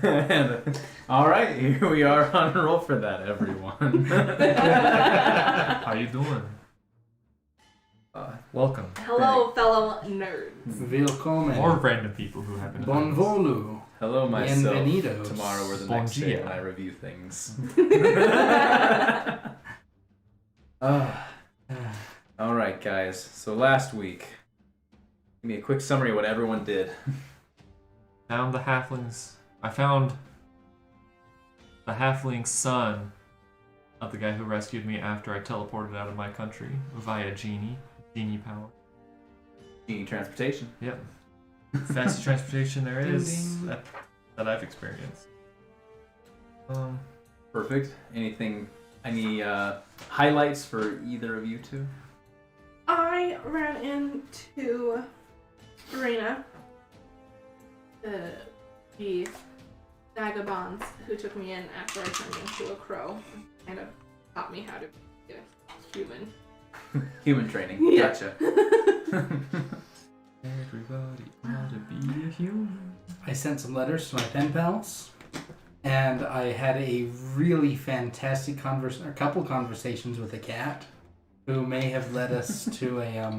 And, all right, here we are on a roll for that, everyone. How you doing? Welcome. Hello, fellow nerds. Willkommen. Or random people who happen to Bon volu. Hello, myself. Bienvenidos. Tomorrow or the Bon next day dia. when I review things. All right, guys. So last week, give me a quick summary of what everyone did. Found the halflings. I found the halfling son of the guy who rescued me after I teleported out of my country via genie power. Genie transportation. Yep. Fastest transportation there Ding, is ding. that I've experienced. Perfect. Any highlights for either of you two? I ran into Serena, the vagabonds who took me in after I turned into a crow, kind of taught me how to be a human. Human training. Yeah. Gotcha. Everybody ought to be a human. I sent some letters to my pen pals, and I had a really fantastic couple conversations with a cat, who may have led us to a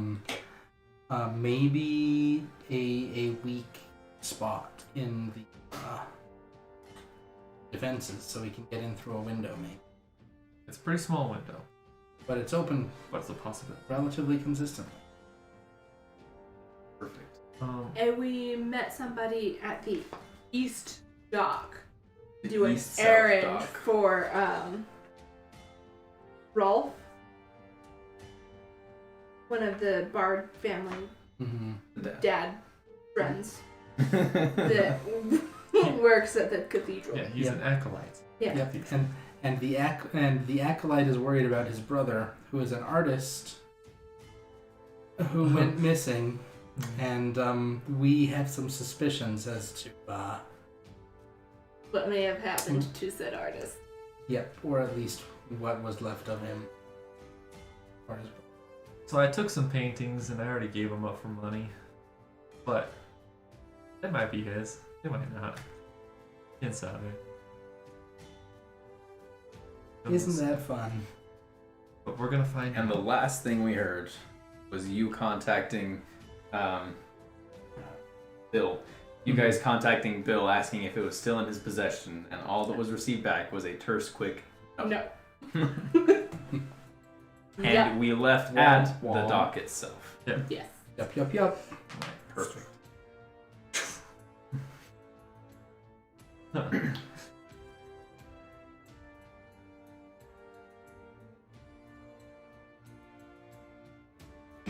maybe a weak spot in the defenses, so we can get in through a window, maybe. It's a pretty small window, But it's open but it's a possibility. relatively consistently. Perfect. And we met somebody at the East Dock to The do an East South errand Dock. for Rolf, one of the Bard family Mm-hmm. dad friends that works at the cathedral. Yeah, he's Yeah. an acolyte. Yeah. Yep. And the acolyte is worried about his brother, who is an artist, who went missing, and we have some suspicions as to What may have happened to said artist. yep, or at least what was left of him. Or his brother. So I took some paintings and I already gave them up for money, but they might be his. They might not. Inside it. Isn't that fun? But we're gonna find And out. the last thing we heard was you contacting Bill. You guys contacting Bill asking if it was still in his possession, and all that was received back was a terse, quick No. And Yep. we left Womp at the womp. dock itself. Yes. Yup. Perfect.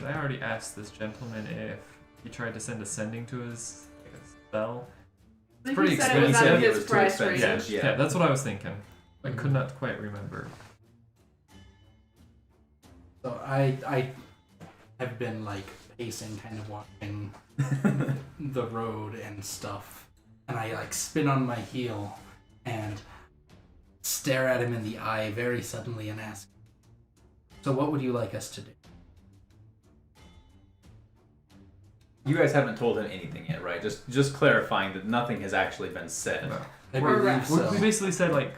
I already asked this gentleman if he tried to send a sending to his spell. Like pretty he said it was expensive. out of It his was too price expensive. range. Yeah. That's what I was thinking. I could not quite remember. So I have been like pacing, kind of watching the road and stuff, and I like spin on my heel and stare at him in the eye very suddenly and ask, "So what would you like us to do?" You guys haven't told him anything yet, right? Just clarifying that nothing has actually been said. No. I We're believe right. so. We basically said, like,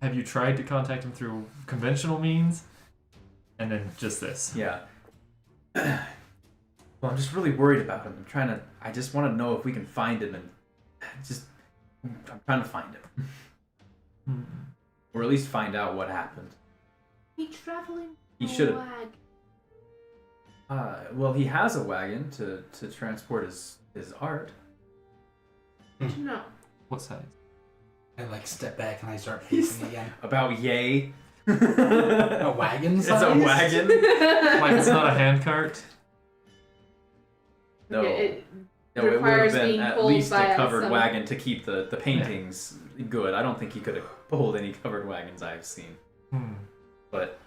have you tried to contact him through conventional means? And then just this. Yeah. Well, I'm just really worried about him. I just want to know if we can find him, and I'm trying to find him. Or at least find out what happened. He traveling. He should've- Well, he has a wagon to transport his art. No. What size? I like step back and I start pacing again. About yay. A wagon It's size? a wagon? Like, it's not a handcart? No. It No, it would have requires been being at pulled least by a covered some- wagon to keep the paintings good. I don't think he could have pulled any covered wagons I've seen. But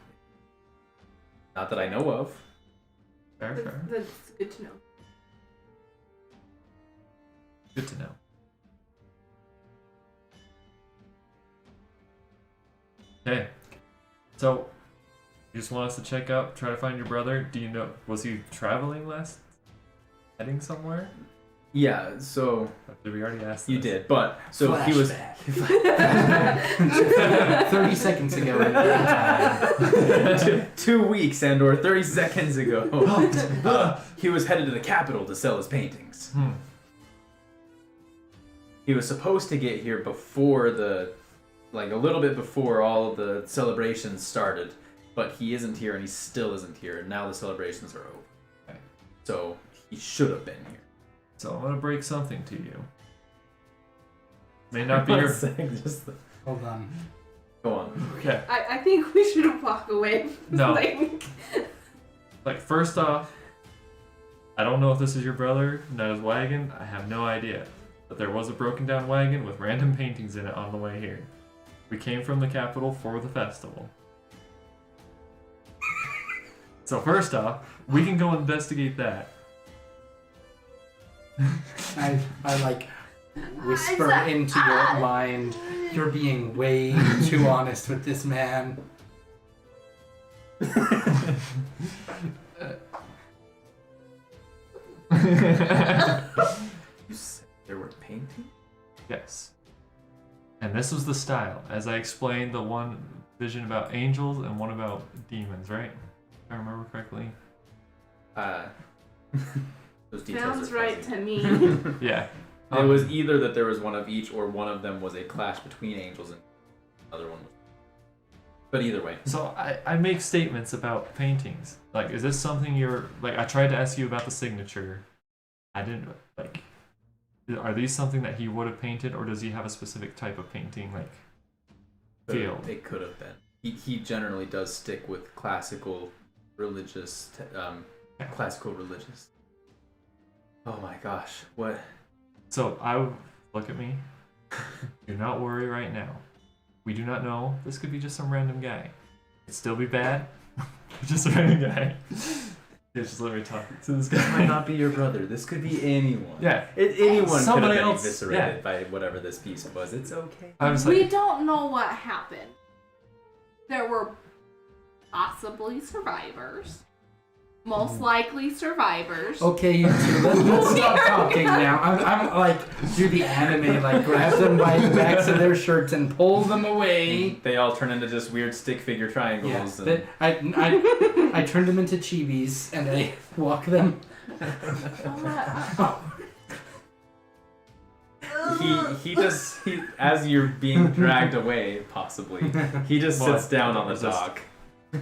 not that I know of. Fair. That's good to know. Good to know. Okay. So, you just want us to check out, try to find your brother? Do you know, was he traveling last? Heading somewhere? Yeah, so Did we already ask you this? did, but so he was. Flashback. 30 seconds ago. In the 2 weeks and/or 30 seconds ago, he was headed to the capital to sell his paintings. He was supposed to get here before a little bit before all of the celebrations started, but he isn't here and he still isn't here, and now the celebrations are over. Okay. So he should have been here. So I'm gonna break something to you. May not be your. Hold on. Go on. Okay. I think we should walk away. No. Like, First off, I don't know if this is your brother, not his wagon. I have no idea. But there was a broken down wagon with random paintings in it on the way here. We came from the capital for the festival. So first off, we can go investigate that. I like whisper into your mind, you're being way too honest with this man. You said there were paintings? Yes. And this was the style. As I explained, the one vision about angels and one about demons, right? If I remember correctly. Those details sounds are right fuzzy. to me. Yeah. It was either that there was one of each, or one of them was a clash between angels and the other one was. But either way. So I make statements about paintings. Like, is this something you're like? I tried to ask you about the signature. I didn't like. Are these something that he would have painted, or does he have a specific type of painting like feel? It could have been. He generally does stick with classical religious. Oh my gosh! What? So I would look at me. Do not worry right now. We do not know. This could be just some random guy. It'd still be bad. Just a random guy. Yeah, just let me talk to this This guy. might not be your brother. This could be anyone. Yeah. Anyone could have Somebody been else, eviscerated yeah. by whatever this piece was. It's okay. I was We like, don't know what happened. There were possibly survivors. Most likely survivors. Okay, you two, let's stop talking now. I'm like, do the anime, like grab them by the backs of their shirts and pull them away. They all turn into just weird stick figure triangles. Yes, I turned them into chibis and I walk them. He as you're being dragged away, possibly, he just sits down on the dock.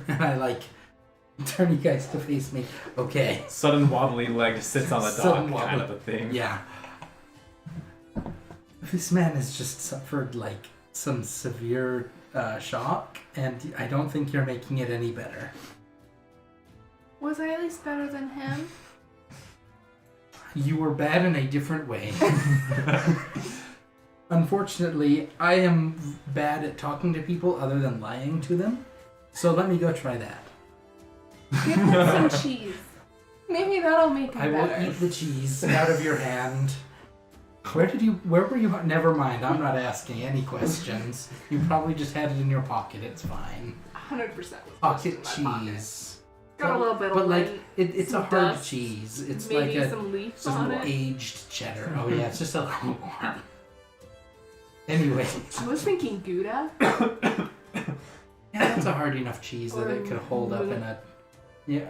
And I like turn you guys to face me. Okay. Sudden wobbly leg sits on the Sudden dock, kind wobbly. of a thing. Yeah. This man has just suffered like some severe shock, and I don't think you're making it any better. Was I at least better than him? You were bad in a different way. Unfortunately, I am bad at talking to people other than lying to them. So let me go try that. Give him some cheese. Maybe that'll make him I will better. eat the cheese out of your hand. Where were you? Never mind, I'm not asking any questions. You probably just had it in your pocket, it's fine. 100% was Pocket in my pocket. cheese. Got a little bit But of like, lint, it's a some hard dust, cheese. It's maybe like a some leaves just a on little it. aged cheddar. Oh yeah, it's just a little warm. Anyway. I was thinking Gouda. Yeah, that's a hard enough cheese that it could hold up in a. Yeah,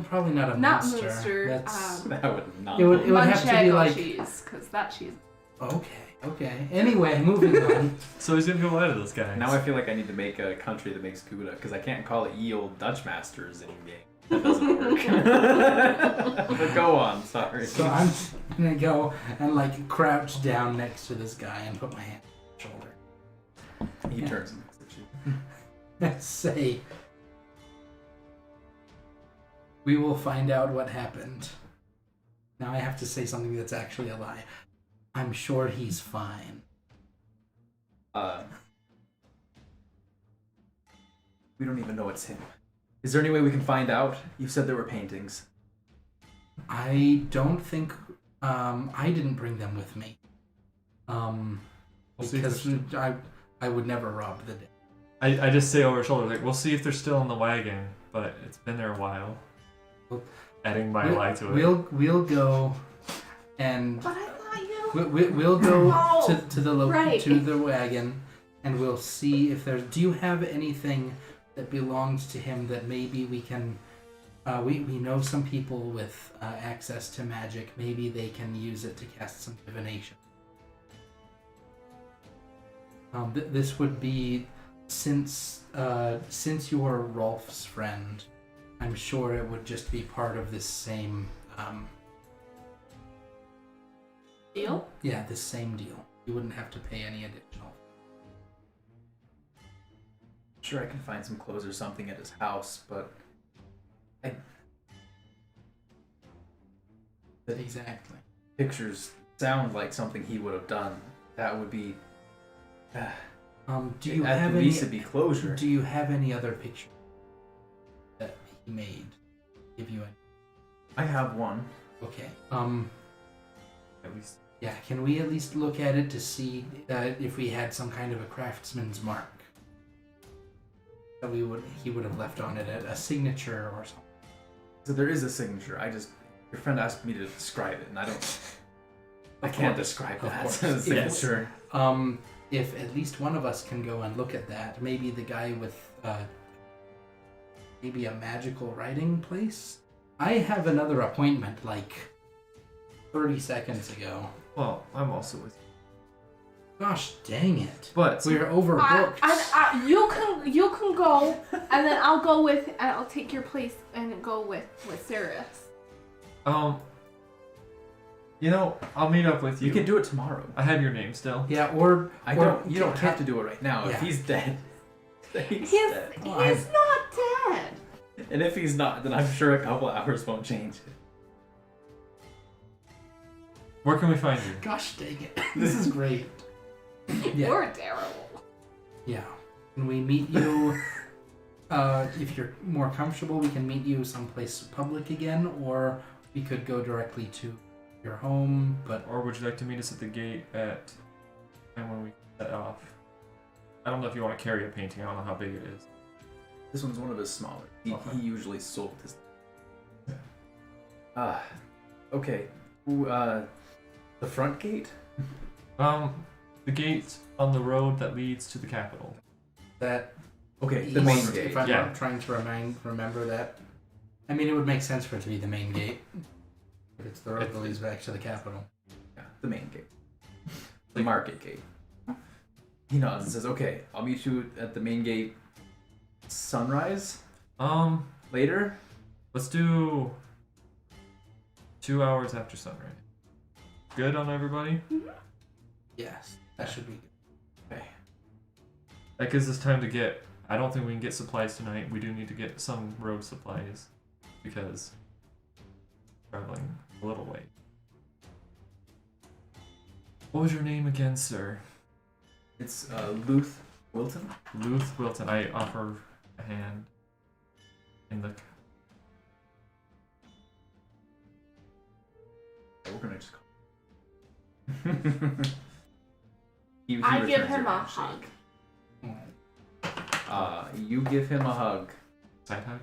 probably not a Not Munster. Munster, That's That would not. it would have to be Manchego like. cheese, because that cheese. Okay. Anyway, moving on. so he's gonna go lie to this guy. Now I feel like I need to make a country that makes Gouda, because I can't call it Ye Olde Dutch Masters in game. That doesn't work. But go on, sorry. So I'm gonna go and like crouch down next to this guy and put my hand on his shoulder. He Yeah. turns and looks at you. And say, we will find out what happened. Now I have to say something that's actually a lie. I'm sure he's fine. We don't even know it's him. Is there any way we can find out? You said there were paintings. I don't think I didn't bring them with me. We'll see if Because I would never rob the dead. I just say over his shoulder, like, we'll see if they're still in the wagon, but it's been there a while. Adding my lie to it. We'll go. and But I thought you. we'll go Oh, to the right. to the wagon, and we'll see if there's. Do you have anything that belongs to him that maybe we can? We know some people with access to magic. Maybe they can use it to cast some divination. This would be since you are Rolf's friend. I'm sure it would just be part of this same. Deal? Yeah, this same deal. You wouldn't have to pay any additional. Sure, I can find some clothes or something at his house, but Exactly. pictures sound like something he would have done. That would be. Do you at have the any? least it'd be closure. Do you have any other pictures that he made? Give you any? I have one. Okay. At least. Yeah. Can we at least look at it to see if we had some kind of a craftsman's mark that he would have left on it, a signature or something? So there is a signature. Your friend asked me to describe it, and I can't describe Of that. course. Signature. If at least one of us can go and look at that, maybe the guy with maybe a magical writing place. I have another appointment like 30 seconds ago. Well, I'm also with you. Gosh dang it! But We're overbooked. You can go, and then I'll take your place and go with Sirius. I'll meet up with you. You can do it tomorrow. I have your name still. Yeah, or You don't have to do it right now. Yeah. If he's dead, he's He's dead. not dead. And if he's not, then I'm sure a couple hours won't change it. Where can we find you? Gosh dang it! This is great. Yeah. You're terrible. Yeah. Can we meet you? If you're more comfortable, we can meet you someplace public again, or we could go directly to your home. But Or would you like to meet us at the gate at and when we set off? I don't know if you want to carry a painting. I don't know how big it is. This one's one of his smaller. He usually sold his. Okay. The front gate? The gate on the road that leads to the capital. that Okay, the main east, gate. if I'm Yeah. trying to remember that. I mean, it would make sense for it to be the main gate. But it's the road that leads back to the capital. Yeah, the main gate. The market gate. He nods and says, okay, I'll meet you at the main gate. Sunrise? Later? Let's do 2 hours after sunrise. Good on everybody? Yes, that should be good. Okay. That gives us time to get. I don't think we can get supplies tonight. We do need to get some road supplies because traveling a little way. What was your name again, sir? It's Luth Wilton? Luth Wilton. I offer a hand in the. We're gonna just call he I give returns him your a handshake. hug. You give him a hug. Side hug?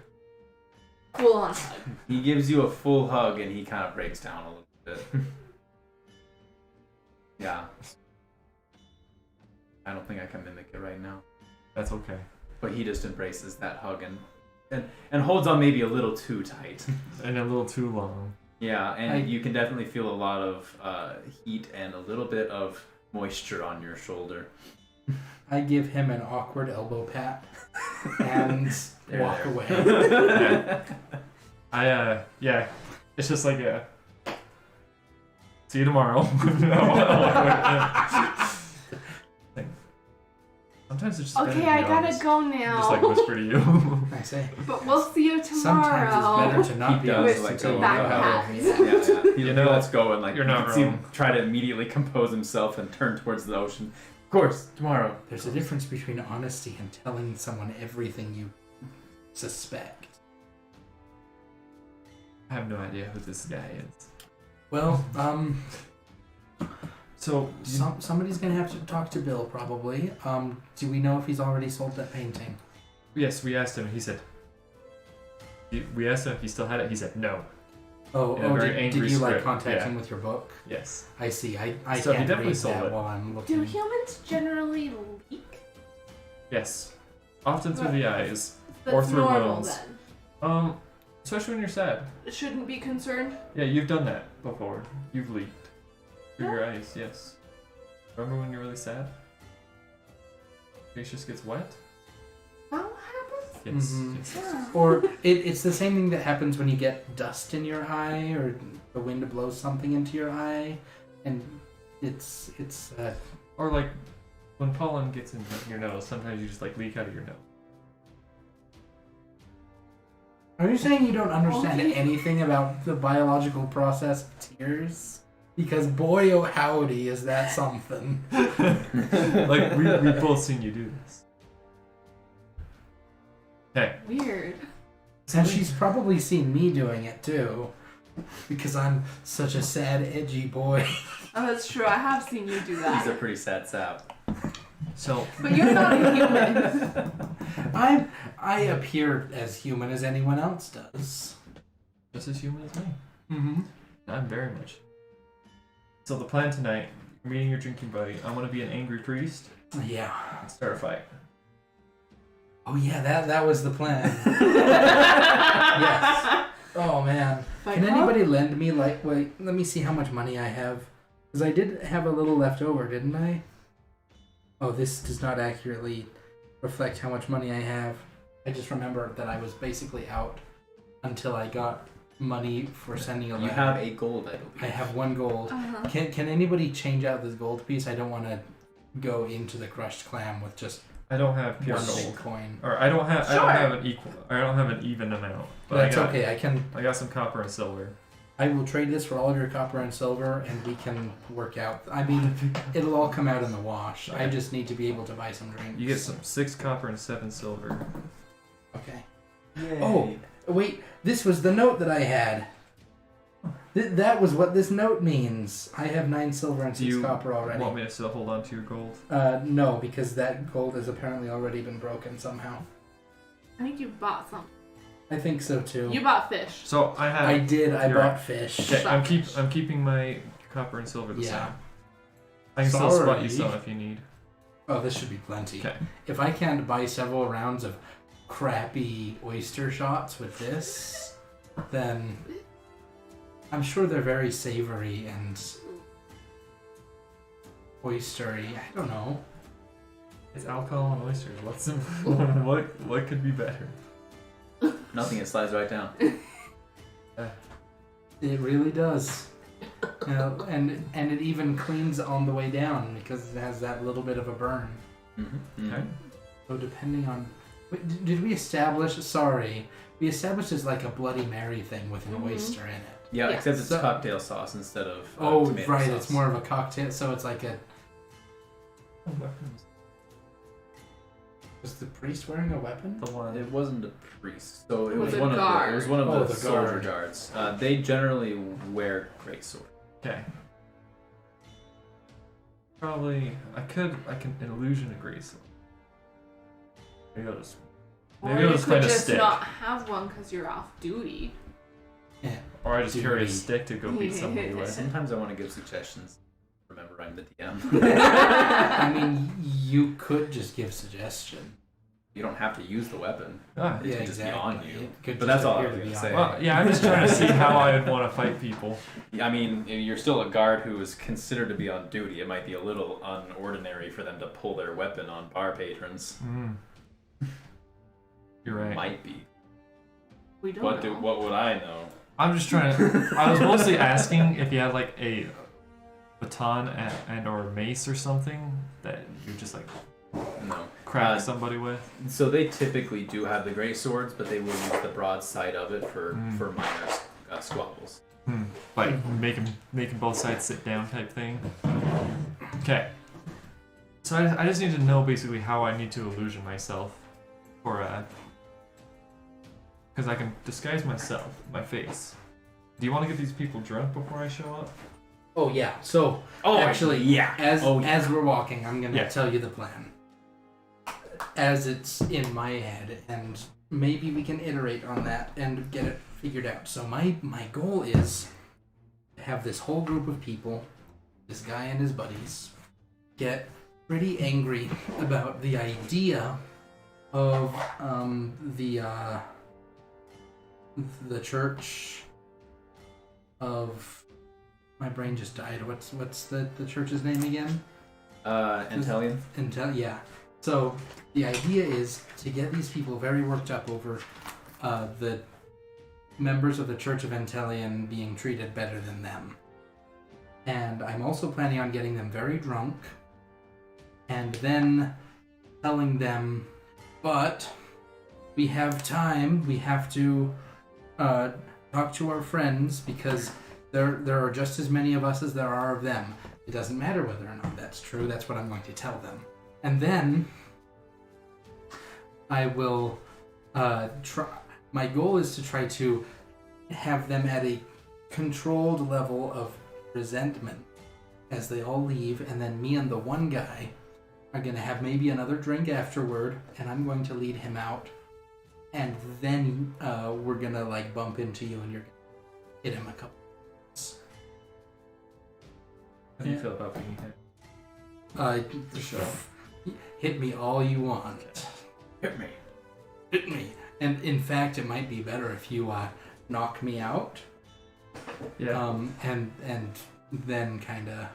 Full on hug. He gives you a full hug and he kind of breaks down a little bit. Yeah. I don't think I can mimic it right now. That's okay. But he just embraces that hug and holds on maybe a little too tight. And a little too long. Yeah, and you can definitely feel a lot of heat and a little bit of moisture on your shoulder. I give him an awkward elbow pat and walk away. Yeah. It's just like a. See you tomorrow. Sometimes it's just better Okay, to be I gotta honest. go now. Just like whisper to you. I say. But we'll see you tomorrow. Sometimes it's better to not He be does, honest like, until you back know how pat. to Yeah. He You know, lets go and like you're you not can see him wrong. try to immediately compose himself and turn towards the ocean. Of course, tomorrow. There's a difference between honesty and telling someone everything you suspect. I have no idea who this guy is. Well, So, somebody's gonna have to talk to Bill probably. Do we know if he's already sold that painting? yes, we asked him. He said. We asked him if he still had it. He said no. Did you like contact him with your book? Yes. I see. I So he can't definitely read sold that it. while I'm looking. Do humans generally leak? Yes. Often through the eyes. That's Or through normal wounds. then. Especially when you're sad. Shouldn't be concerned. Yeah, you've done that before. You've leaked. Through your eyes, yes. Remember when you're really sad? Face just gets wet? That what happens? Yes. Mhm. yes. Yeah. Or it's the same thing that happens when you get dust in your eye, or the wind blows something into your eye, and it's Or like when pollen gets in your nose, sometimes you just like leak out of your nose. Are you saying you don't understand Okay. anything about the biological process of tears? Because boy, oh howdy, is that something. Like we've both seen you do this. Okay. Weird. And she's probably seen me doing it too. Because I'm such a sad, edgy boy. Oh, that's true. I have seen you do He's a that. pretty sad sap. So But you're not a human. I appear as human as anyone else does. just as human as me. Mm-hmm. I'm very much. So the plan tonight, you're meeting your drinking buddy. I'm gonna be an angry priest Yeah. and start a fight. Oh yeah, that was the plan. Yes. Oh man. Fight Can Club? anybody lend me wait, let me see how much money I have. Because I did have a little left over, didn't I? Oh, this does not accurately reflect how much money I have. I just remember that I was basically out until I got money for sending a You letter. have 8 gold, I believe. I have 1 gold. Uh-huh. Can anybody change out this gold piece? I don't want to go into the crushed clam with just I don't have pure 1 gold. big coin. Or I don't have Sure. an even amount. But That's I got okay. I got some copper and silver. I will trade this for all of your copper and silver, and we can work out. I mean, it'll all come out in the wash. I just need to be able to buy some drinks. You get some 6 copper and 7 silver. Okay. Yay. Oh, wait. This was the note that I had. That was what this note means. I have 9 silver and Do 6 you copper already. Want me to still hold on to your gold? No, because that gold has apparently already been broken somehow. I think you bought something. I think so too. You bought fish. So I have. I did. I You're bought right. fish. Okay, I'm keeping my copper and silver the Yeah. same. I can still spot you Sorry. some if you need. Oh, this should be plenty. Okay. If I can't buy several rounds of crappy oyster shots with this, then I'm sure they're very savory and oystery. I don't know. It's alcohol and oysters. What's what could be better? Nothing, it slides right down. It really does. And it even cleans on the way down because it has that little bit of a burn. Mm-hmm. Okay. So depending on... Wait, did we establish... Sorry. We established it's like a Bloody Mary thing with an Mhm. oyster in it. Yeah, Yeah. except it's So- cocktail sauce instead of Oh, tomato right. sauce. It's more of a cocktail. So it's like a... Was the priest wearing a weapon? The one. It wasn't a priest, so it It was was a one of the. It guard. was one of Oh, the the soldier guard. guards. They generally wear great sword. Okay. Probably I can an illusion of grace. Maybe I'll just Or Maybe you I'll just could find a just stick. not have one because you're off duty. Yeah. or I just carry a Duty. stick to go beat somebody with. Sometimes I want to give suggestions. Remember, I'm the DM. I mean, you could just give suggestion. You don't have to use the weapon. Ah, It could just be on you. It could But just that's all I appear was to be gonna on say. you. well, yeah, I'm just trying to see how I would want to fight people. I mean, you're still a guard who is considered to be on duty. It might be a little unordinary for them to pull their weapon on bar patrons. You're right. Might be. We don't know. What would I know? I'm just trying to. I was mostly asking if you had like a baton and or mace or something that you just like No. crack somebody with. So they typically do have the great swords, but they will use the broadside of it for minor squabbles. Like making both sides sit down type thing. Okay. So I just need to know basically how I need to illusion myself for because I can disguise myself, my face. Do you want to get these people drunk before I show up? Oh yeah. So actually, yeah. As we're walking, I'm gonna Yeah. tell you the plan. As it's in my head, and maybe we can iterate on that and get it figured out. So my goal is to have this whole group of people, this guy and his buddies, get pretty angry about the idea of the church of, my brain just died. What's the church's name again? Antelian. Yeah. So the idea is to get these people very worked up over the members of the Church of Antelian being treated better than them. And I'm also planning on getting them very drunk and then telling them, but we have time, we have to talk to our friends because there are just as many of us as there are of them. It doesn't matter whether or not that's true, that's what I'm going to tell them. And then I will try. My goal is to try to have them at a controlled level of resentment as they all leave, and then me and the one guy are going to have maybe another drink afterward, and I'm going to lead him out, and then we're going to like bump into you and you're going to hit him a couple times. How do you feel about being hit? For sure. Hit me all you want. Hit me. Hit me. And in fact, it might be better if you knock me out. Yeah. And then kind of,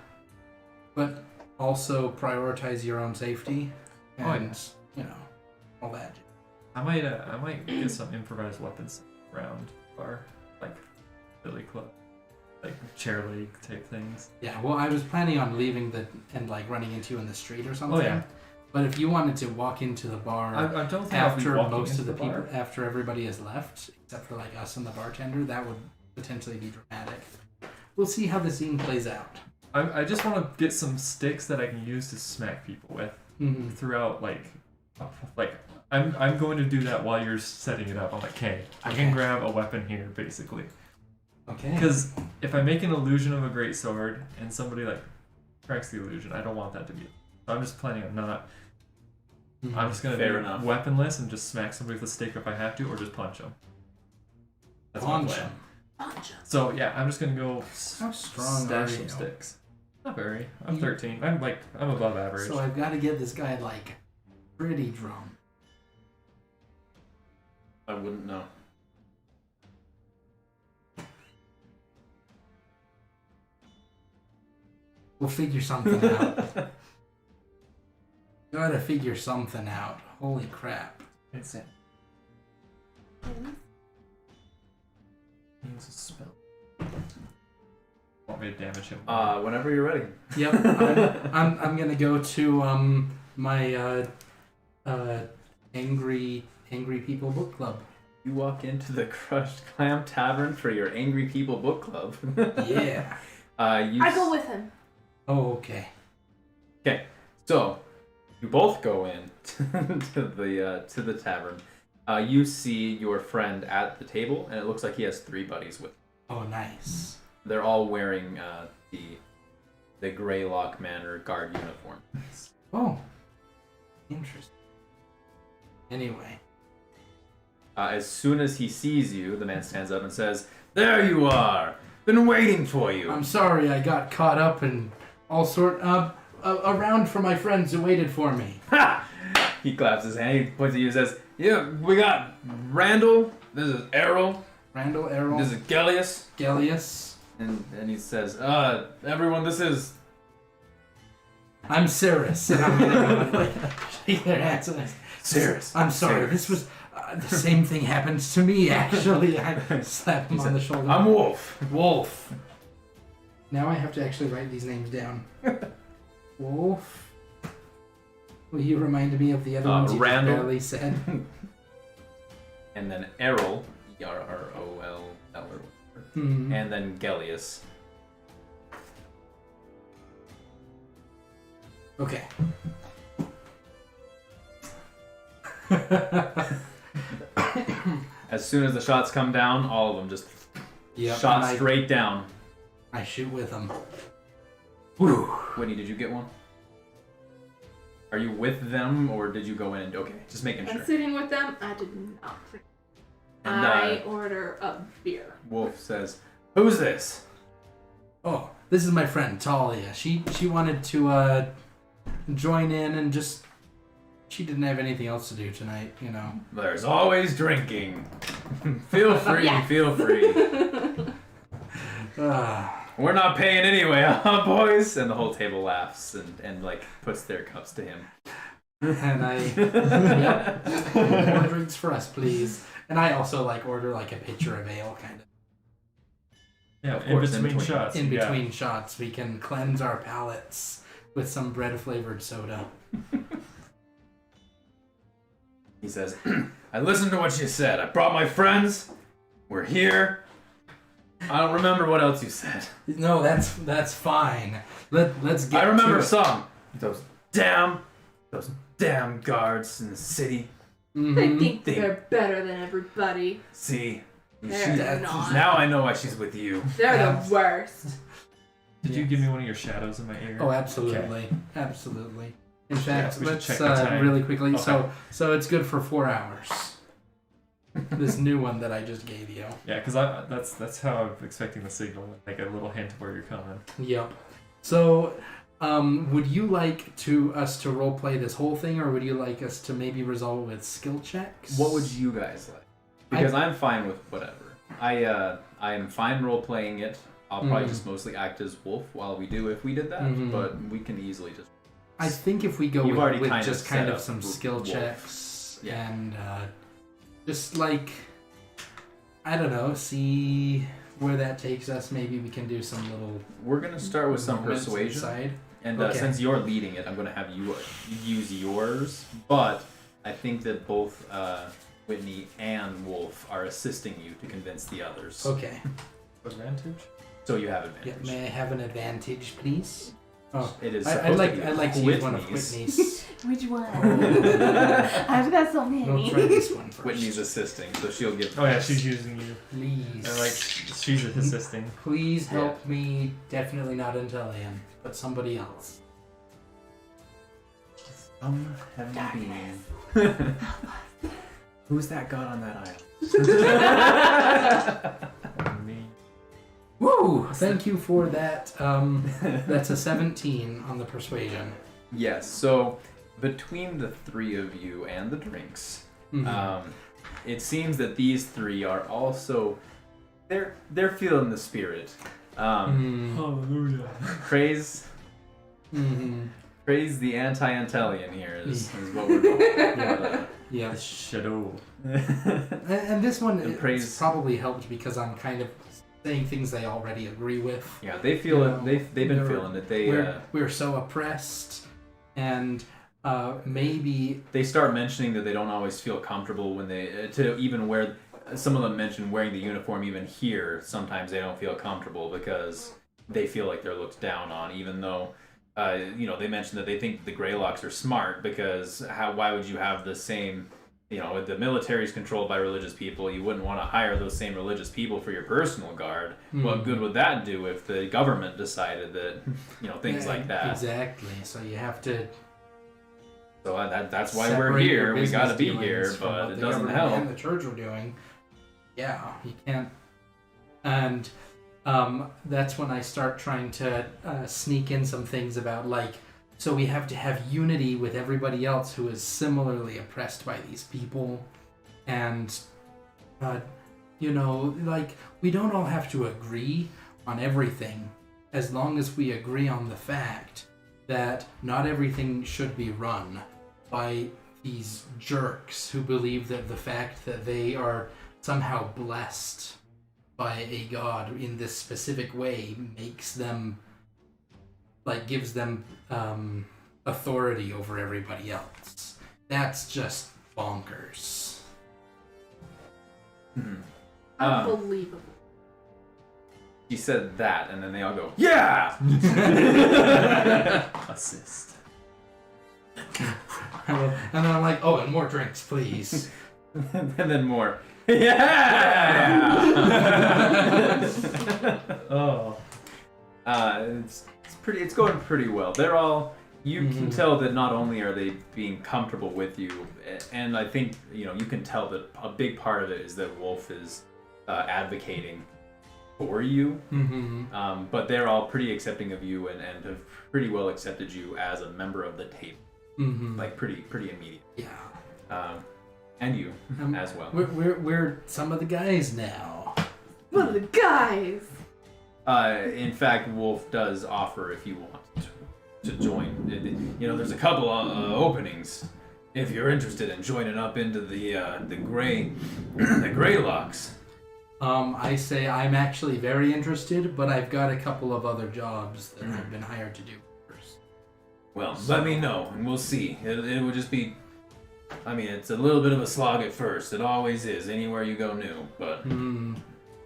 but also prioritize your own safety and you know all that. I might get some improvised weapons around our like billy club, like chair leg type things. Yeah. Well, I was planning on leaving and like running into you in the street or something. Oh yeah. But if you wanted to walk into the bar I don't think I'll be after walking most into of the people, bar. after everybody has left, except for like us and the bartender, that would potentially be dramatic. We'll see how the scene plays out. I just want to get some sticks that I can use to smack people with throughout. Like I'm going to do that while you're setting it up. I'm like, okay, I can grab a weapon here, basically. Okay. Because if I make an illusion of a great sword and somebody like cracks the illusion, I don't want that to be. So I'm just planning on not. I'm just gonna Fair be enough. weaponless and just smack somebody with a stick if I have to, or just punch them. That's my Punch plan. him. So yeah, I'm just gonna go How strong stash are some you? sticks. Not very. I'm 13. I'm above average. So I've got to get this guy like pretty drunk. I wouldn't know. We'll figure something out. Gotta figure something out. Holy crap. It's it. Use a spell. Want me to damage him? Whenever you're ready. Yep. I'm gonna go to my angry people book club. You walk into the Crushed Clam Tavern for your Angry People book club. Yeah. I go with him. Oh, okay. Okay, so you both go in to the tavern. You see your friend at the table, and it looks like he has 3 buddies with him. Oh, nice. They're all wearing the Greylock Manor guard uniform. Oh, interesting. Anyway. As soon as he sees you, the man stands up and says, "There you are! Been waiting for you!" I'm sorry I got caught up in all sort around for my friends who waited for me. Ha! He claps his hand, he points at you and says, "Yeah, we got Randall, this is Errol, Errol, this is Gellius." Gellius. And he says, "Everyone, this is..." I'm Cirrus. And I'm gonna like shake their hands. And Cirrus. I'm sorry. Cirrus. This was the same thing happens to me. Actually, I slap him on the shoulder. "I'm Wolf." Wolf. Now I have to actually write these names down. Wolf. Will you remind me of the other ones you just Randall. barely said? And then Errol, Errol, or whatever. And then Gellius. Okay. As soon as the shots come down, all of them just shot and straight down. I shoot with them. Whew. Whitney, did you get one? Are you with them, or did you go in and... Okay, just making I'm sure. sitting with them. I did not. And I order a beer. Wolf says, "Who's this?" Oh, this is my friend Talia. She wanted to join in and just. She didn't have anything else to do tonight, you know. There's always drinking. Feel free, Yes. feel free. We're not paying anyway, huh, boys? And the whole table laughs and like puts their cups to him. And I, yep, more drinks for us, please. And I also like order like a pitcher of ale, kind of. Yeah, Of in course, between shots. In yeah. between shots, we can cleanse our palates with some bread-flavored soda. He says, "I listened to what you said. I brought my friends. We're here. I don't remember what else you said. No, that's fine. Let's get. I remember to it. some. Those damn guards in the city. They Mhm. think they're better than everybody. See, They're not. now I know why she's with you." They're Yeah. the worst. Did you give me one of your shadows in my ear? Oh, absolutely, absolutely. In fact, we should let's check the time. really quickly. Okay. So it's good for 4 hours. This new one that I just gave you. Yeah, because that's how I'm expecting the signal, like a little hint of where you're coming. Yep. So, would you like us to role play this whole thing, or would you like us to maybe resolve it with skill checks? What would you guys like? Because I'm fine with whatever. I am fine role playing it. I'll probably just mostly act as Wolf while we did that. Mhm. But we can easily just. I think if we go You've already with kind of just set kind of up some Wolf. skill checks Yeah. and just like I don't know, see where that takes us. Maybe we can do some little. We're gonna start with some moments persuasion, inside. and Okay. since you're leading it, I'm gonna have you use yours. But I think that both Whitney and Wolf are assisting you to convince the others. Okay. Advantage? So you have Yeah, advantage. may I have an advantage, please? Oh, It is. I'd supposed like to be I'd like to use one of Whitney's. Whitney's. Which one? I've got so We'll many. try this one first. Whitney's assisting, so she'll give. Oh yeah, she's using you. Please. And like she's assisting. Please help me. Definitely not Intellian, but somebody else. Some heavenly being. Who's that god on that island? Me. Woo! Thank you for that. That's a 17 on the persuasion. Yes. So between the three of you and the drinks, Mhm. it seems that these three are also they're feeling the spirit. Hallelujah. Praise the anti-Antellian here is what we're going for. Yeah. The shadow. And this one And it's praise- probably helped because I'm kind of saying things they already agree with. Yeah, they feel You it. know, They've been they're- feeling it. We're so oppressed, and maybe They start mentioning that they don't always feel comfortable when they to even wear. Some of them mention wearing the uniform even here. Sometimes they don't feel comfortable because they feel like they're looked down on, even though. They mentioned that they think the Greylocks are smart because why would you have the same, the military's controlled by religious people, you wouldn't want to hire those same religious people for your personal guard. What good would that do if the government decided that, things like that. Exactly. So you have to. So that's why we're separate your here. We got to business be dealings here, from but what it the doesn't government help. And the church are doing. Yeah, you can't. And that's when I start trying to sneak in some things about so we have to have unity with everybody else who is similarly oppressed by these people, and we don't all have to agree on everything, as long as we agree on the fact that not everything should be run by these jerks who believe that the fact that they are somehow blessed by a god in this specific way makes them gives them authority over everybody else. That's just bonkers. Mhm. Unbelievable. He said that, and then they all go, "Yeah!" Assist. And then I'm like, oh, and more drinks, please. And then more. Yeah! Oh. It's going pretty well. They're all You can tell that not only are they being comfortable with you, and I think you can tell that a big part of it is that Wolf is advocating for you. But they're all pretty accepting of you and have pretty well accepted you as a member of the table, like pretty immediate. Yeah. And you as well. We're some of the guys now. One of the guys. In fact, Wolf does offer if you want to join. There's a couple openings if you're interested in joining up into the gray the gray locks. I say I'm actually very interested, but I've got a couple of other jobs that I've been hired to do first. Well, let me know and we'll see. It would just be. I mean, it's a little bit of a slog at first. It always is anywhere you go new, but.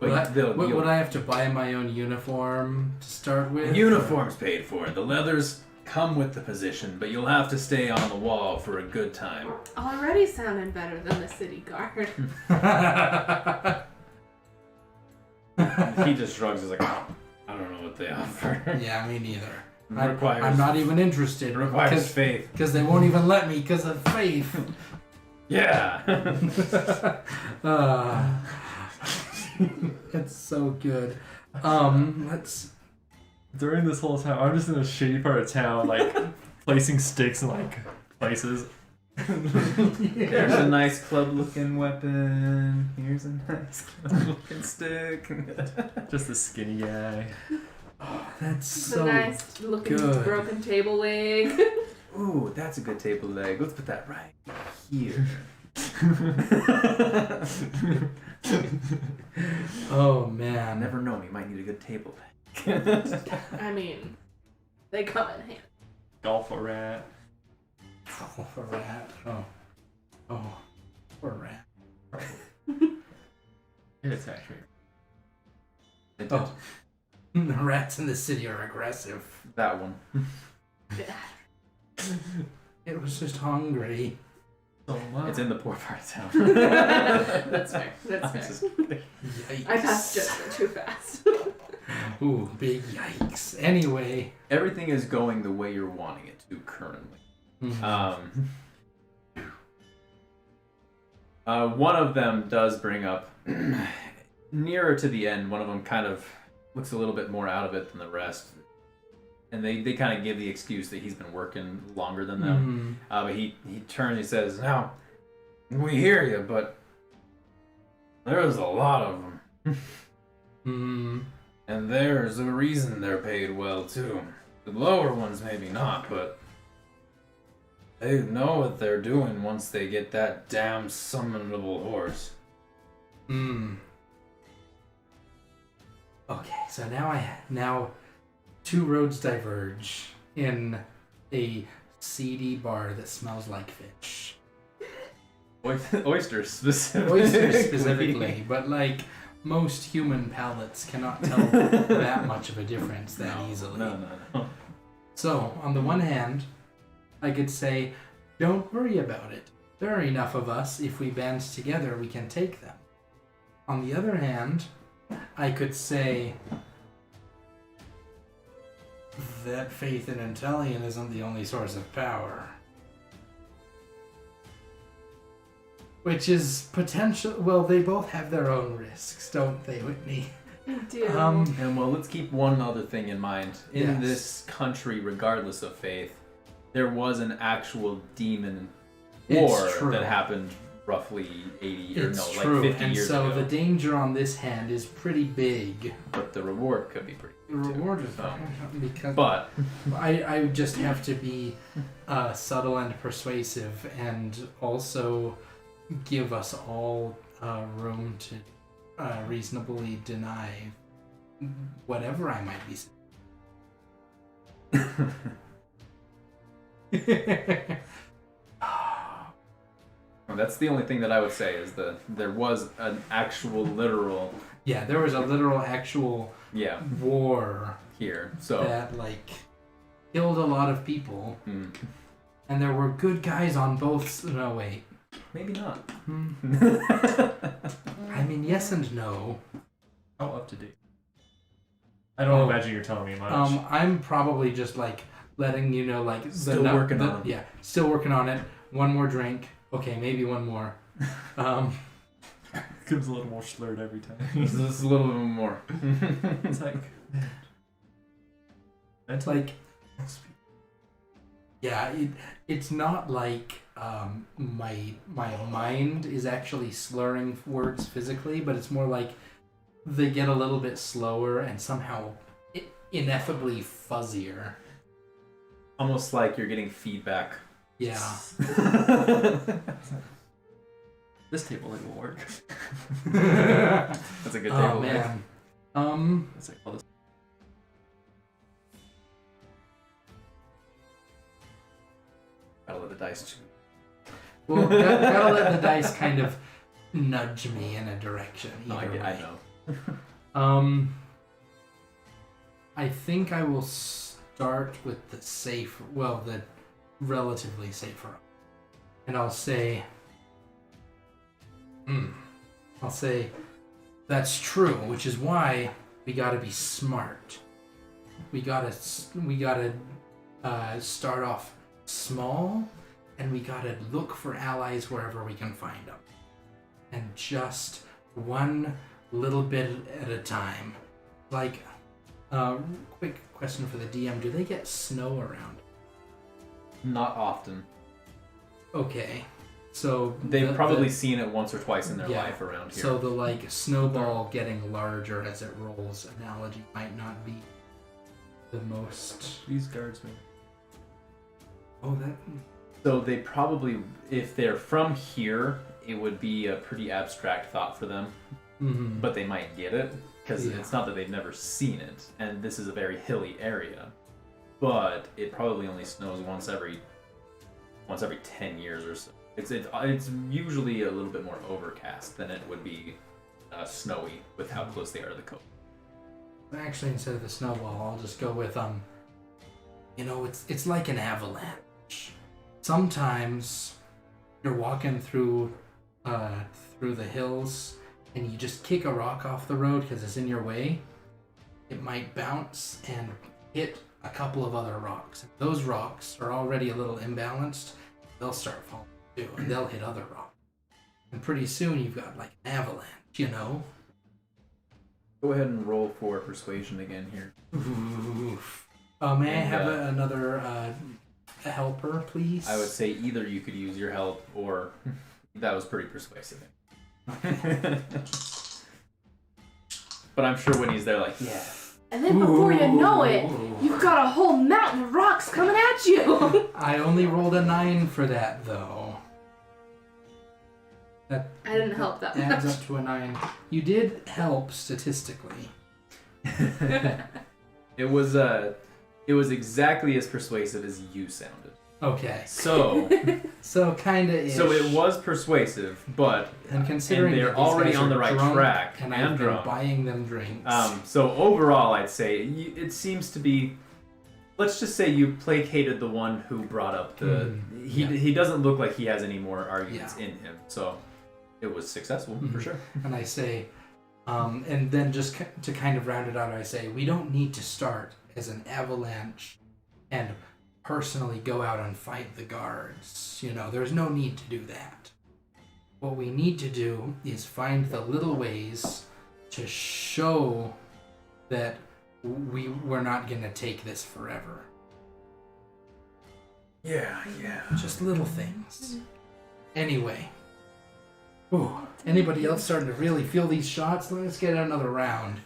Would I have to buy my own uniform to start with? The uniform's paid for. The leathers come with the position, but you'll have to stay on the wall for a good time. Already sounding better than the city guard. He just shrugs. He's like, I don't know what they offer. Yeah, me neither. I'm not even interested. Requires faith. Because they won't even let me because of faith. Yeah. It's so good. During this whole time, I'm just in a shitty part of town, like placing sticks in like places. There's a nice club-looking weapon. Here's a nice club-looking stick. Just a skinny guy. Oh, that's It's so a nice looking good. broken table leg. Ooh, that's a good table leg. Let's put that right here. Oh man. Never know, you might need a good table leg. I mean, they come in handy. Golf a rat. Oh, a rat. Oh, poor rat. It's actually. Oh. The rats in the city are aggressive. That one. It was just hungry. So much. It's in the poor part of town. That's fair. That's fair. Yikes. I passed judgment too fast. Ooh, big yikes. Anyway. Everything is going the way you're wanting it to currently. One of them does bring up, nearer to the end, one of them kind of looks a little bit more out of it than the rest. And they kind of give the excuse that he's been working longer than them. But he turns and he says, now, we hear you, but there's a lot of them. And there's a reason they're paid well, too. The lower ones maybe not, but they know what they're doing once they get that damn summonable horse. Okay, so now two roads diverge in a seedy bar that smells like fish. Oysters specifically. Oysters specifically, but like most human palates cannot tell that much of a difference that easily. No. So, on the one hand, I could say, don't worry about it. There are enough of us. If we band together, we can take them. On the other hand, I could say that faith in Intellion isn't the only source of power. Which is potential. Well, they both have their own risks, don't they, Whitney? They do. And well, let's keep one other thing in mind. In Yes. this country, regardless of faith, there was an actual demon It's war true. that happened roughly 80 or It's no, true, like 50 and years so ago. the danger on this hand is pretty big. But the reward could be pretty The big too. reward is So, because but I just have to be subtle and persuasive, and also give us all room to reasonably deny whatever I might be saying. well, that's the only thing that I would say is that there was an actual literal Yeah, there was a literal actual war here. So that like killed a lot of people, mm, and there were good guys on both. No, wait. maybe not. I mean, yes and no. How up to date? I don't imagine you're telling me much. I'm probably just like letting you know, like Still working on it. Yeah, still working on it. One more drink. Okay, maybe one more. Gives a little more slurred every time. This is a little bit more. It's like, It's like, yeah, it's not like my mind is actually slurring words physically, but it's more like they get a little bit slower and somehow ineffably fuzzier. Almost like you're getting feedback. Yeah. this table ain't gonna work. That's a good table. Oh man. It's like all this. Gotta let the dice. Well, gotta let the dice kind of nudge me in a direction. No, I either way. know. I think I will start with the the relatively safer, and I'll say, that's true, which is why we gotta be smart. We gotta start off small, and we gotta look for allies wherever we can find them, and just one little bit at a time. Like, quick question for the DM: do they get snow around? Not often. Okay, so They've probably seen it once or twice in their Yeah. life around here. So the like snowball getting larger as it rolls analogy might not be the most. These guards, man. Oh, that. So they probably, if they're from here, it would be a pretty abstract thought for them, Mm-hmm. but they might get it because Yeah. it's not that they've never seen it, and this is a very hilly area. But it probably only snows once every 10 years or so. It's usually a little bit more overcast than it would be snowy with how close they are to the coast. Actually, instead of the snowball, I'll just go with it's like an avalanche. Sometimes you're walking through the hills and you just kick a rock off the road because it's in your way. It might bounce and hit a couple of other rocks. If those rocks are already a little imbalanced, they'll start falling too, and they'll hit other rocks. And pretty soon you've got like an avalanche, you know? Go ahead and roll for persuasion again here. Oof. May I have another a helper, please? I would say either you could use your help or that was pretty persuasive. But I'm sure when he's there, like, yeah. And then before you know it, you've got a whole mountain of rocks coming at you. I only rolled a 9 for that, though. That I didn't help that adds much. up to a 9. You did help statistically. It was exactly as persuasive as you sounded. Okay. So Kinda is. so it was persuasive, but And considering they're that these already guys on the are right drunk track and and I've been drunk. buying them drinks. So overall, I'd say it seems to be. Let's just say you placated the one who brought up the. He doesn't look like he has any more arguments in him, so it was successful for sure. And I say, and then just to kind of round it out, I say, we don't need to start as an avalanche and personally go out and fight the guards. You know, there's no need to do that. What we need to do is find the little ways to show that we're not going to take this forever. Yeah. Just little things. Anyway. Ooh, anybody else starting to really feel these shots? Let's get another round.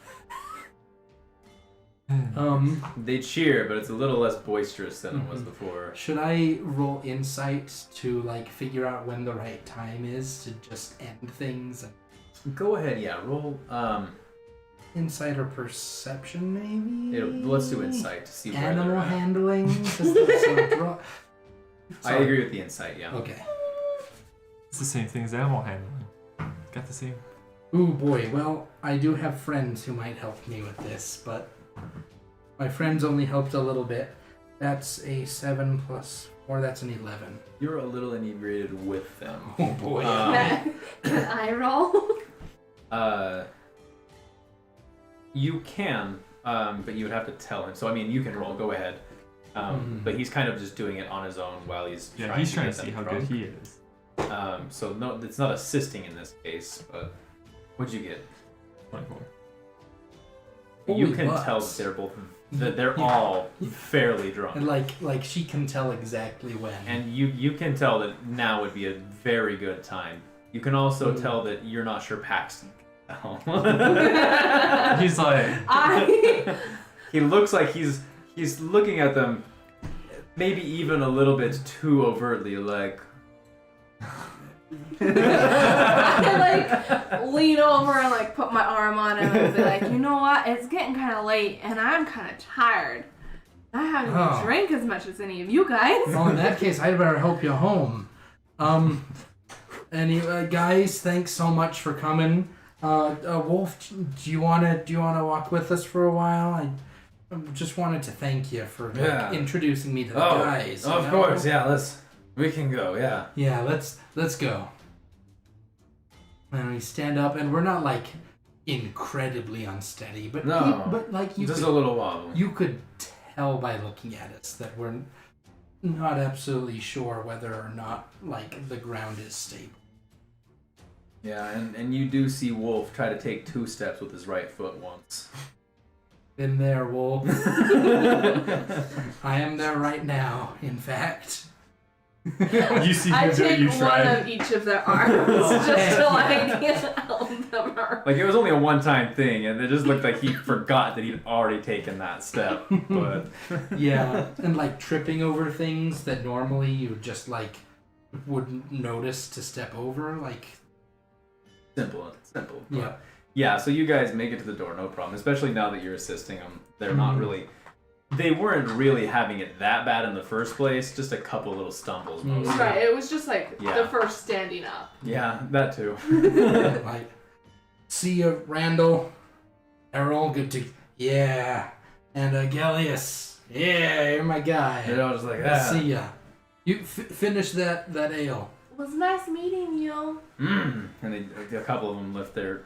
They cheer, but it's a little less boisterous than it was before. Should I roll insight to like figure out when the right time is to just end things? Go ahead, yeah. Roll. Insight or perception, maybe? Let's do insight to see where Animal they're at. handling? I agree with the insight, yeah. Okay. It's the same thing as animal handling. Got the same. Ooh boy, well, I do have friends who might help me with this, but my friends only helped a little bit. That's a 7 plus 4, that's an 11. You're a little inebriated with them. Oh boy. Can I roll? You can, but you would have to tell him. So, I mean, you can roll. Go ahead. But he's kind of just doing it on his own while he's he's trying to get see them how good drunk. he is. So no, it's not assisting in this case. But what'd you get? 24. You Holy can butts. tell that they're all fairly drunk. And like she can tell exactly when. And you can tell that now would be a very good time. You can also tell that you're not sure Paxton can tell. He's like, He looks like he's looking at them maybe even a little bit too overtly, like I like lean over and like put my arm on him and be like, you know what? It's getting kind of late and I'm kind of tired. I haven't Oh. drank as much as any of you guys. Well, in that case, I'd better help you home. Anyway, guys, thanks so much for coming. Wolf, do you wanna walk with us for a while? I just wanted to thank you for Yeah. introducing me to the guys. you of know? course, yeah. We can go, yeah. Yeah, let's go. And we stand up, and we're not like incredibly unsteady, but No. but like you Just could, a little wobble. you could tell by looking at us that we're not absolutely sure whether or not like the ground is stable. Yeah, and you do see Wolf try to take 2 steps with his right foot once. Been there, Wolf. I am there right now, in fact. you see I him do it, take you one try. of each of their arms just to like help them out. Like, it was only a one-time thing, and it just looked like he forgot that he'd already taken that step. But Yeah, and like tripping over things that normally you just like wouldn't notice to step over, like simple. But yeah. yeah, so you guys make it to the door, no problem. Especially now that you're assisting them. They're not really... They weren't really having it that bad in the first place. Just a couple little stumbles, mostly. Right, it was just like Yeah. the first standing up. Yeah, that too. Like, see you, Randall. Errol, good to yeah, and Gellius, yeah, you're my guy. And I was like, I'll see ya. You finish that ale. It was nice meeting you. And a couple of them lift their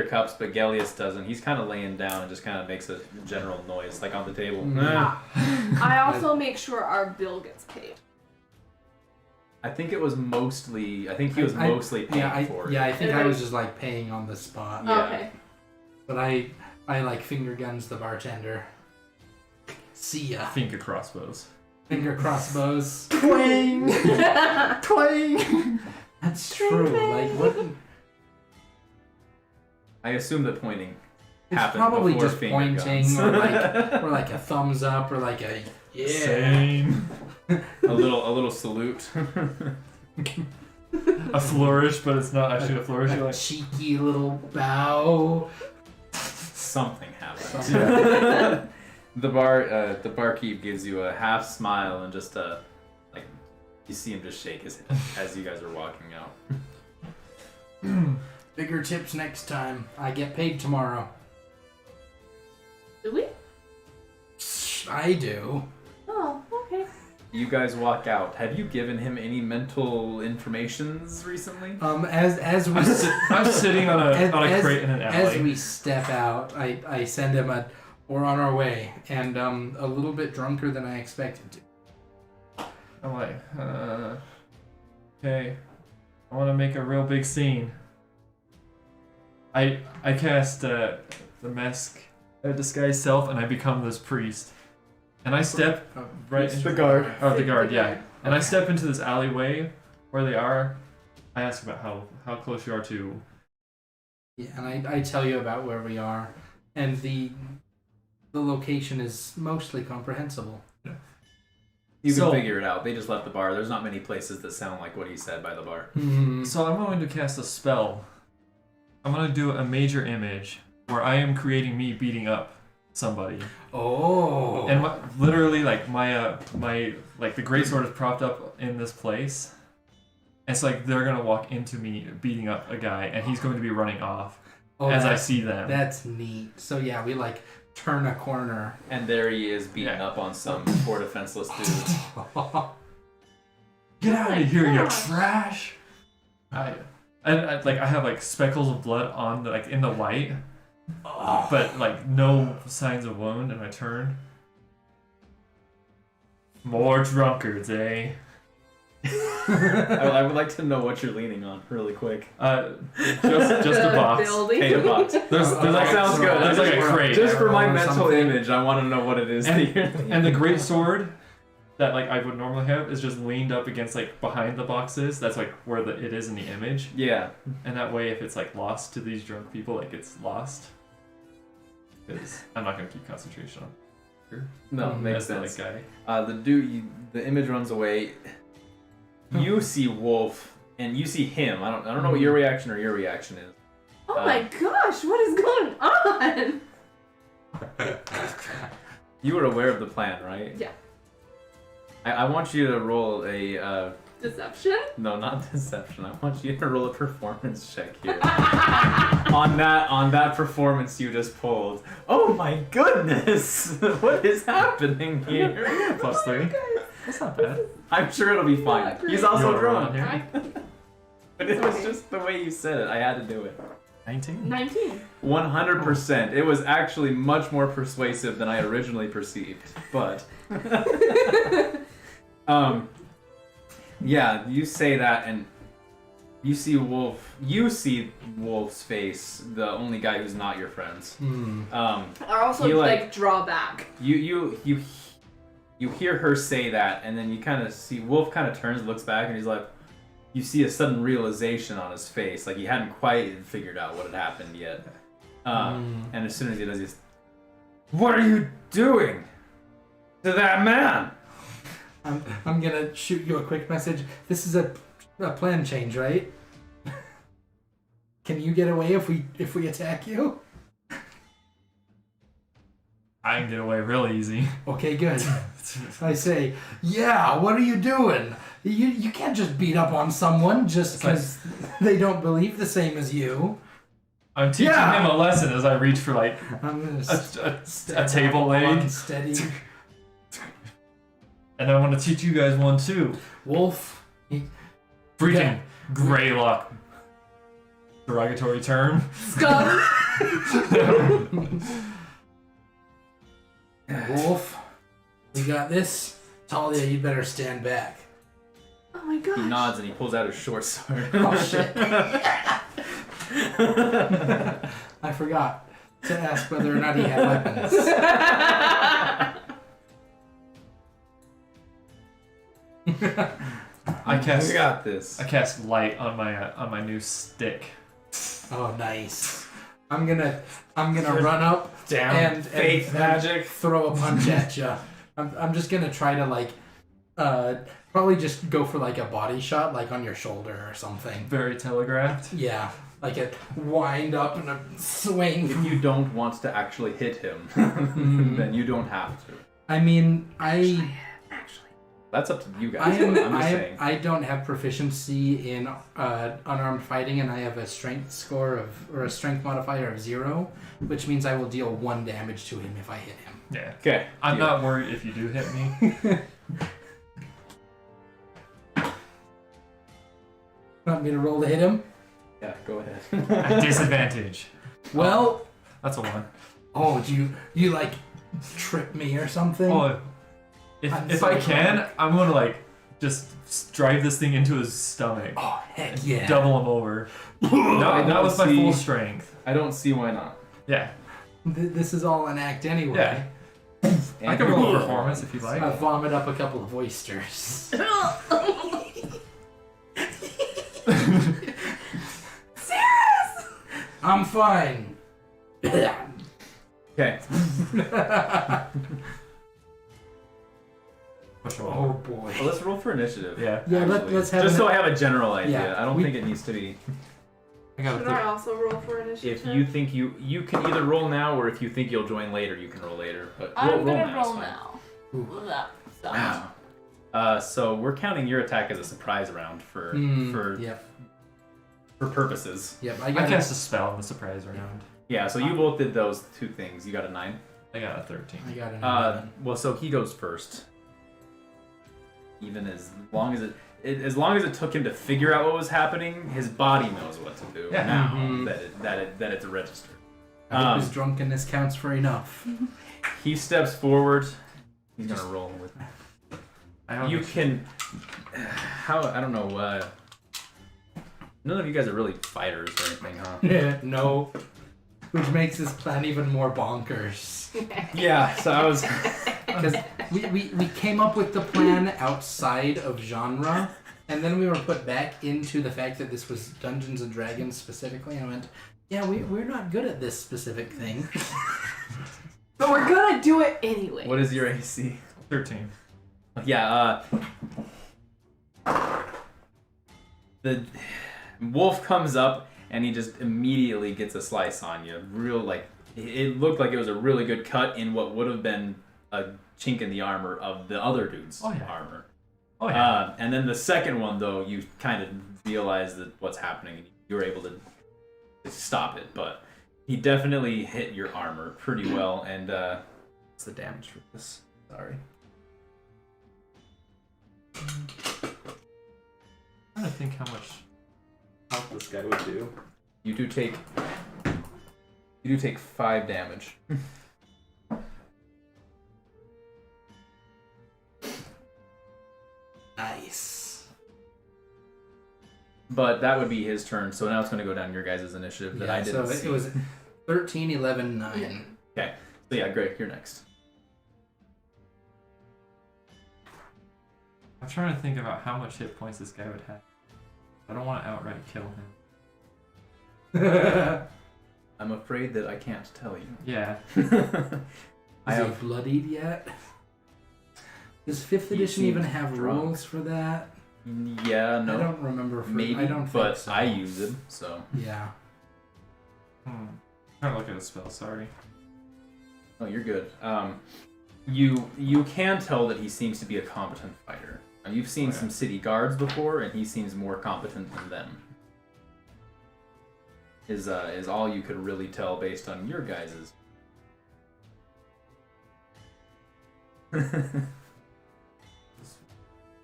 cups, but Gellius doesn't. He's kind of laying down and just kind of makes a general noise, like on the table. I also make sure our bill gets paid. I think it was mostly. I think he was mostly paying for it. Yeah, I think It I was was- just like paying on the spot. Yeah. Okay. But I like finger guns the bartender. See ya. Finger crossbows. Finger crossbows. Twang! Twang! That's Twing, true. twing. Like what? I assume that pointing It's happened probably before just finger pointing guns. or like a thumbs up or like a yeah. Same. a little salute. A flourish, but it's not actually a flourish. You're A like, cheeky little bow. Something happened. Something. The barkeep gives you a half smile and just like you see him just shake his head as you guys are walking out. Bigger tips next time. I get paid tomorrow. Do we? I do. Oh, okay. You guys walk out. Have you given him any mental informations recently? As we I'm sitting on a as- crate in an as alley. we step out, I send him we're on our way, and a little bit drunker than I expected to. I'm like, okay, I want to make a real big scene. I cast the mask disguise self, and I become this priest. And I step right into The guard. Oh, the guard, The yeah. guard. And I step into this alleyway where they are. I ask about how close you are to. Yeah, and I tell you about where we are, and the location is mostly comprehensible. You can So- figure it out. They just left the bar. There's not many places that sound like what he said by the bar. So I'm going to cast a spell. I'm going to do a major image where I am creating me beating up somebody. Oh. And literally, like my like the greatsword is propped up in this place. And it's like they're gonna walk into me beating up a guy, and he's going to be running off as I see them. That's neat. So yeah, we like turn a corner. And there he is beating Yeah. up on some poor defenseless dude. Get out Oh my of here, you gosh. trash! I have like speckles of blood on the, like in the white, but like no signs of wound, and I turn. More drunkards, eh? I would like to know what you're leaning on, really quick. Just a box. Building. Okay, a box. There's that like, sounds good. There's like a crate. Just for my Or mental something. image, I want to know what it is. that you're And the great sword that like I would normally have is just leaned up against like behind the boxes. That's like where it is in the image. Yeah. And that way, if it's like lost to these drunk people, like it's lost. Because I'm not gonna keep concentration on. No, makes That's sense. the guy. The image runs away. You see Wolf, and you see him. I don't know what your reaction is. Oh my gosh, what is going on? You were aware of the plan, right? Yeah. I want you to roll a Deception? no, not deception. I want you to roll a performance check here. on that performance you just pulled. Oh my goodness! What is happening here? +3. That's not bad. I'm sure it'll be fine. Yeah, great. He's You also wanna roll on drunk. here? But it was just the way you said it. I had to do it. 19. 19. 100%. It was actually much more persuasive than I originally perceived. But yeah, you say that and you see Wolf. You see Wolf's face, the only guy who's not your friends. I also You, like draw back. You hear her say that, and then you kind of see Wolf kind of turns, looks back, and he's like, you see a sudden realization on his face, like he hadn't quite figured out what had happened yet. And as soon as he does, he's, "What are you doing to that man?" I'm gonna shoot you a quick message. This is a plan change, right? Can you get away if we attack you? I can get away real easy. Okay, good. I say, yeah. What are you doing? You can't just beat up on someone just because they don't believe the same as you. I'm teaching him a lesson as I reach for like I'm gonna a table leg. Steady. And I want to teach you guys one too. Wolf. Freaking Greylock. Derogatory term. Scum! Wolf. We got this. Talia, you better stand back. Oh my gosh. He nods and he pulls out his short sword. Oh shit. I forgot to ask whether or not he had weapons. I cast. We got this. I cast light on my new stick. Oh, nice. I'm gonna run up Damn and faith magic. throw a punch at you. I'm just gonna try to like, probably just go for like a body shot, like on your shoulder or something. Very telegraphed. Yeah, like a wind up and a swing. If you don't want to actually hit him, then you don't have to. I mean, Actually. That's up to you guys. I'm just saying. I don't have proficiency in unarmed fighting, and I have a strength score or a strength modifier of 0, which means I will deal 1 damage to him if I hit him. Yeah. Okay. I'm not worried if you do hit me. Want me to roll to hit him? Yeah, go ahead. At disadvantage. Well, That's a 1. oh, do you like trip me or something? Oh, I'm if so I can, drunk. I'm gonna like just drive this thing into his stomach. Oh, heck yeah. Double him over. I Not don't with my see- full strength. I don't see why not. Yeah. This is all an act anyway. Yeah. I can roll a performance if you like. I vomit up a couple of oysters. Serious? I'm fine. Okay. Push him Oh over. boy. Well, let's roll for initiative. Yeah. Yeah, actually. let's have Just an- so I have a general idea. Yeah, I don't we- think it needs to be. I got a Should I third. also roll for initiative? If you think you can either roll now, or if you think you'll join later, you can roll later. But roll, I'm gonna now. roll is fine. now. Ooh. That sucks. Wow. So we're counting your attack as a surprise round for Yep. for purposes. Yep. I cast a spell in the surprise round. Yeah. So you both did those 2 things. You got a 9. I got a 13. I got an 11. Well, so he goes first. Even as long as it took him to figure out what was happening, his body knows what to do Yeah. now Mhm. that it's registered. I hope his drunkenness counts for enough. He steps forward. He's gonna roll with You can. How I don't know. None of you guys are really fighters or anything, huh? No. Which makes this plan even more bonkers. Yeah. So I was. Because we came up with the plan outside of genre, and then we were put back into the fact that this was Dungeons and Dragons specifically, and I went, yeah, we're not good at this specific thing. But we're gonna do it anyway. What is your AC? 13. Yeah. The wolf comes up and he just immediately gets a slice on you. Real like it looked like it was a really good cut in what would have been a chink in the armor of the other dude's armor. Oh yeah. And then the second one though, you kind of realize that what's happening and you were able to stop it, but he definitely hit your armor pretty well. And what's the damage for this? Sorry. I'm trying to think how much health this guy would do. You do take 5 damage. Nice. But that would be his turn, so now it's going to go down your guys' initiative that I didn't so see. it was 13, 11, 9. Okay. So yeah, great. You're next. I'm trying to think about how much hit points this guy would have. I don't want to outright kill him. I'm afraid that I can't tell you. Yeah. I Is he have bloodied yet? Does 5th He edition even seems have drunk. rules for that? Yeah, no. I don't remember. Maybe, I don't think but so. I use them, so. Yeah. I'm trying to look at a spell, sorry. Oh, you're good. You can tell that he seems to be a competent fighter. You've seen some city guards before, and he seems more competent than them. Is all you could really tell based on your guys's.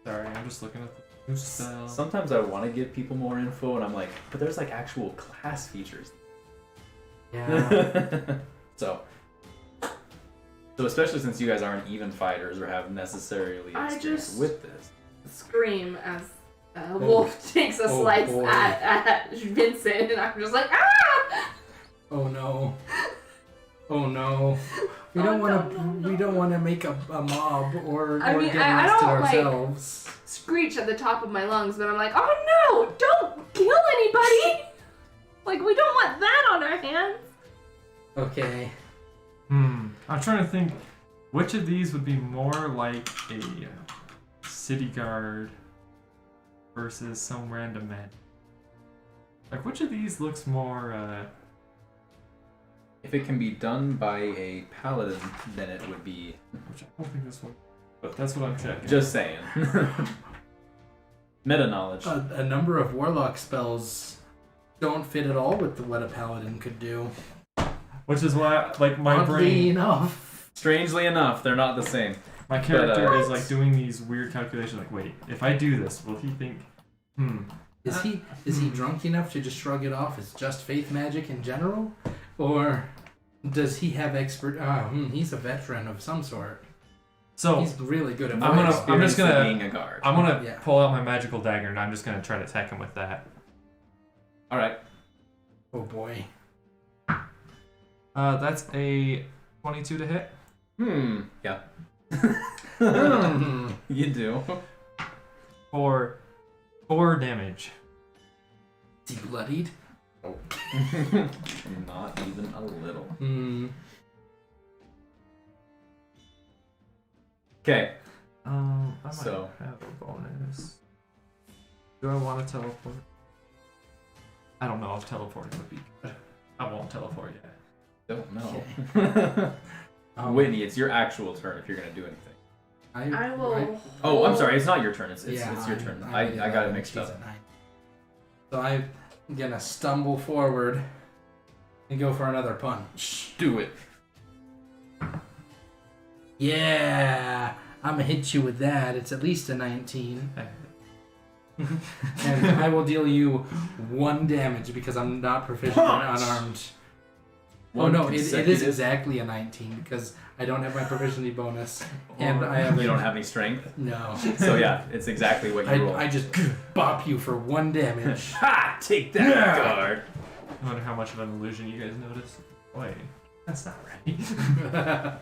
Sorry, I'm just looking at the new spell. Sometimes I want to give people more info, and I'm like, but there's like actual class features. Yeah. So especially since you guys aren't even fighters or have necessarily I experience just- with this. Scream as Wolf takes a slice boy. at Vincent, and I'm just like, ah! Oh no. Oh no. We Oh, don't want to. no, no, We don't want to make a mob or I mean, get I arrested don't, like- ourselves. Screech at the top of my lungs, but I'm like, oh no! Don't kill anybody! Like, we don't want that on our hands. Okay. I'm trying to think which of these would be more like a city guard versus some random man. Like, which of these looks more, If it can be done by a paladin, then it would be. which I don't think this one, but that's what I'm checking. Just saying. Meta knowledge. A number of warlock spells don't fit at all with what a paladin could do. Which is why, like, my Oddly brain, enough. Strangely enough, they're not the same. my character But, is like doing these weird calculations. Like, wait, if I do this, will he think, Is he drunk enough to just shrug it off as just faith magic in general, or does he have expert? He's a veteran of some sort. So He's really good at. I'm voice. just Experience of gonna- being a guard. I'm gonna Yeah. pull out my magical dagger and I'm just gonna try to attack him with that. All right. Oh boy. That's a 22 to hit. Yeah. Hmm. You do. For 4 damage. Is he bloodied? Not even a little. Hmm. Okay. I might So- have a bonus. Do I want to teleport? I don't know if teleporting would be good. I won't teleport yet. Don't know. Okay. Whitney, it's your actual turn if you're gonna do anything. I will. Oh, I'm sorry. It's not your turn. It's your I'm- turn. I'm I at got it 11, mixed she's up. at 9. So I'm gonna stumble forward and go for another punch. Do it. Yeah, I'm gonna hit you with that. It's at least a 19. And I will deal you 1 damage because I'm not proficient in unarmed. Oh no, it is consecutive- exactly a 19 because I don't have my proficiency bonus, and I have You don't have any strength. no. So yeah, it's exactly what you roll. I just bop you for 1 damage. Ha! Take that, Yeah. guard. I wonder how much of an illusion you guys noticed. Wait, that's not right.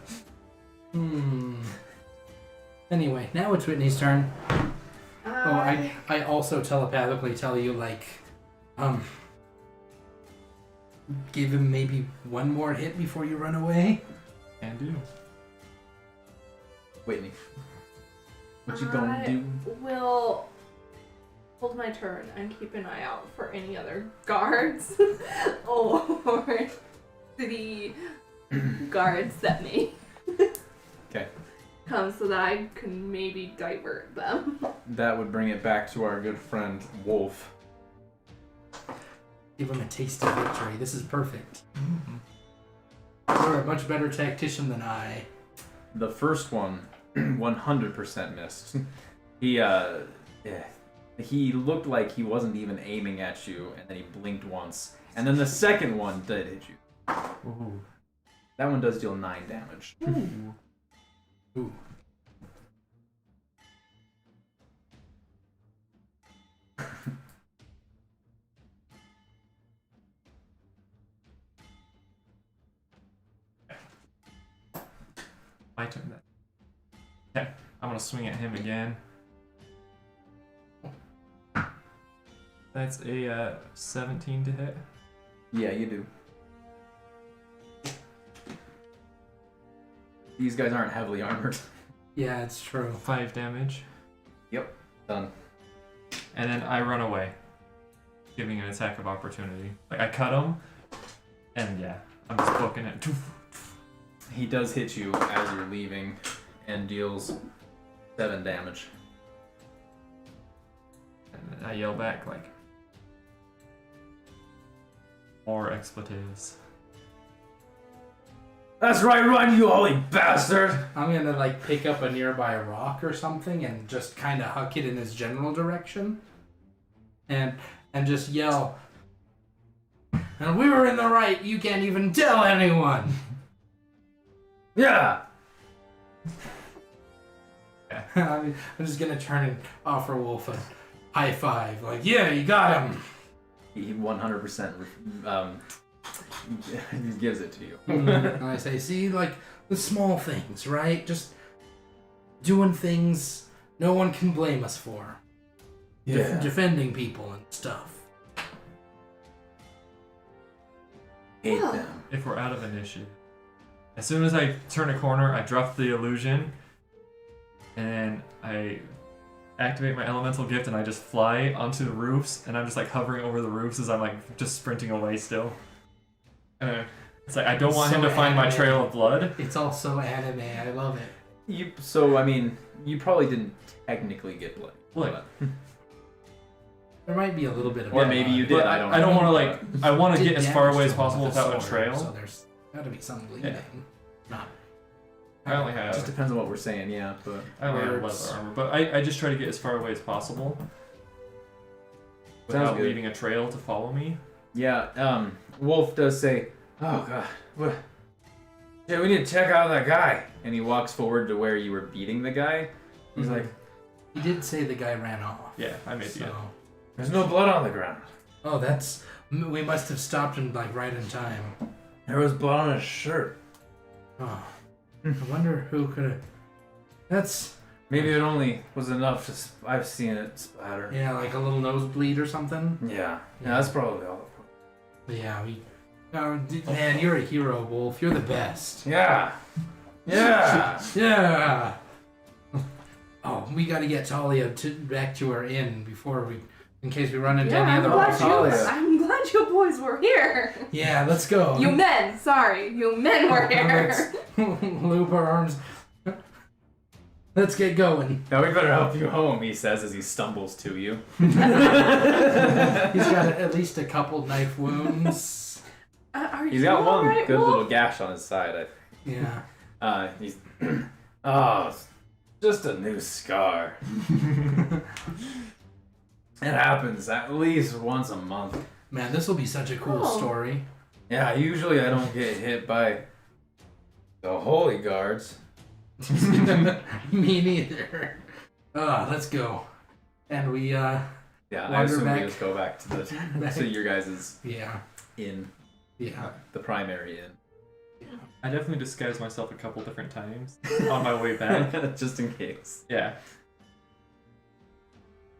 Anyway, now it's Whitney's turn. Oh, I I also telepathically tell you, like, give him maybe 1 more hit before you run away. Can do. Whitney, what you gonna do? will hold my turn and keep an eye out for any other guards or city guards that may Okay. come so that I can maybe divert them. That would bring it back to our good friend Wolf. Give him a taste of victory. This is perfect. You're a much better tactician than I. The first one, 100% missed. He looked like he wasn't even aiming at you, and then he blinked once. And then the second one did hit you. Ooh. That one does deal 9 damage. Ooh. Ooh. My turn then. Okay, I'm gonna swing at him again. That's a 17 to hit. Yeah, you do. These guys aren't heavily armored. Yeah, it's true. 5 damage. Done. And then I run away, giving an attack of opportunity. Like, I cut him, and yeah, I'm just booking it. He does hit you as you're leaving and deals 7 damage. And then I yell back, like, more expletives. That's right, run, you holy bastard! I'm gonna like pick up a nearby rock or something and just kind of huck it in his general direction, and just yell. And we were in the right. You can't even tell anyone. Yeah! I'm just gonna turn and offer Wolf a high five. Like, yeah, you got him. He 100% gives it to you. And I say, see, like the small things, right? Just doing things no one can blame us for. Yeah. Defending people and stuff. Hate Well. them. If we're out of initiative. As soon as I turn a corner, I drop the illusion, and I activate my elemental gift, and I just fly onto the roofs, and I'm just like hovering over the roofs as I'm like just sprinting away still. It's like I don't want him to find my trail of blood. It's also anime. I love it. So, I mean, you probably didn't technically get blood. What? There might be a little bit of. Or maybe you did, But I don't know. I don't want to like. I want to Did get as far damage away to as him possible with without a sword, trail. So there's gotta be some bleeding. Not. I only It have. just depends on what we're saying, yeah, but... I only have words. leather armor, but I just try to get as far away as possible without good. leaving a trail to follow me. Yeah, Wolf does say, oh god, what? Yeah, we need to check out that guy. And he walks forward to where you were beating the guy. He's like, He did say the guy ran off. Yeah, I made So. the there's no blood on the ground. Oh, that's. We must have stopped him like right in time. There was blood on his shirt. Oh. I wonder who could have. That's. Maybe it only was enough to... I've seen it splatter. Yeah, like a little nosebleed or something. Yeah, that's probably all. But yeah, we. Oh, man, you're a hero, Wolf. You're the best. Yeah. Yeah. Yeah. Oh, we gotta get Talia back to her inn before we, in case we run into any I'm other glad, Talia. I'm glad you boys were here. Yeah, let's go. You men, sorry, you men were here. Let's loop our arms. Let's get going. Now we better help you home, he says as he stumbles to you. He's got at least a couple knife wounds. Are He's you got one alright, good Wolf? little gash on his side, I think. Yeah. He's... oh, it's just a new scar. It happens at least once a month. Man, this will be such a cool Oh. story. Yeah, usually I don't get hit by the holy guards. Me neither. Let's go. And we Yeah, I wander assume back. we just go back to the to your guys' Yeah. inn, Yeah. the primary inn. I definitely disguised myself a couple different times on my way back. Just in case. Yeah.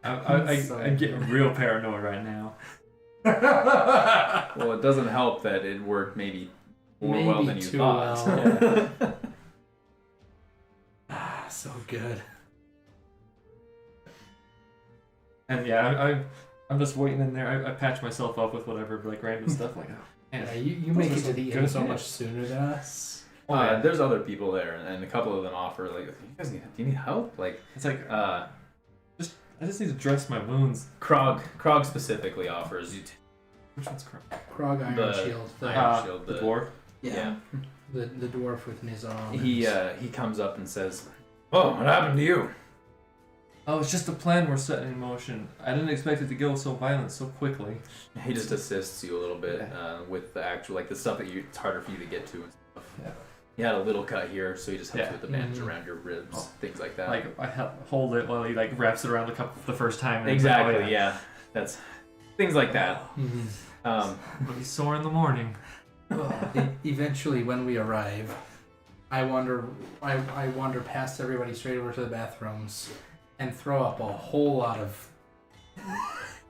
I'm So getting real paranoid right now. Well, it doesn't help that it worked maybe more well Maybe than you too thought. well. So good. And yeah, I'm just waiting in there. I patch myself up with whatever like random stuff like, oh man. Yeah, you Those make are it to some the good end so hits. much sooner than us. There's other people there, and a couple of them offer like, "You guys do you need help?" Like, It's like I just need to dress my wounds. Krog specifically offers you Which one's crap? Krog Iron The Shield. Iron Shield. The dwarf. Yeah. The dwarf with Nizam. He comes up and says, "Oh, what happened to you?" Oh, it's just a plan we're setting in motion. I didn't expect it to go so violent so quickly. He just assists you a little bit with the actual like the stuff that it's harder for you to get to and stuff. Yeah. He had a little cut here, so he just helps Yeah. you with the bandage Mhm. around your ribs, things like that. Like I hold it while he like wraps it around the first time. And exactly, oh, yeah. yeah. That's things like that. Mhm. I'll be sore in the morning. Eventually, when we arrive, I wander past everybody straight over to the bathrooms and throw up a whole lot of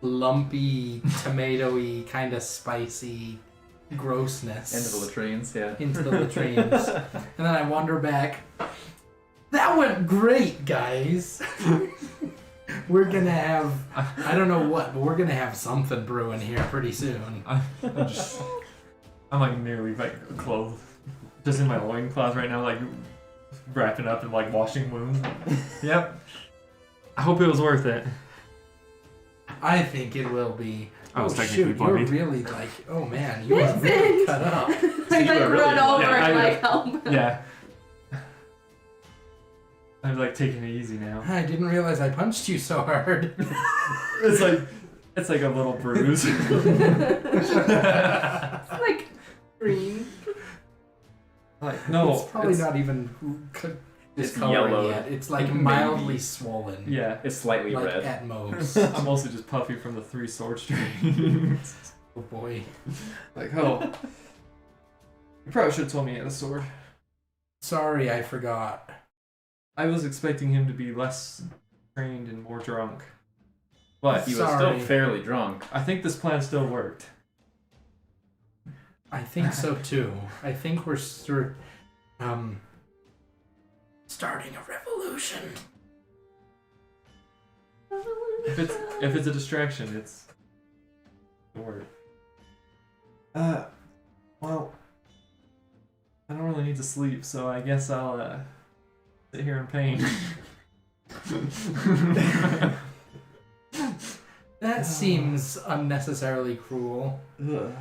lumpy, tomatoey, kind of spicy grossness Into the latrines, yeah. into the latrines. And then I wander back. That went great, guys. We're gonna have, I don't know what, but we're gonna have something brewing here pretty soon. I'm like nearly like clothed, just in my loincloth right now, like wrapping up and like washing wounds. Yep. I hope it was worth it. I think it will be. I was Oh technically shoot, bloodied. you're really like, oh man, you were really cut up. I you like were really- run over yeah, and I- like help. Yeah. I'm like taking it easy now. I didn't realize I punched you so hard. It's like a little bruise. Like green. Like no, It's probably not even It's discoloring yellow. yet. It's like Maybe. mildly swollen. Yeah. It's slightly Like red. at most. I'm mostly just puffy from the 3 sword strings. Oh boy. Like, oh. You probably should have told me he had a sword. Sorry, I forgot. I was expecting him to be less trained and more drunk. But He was still Sorry. fairly drunk. I think this plan still worked. I think so too. I think we're starting a revolution. If it's a distraction, it's it'll work. Well, I don't really need to sleep, so I guess I'll sit here in pain. That seems unnecessarily cruel. Ugh.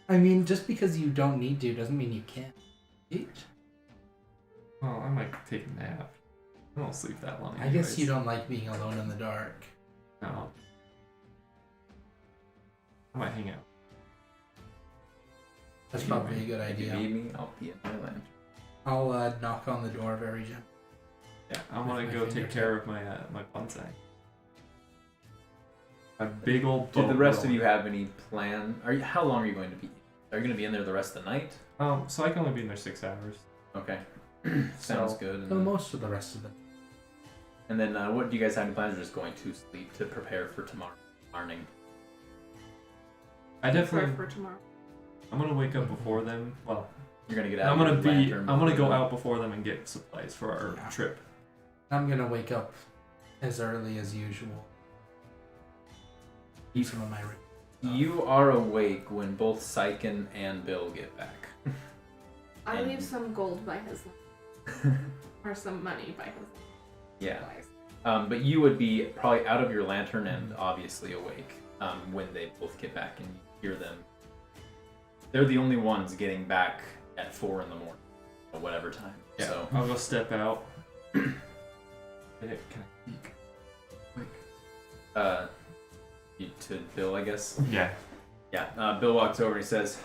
I mean, just because you don't need to doesn't mean you can't. Eat. Well, I might take a nap. I don't sleep that long. I guess you don't like being alone in the dark. No. I might hang out. That's probably a good If you idea. need me, I'll be at my lantern. I'll knock on the door very gently. Yeah, I'm gonna With my go take fingertip. care of my my bonsai. My big old. Did the boat rest of roller. you have any plan? How long are you going to be? Are you going to be in there the rest of the night? So I can only be in there 6 hours. Okay. Sounds So- good. So most of the rest of it. And then what do you guys have any plans? Or just going to sleep to prepare for tomorrow morning? I definitely. For tomorrow. I'm gonna wake up before them. Well, You're going to get out I'm of gonna your be. lantern I'm gonna before go them? out before them and get supplies for our Yeah. trip. I'm gonna wake up as early as usual. Eat some of my. You are awake when both Syken and Bill get back. I And- leave some gold by his or some money by his Yeah. supplies. But you would be probably out of your lantern and obviously awake when they both get back and you hear them. They're the only ones getting back at 4 in the morning, or whatever time. Yeah. So I'll go step out. Can I peek? to Bill, I guess. Yeah. Yeah. Bill walks over and he says,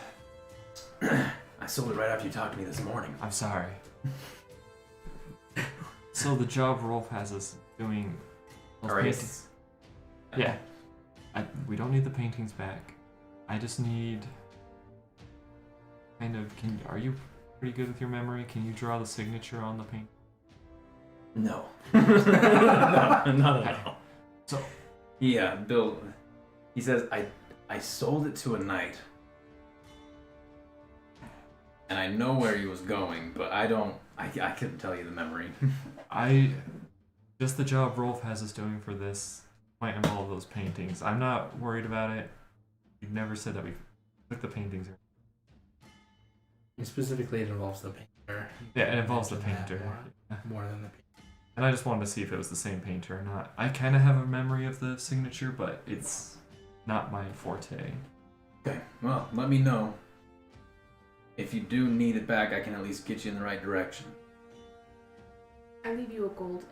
I sold it right after you talked to me this morning. I'm sorry. So the job Rolf has us doing those Alright. paintings. Yeah. We don't need the paintings back. I just need kind of are you pretty good with your memory? Can you draw the signature on the paint? No. No, not at all. So Yeah, Bill, he says, I sold it to a knight. And I know where he was going, but I couldn't tell you the memory. just the job Rolf has us doing for this might involve those paintings. I'm not worried about it. You've never said that we took the paintings. And specifically, it involves the painter. Yeah, it involves the Mentioned painter. that more than the painter. And I just wanted to see if it was the same painter or not. I kind of have a memory of the signature, but it's not my forte. Okay, well, let me know. If you do need it back, I can at least get you in the right direction. I leave you a gold.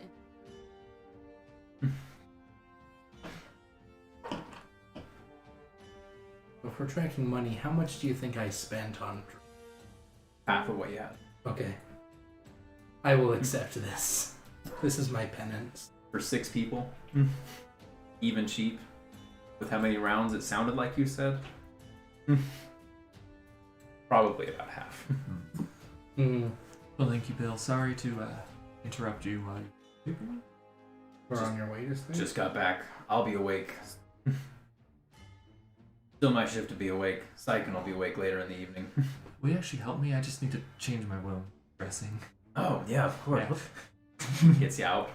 If we're tracking money, how much do you think I spent on? Half of what you had. Okay. I will accept this. This is my penance. For 6 people? Even cheap? With how many rounds it sounded like you said? Probably about half. Well, thank you, Bill. Sorry to interrupt you while you... We're on your way to sleep? Just got back. I'll be awake. Still my shift to be awake. Syken will be awake later in the evening. Will you actually help me? I just need to change my wound dressing. Oh, yeah, of course. Yeah. Gets you out.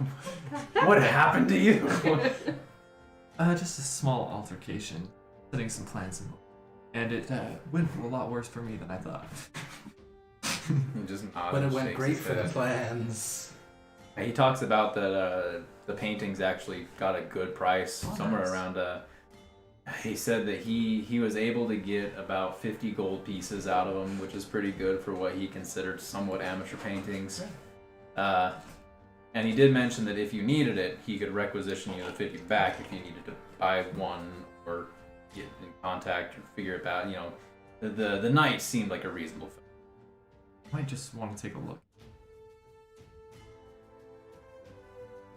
What happened to you? Just a small altercation. Setting some plans in motion. And it went a lot worse for me than I thought. He just nods But it and went shakes great his for the head. plans. He talks about that the paintings actually got a good price, Oh, somewhere nice. around. He said that he was able to get about 50 gold pieces out of them, which is pretty good for what he considered somewhat amateur paintings. And he did mention that if you needed it, he could requisition you the 50 back if you needed to buy one or get in contact or figure it out. You know, the knight seemed like a reasonable thing. I might just want to take a look.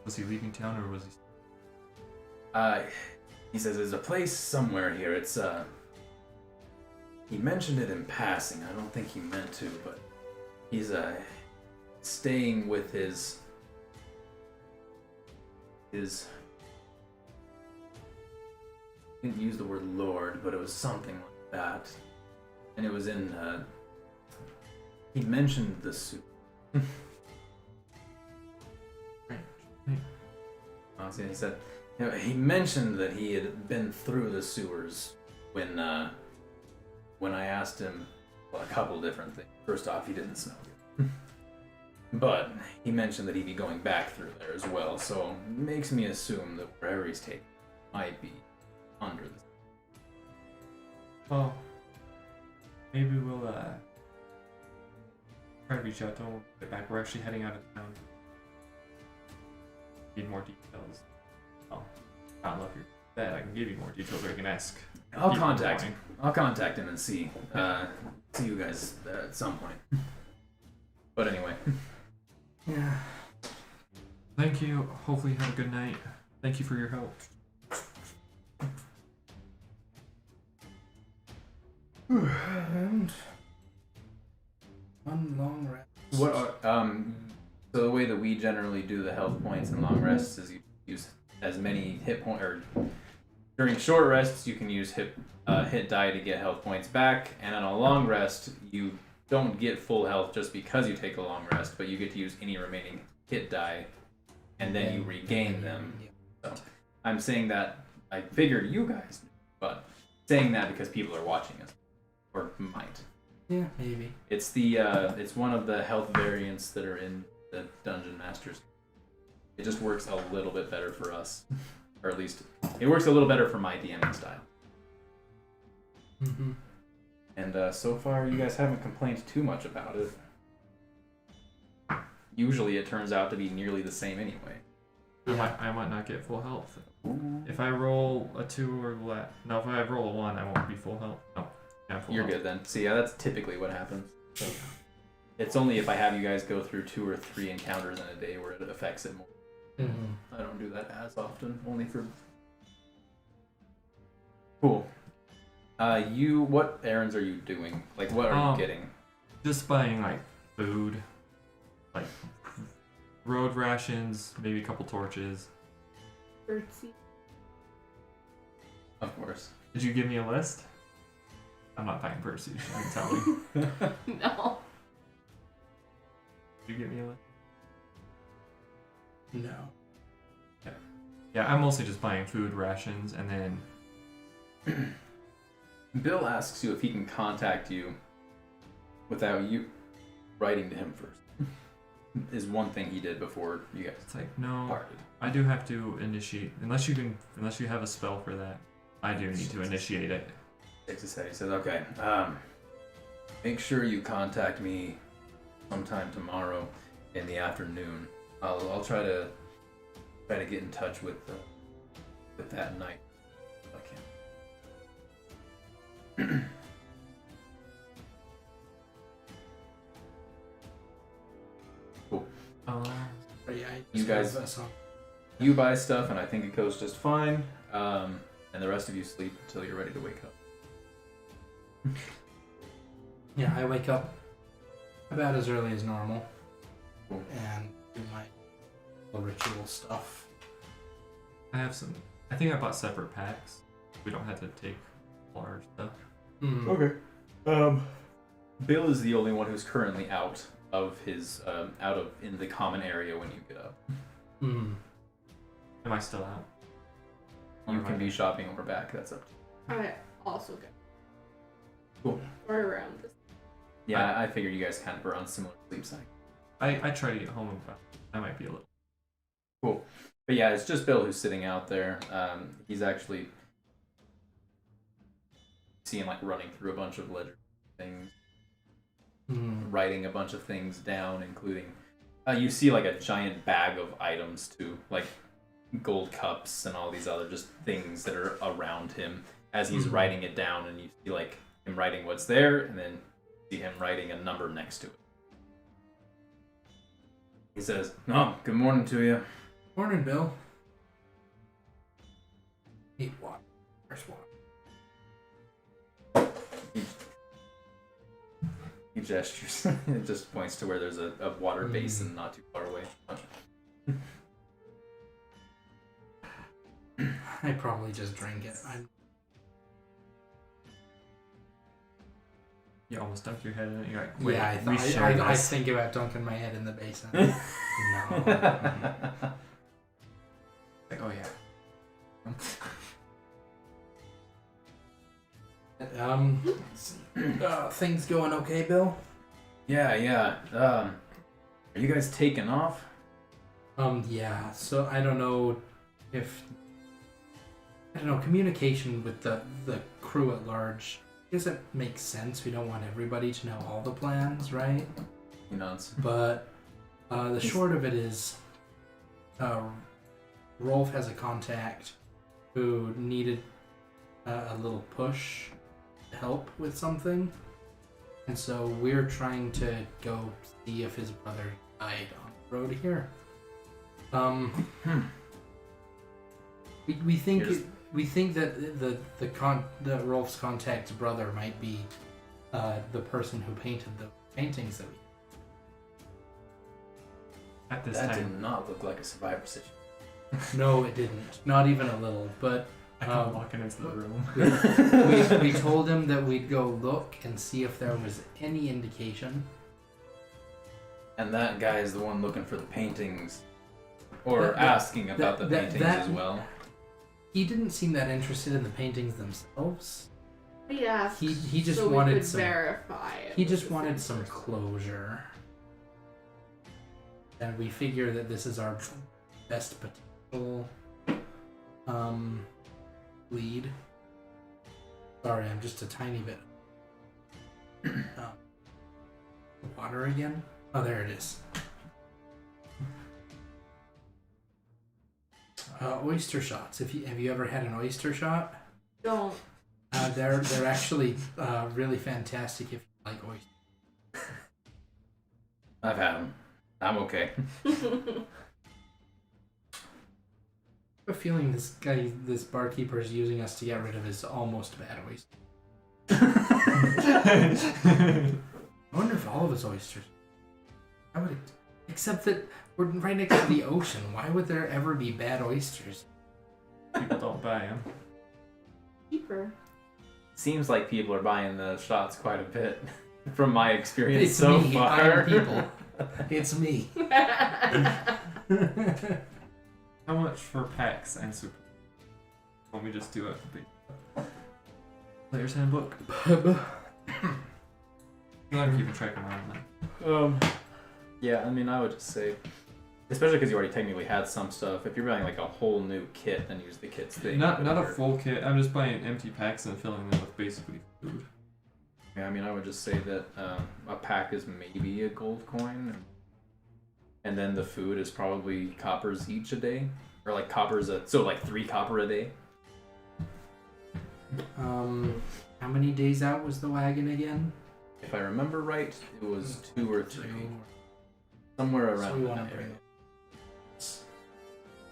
Was he leaving town or was he... He says there's a place somewhere here. It's he mentioned it in passing. I don't think he meant to, but he's staying with his he didn't use the word lord, but it was something like that. And it was in he mentioned the suit. Honestly, he said, you know, he mentioned that he had been through the sewers when I asked him, well, a couple different things. First off, he didn't smell good. But he mentioned that he'd be going back through there as well, so it makes me assume that wherever he's taken might be under the... Well, maybe we'll try to reach out to him. We'll get back. We're actually heading out of town. Need more details. Oh, I don't know if you're that. I can give you more details, or you can ask. I'll people contact in him. I'll contact him and see you guys at some point. But anyway. Yeah. Thank you. Hopefully you have a good night. Thank you for your help. And one long rest. What are, so the way that we generally do the health points and long rests is you use as many hit point, or during short rests you can use hit die to get health points back, and on a long rest you don't get full health just because you take a long rest, but you get to use any remaining hit die, and then you regain them. So I'm saying that, I figured you guys knew, but saying that because people are watching us, or might. Yeah, maybe. It's the it's one of the health variants that are in the Dungeon Masters. It just works a little bit better for us, or at least it works a little better for my DMing style. Mm-hmm. And so far, you guys haven't complained too much about it. Usually, it turns out to be nearly the same anyway. I might not get full health. If I roll a 2 or less. No, if I roll a 1, I won't be full health. No. Yeah, handful. You're good then. See, yeah, that's typically what happens. So it's only if I have you guys go through 2 or 3 encounters in a day where it affects it more. Mm-hmm. I don't do that as often, only for... Cool. What errands are you doing? Like, what are you getting? Just buying, like, food, like, road rations, maybe a couple torches. Birdseed. Of course. Did you give me a list? I'm not buying birdseed, you can tell me. No. Did you give me a list? No. Yeah, I'm mostly just buying food rations, and then... Bill asks you if he can contact you without you writing to him first. Is one thing he did before you guys It's like, no, parted. I do have to initiate, unless you have a spell for that, I do need to initiate it. Takes his head. He says, "Okay, make sure you contact me sometime tomorrow in the afternoon. I'll try to get in touch with that night. I can." Cool. But yeah, You guys- You buy stuff, and I think it goes just fine. And the rest of you sleep until you're ready to wake up. Yeah, I wake up about as early as normal Cool. and do my little ritual stuff. I think I bought separate packs. We don't have to take large stuff. Mm. Okay. Bill is the only one who's currently out of his in the common area when you get up. Mm. Am I still out? You can be shopping or back. That's up to you. I also get. Cool. Or around this. Yeah, I figured you guys kind of were on similar sleep cycles. I try to get home about. I might be a little. Cool. But yeah, it's just Bill who's sitting out there. He's actually seeing like running through a bunch of ledger things, writing a bunch of things down, including you see like a giant bag of items too, like gold cups and all these other just things that are around him as he's writing it down, and you see like him writing what's there, and then see him writing a number next to it. He says, "Oh, good morning to you." Morning, Bill. Need water. Where's water? He gestures. It just points to where there's a water basin not too far away. I probably just drink it. You almost dunked your head in it. You're like, wait, Yeah, we share I this. think about dunking my head in the basin. No. Like, oh yeah. Things going okay, Bill? Yeah. Are you guys taking off? Yeah. So I don't know, communication with the crew at large. I guess it makes sense. We don't want everybody to know all the plans, right? He nods. But the short of it is, Rolf has a contact who needed a little push to help with something. And so we're trying to go see if his brother died on the road here. We think that the Rolf's contact's brother might be the person who painted the paintings that we. At this That time, did not look like a survivor situation. No, it didn't. Not even a little. But I come walking into the room. we told him that we'd go look and see if there was any indication. And that guy is the one looking for the paintings, or That- asking about the that- paintings as well. He didn't seem that interested in the paintings themselves. Yeah. He just so wanted we could some. verify it He was just the wanted same some person. closure. And we figure that this is our best potential lead. Sorry, I'm just a tiny bit. Water again? Oh, there it is. Oyster shots. Have you ever had an oyster shot? Don't They're actually really fantastic if you like oysters. I've had them. I'm okay. I have a feeling this barkeeper is using us to get rid of his almost bad oysters. I wonder if all of his oysters. I would, except that we're right next to the ocean. Why would there ever be bad oysters? People don't buy them. Cheaper. Seems like people are buying the shots quite a bit, from my experience It's so me. far. I'm people. It's me. How much for packs and super? Why don't we just do it? Player's handbook. I'm not keeping track of mine. Yeah, I mean, I would just say, especially because you already technically had some stuff. If you're buying like a whole new kit, then use the kit's thing. Not a full kit. I'm just buying empty packs and filling them with basically food. Yeah, I mean, I would just say that a pack is maybe a gold coin, and then the food is probably coppers each a day, or like coppers so like 3 copper a day. How many days out was the wagon again? If I remember right, it was 2 or 3, somewhere So we around want that to area.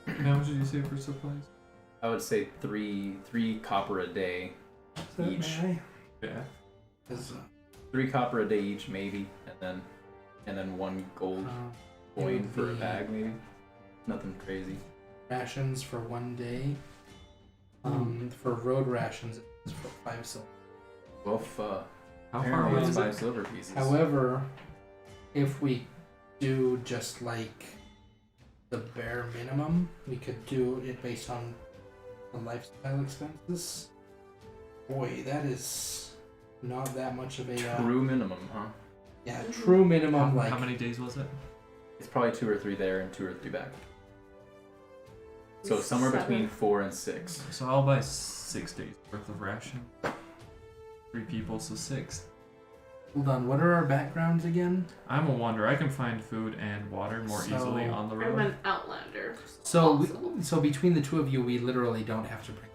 bring How much did you say for supplies? I would say 3 copper a day each. Yeah. 3 copper a day each, maybe, and then 1 gold coin for a bag, maybe. Nothing crazy. Rations for 1 day. For road rations, it's for 5 silver. Well, How far apparently away it's is 5 it? silver pieces. However, if we do just like the bare minimum, we could do it based on the lifestyle expenses. Boy, that is not that much of a True minimum, huh? yeah, true minimum. How many days was it? It's probably 2 or 3 there and 2 or 3 back. So somewhere 7. between 4 and 6. So I'll buy 6 days worth of ration. 3 people, so 6. Hold on, what are our backgrounds again? I'm a wanderer. I can find food and water more So- easily on the I'm road. an outlander. So, Also. so between the two of you, we literally don't have to bring.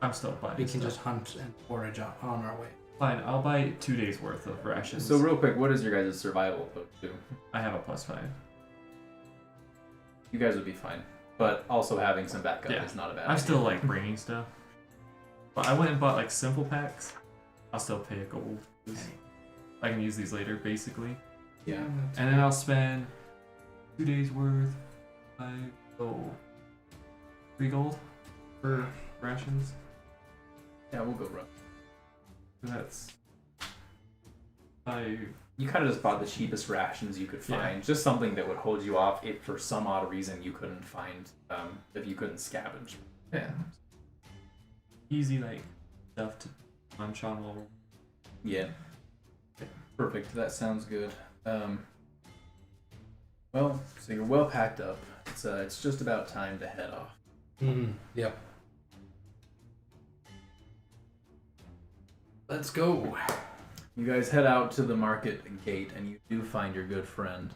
I'm still buying. We can stuff. just hunt and forage on our way. Fine. I'll buy 2 days worth of rations. So real quick, what is your guys' survival code too? I have a +5. You guys would be fine. But also having some backup Yeah. is not a bad I'm idea. still like bringing stuff. But I went and bought like simple packs. I'll still pay a gold. 'cause I can use these later, basically. Yeah. And then I'll spend 2 days worth. 3 gold for rations. Yeah, we'll go rough. That's. You kind of just bought the cheapest rations you could Yeah. find. Just something that would hold you off if for some odd reason you couldn't find, if you couldn't scavenge. Yeah. Easy like stuff to munch on while. Yeah. Perfect. That sounds good. Well, so you're well packed up. It's just about time to head off. Yep. Let's go. You guys head out to the market gate, and you do find your good friend,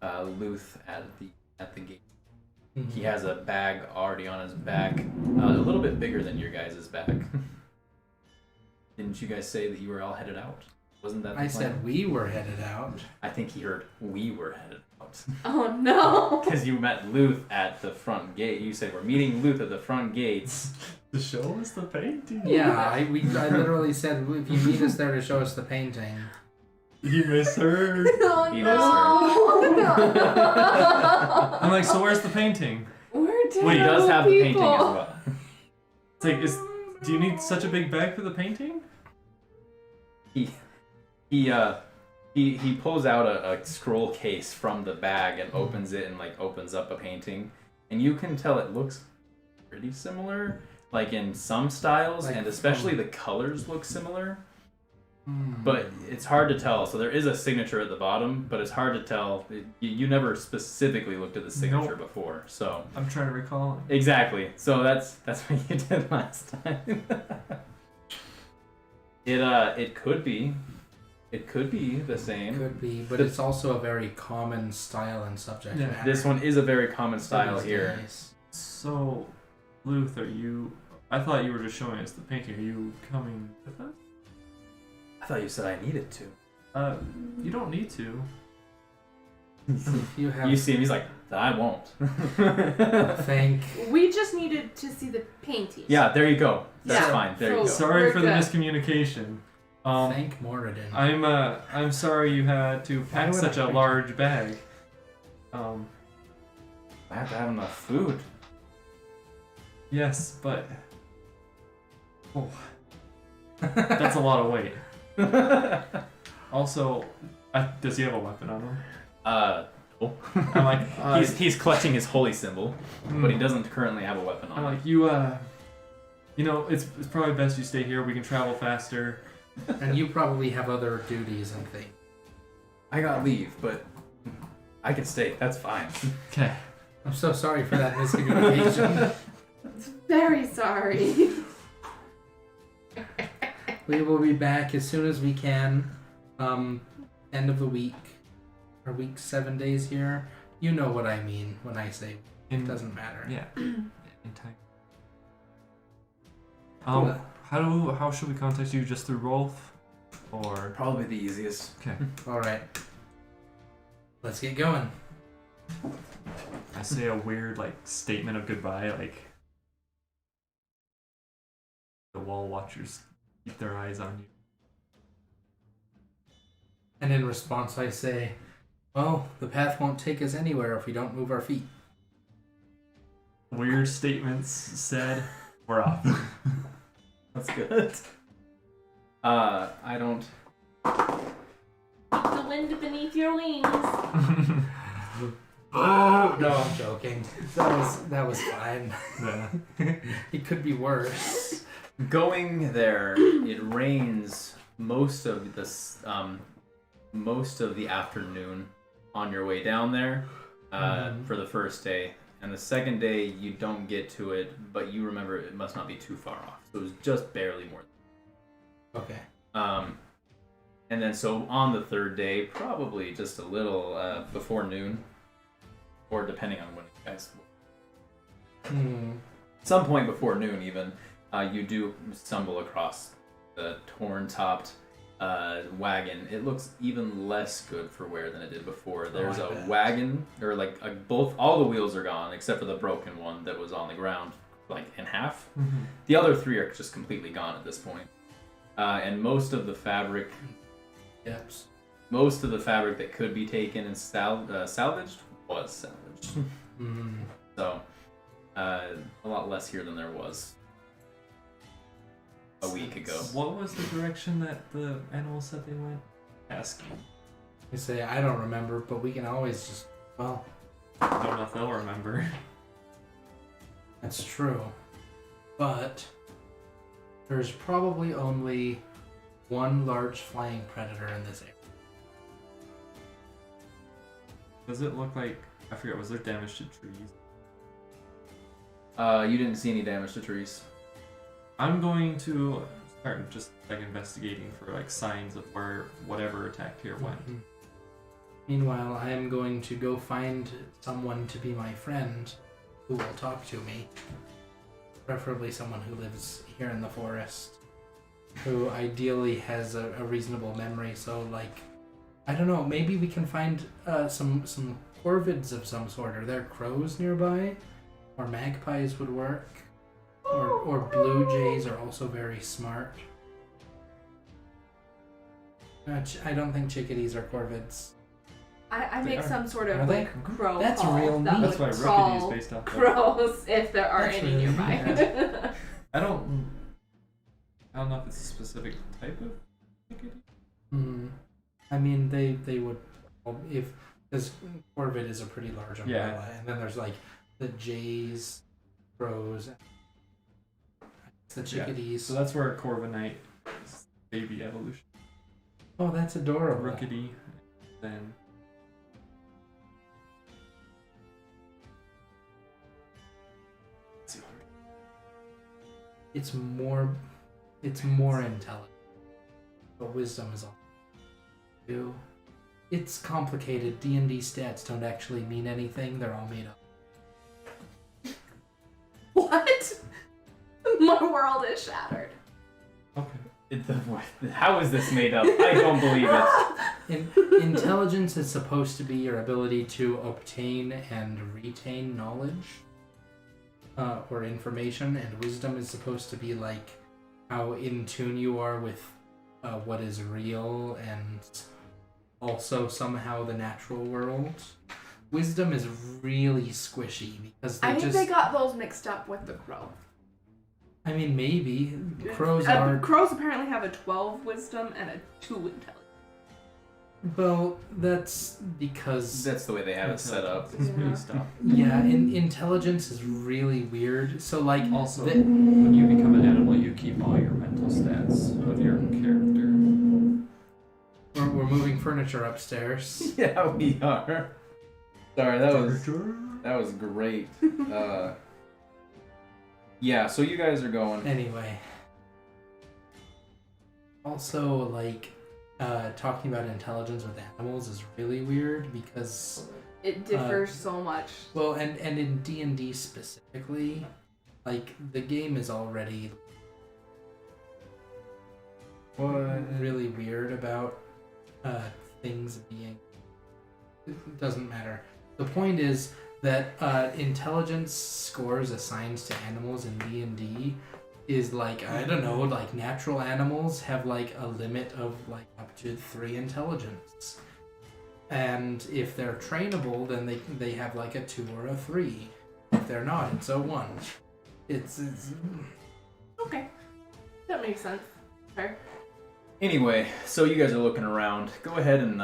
Luth, at the gate. He has a bag already on his back, a little bit bigger than your guys' bag. Didn't you guys say that you were all headed out? Wasn't that the I plan? said we were headed out. I think he heard we were headed out. Oh no! Because you met Luth at the front gate. You said, we're meeting Luth at the front gates. To show us the painting. Yeah, I literally said if you meet us there to show us the painting. You misheard. Oh He no! I'm like, so where's the painting? We're terrible Wait, he does have the painting people. as well. It's like, do you need such a big bag for the painting? He pulls out a scroll case from the bag and opens it and like opens up a painting, and you can tell it looks pretty similar, like in some styles, Like and especially the colors look similar. But it's hard to tell. So there is a signature at the bottom, but it's hard to tell. You never specifically looked at the signature before, so I'm trying to recall. exactly. So that's what you did last time. It could be the same. Could be, but it's also a very common style and subject Yeah. matter. This one is a very common style these here. days. So, Luth, are you I thought you were just showing us the painting. Are you coming with us? I thought you said I needed to. You don't need to. You have You see him, he's like, I won't. thank. We just needed to see the painting. Yeah, there you go. That's Yeah. fine. There you go. Sorry We're for the good. miscommunication. Thank Moradin. I'm sorry you had to pack would such I a think- large bag. I have to have enough food. Yes, but oh, that's a lot of weight. Also, does he have a weapon on him? No. I'm like, he's clutching his holy symbol, but he doesn't currently have a weapon on I'm him. like, you know, it's probably best you stay here. We can travel faster. And you probably have other duties and things. I got leave, but I can stay. That's fine. Okay. I'm so sorry for that miscommunication. Very sorry. We will be back as soon as we can. End of the week. Our week's 7 days here. You know what I mean when I say it doesn't matter. Yeah. In time. Cool. How should we contact you? Just through Rolf, or Probably the easiest. okay? All right. Let's get going. I say a weird statement of goodbye, like the wall watchers keep their eyes on you. And in response, I say, well, the path won't take us anywhere if we don't move our feet. Weird statements said. We're off. That's good. I don't. The wind beneath your wings. Oh no, I'm joking. That was fine. Yeah. It could be worse. Going there, it rains most of the afternoon on your way down there for the first day. And the second day, you don't get to it, but you remember it must not be too far off. So it was just barely more. Okay. And then so on the third day, probably just a little before noon, or depending on when you guys. Some point before noon, even you do stumble across the torn-topped wagon. It looks even less good for wear than it did before. There's I a bet. wagon, or all the wheels are gone except for the broken one that was on the ground, in half. The other three are just completely gone at this point. And most of the fabric that could be taken and salvaged was salvaged. So, a lot less here than there was a week ago. What was the direction that the animals said they went? Asking. You say, I don't remember, but we can always just, well, I don't know if they'll remember. that's true. But there's probably only one large flying predator in this area. Does it look like, I forget, was there damage to trees? You didn't see any damage to trees. I'm going to start just investigating for signs of where whatever attacked here went. Meanwhile, I am going to go find someone to be my friend who will talk to me. Preferably someone who lives here in the forest. Who ideally has a reasonable memory, so I don't know, maybe we can find some corvids of some sort. Are there crows nearby? Or magpies would work. Or blue jays are also very smart. I don't think chickadees are corvids. I They make are. some sort Are of they? crow That's call real that neat. That's would why call Rookity is based off of. crows if there are That's any really nearby. neat. I don't know if it's a specific type of chickadee. I mean, they would, if this corvid is a pretty large umbrella, and then there's the jays, crows, the chickadees. So that's where Corviknight is baby evolution. Oh, that's adorable. Rookity, then It's more intelligent, but wisdom is all. It's complicated. D&D stats don't actually mean anything. They're all made up. What? My world is shattered. Okay. How is this made up? I don't believe it. Intelligence is supposed to be your ability to obtain and retain knowledge or information, and wisdom is supposed to be like how in tune you are with what is real and also somehow the natural world. Wisdom is really squishy because I think they got those mixed up with the crow. I mean, maybe crows are. Crows apparently have a 12 wisdom and a 2 intelligence. Well, that's because That's the way they have it set up. It's based off. yeah, intelligence is really weird. So like Also, when you become an animal, you keep all your mental stats of your character. we're moving furniture upstairs. Yeah, we are. Sorry, that was great. Yeah, so you guys are going. Anyway. Also, like, talking about intelligence with animals is really weird because, It differs so much. well, and in D&D specifically, like, the game is already really weird about things being... It doesn't matter. The point is that intelligence scores assigned to animals in D&D is like, I don't know, like natural animals have like a limit of like up to 3 intelligence. And if they're trainable, then they have like a 2 or a 3. If they're not, it's a 1. It's Okay. That makes sense. Fair. Anyway, so you guys are looking around. Go ahead and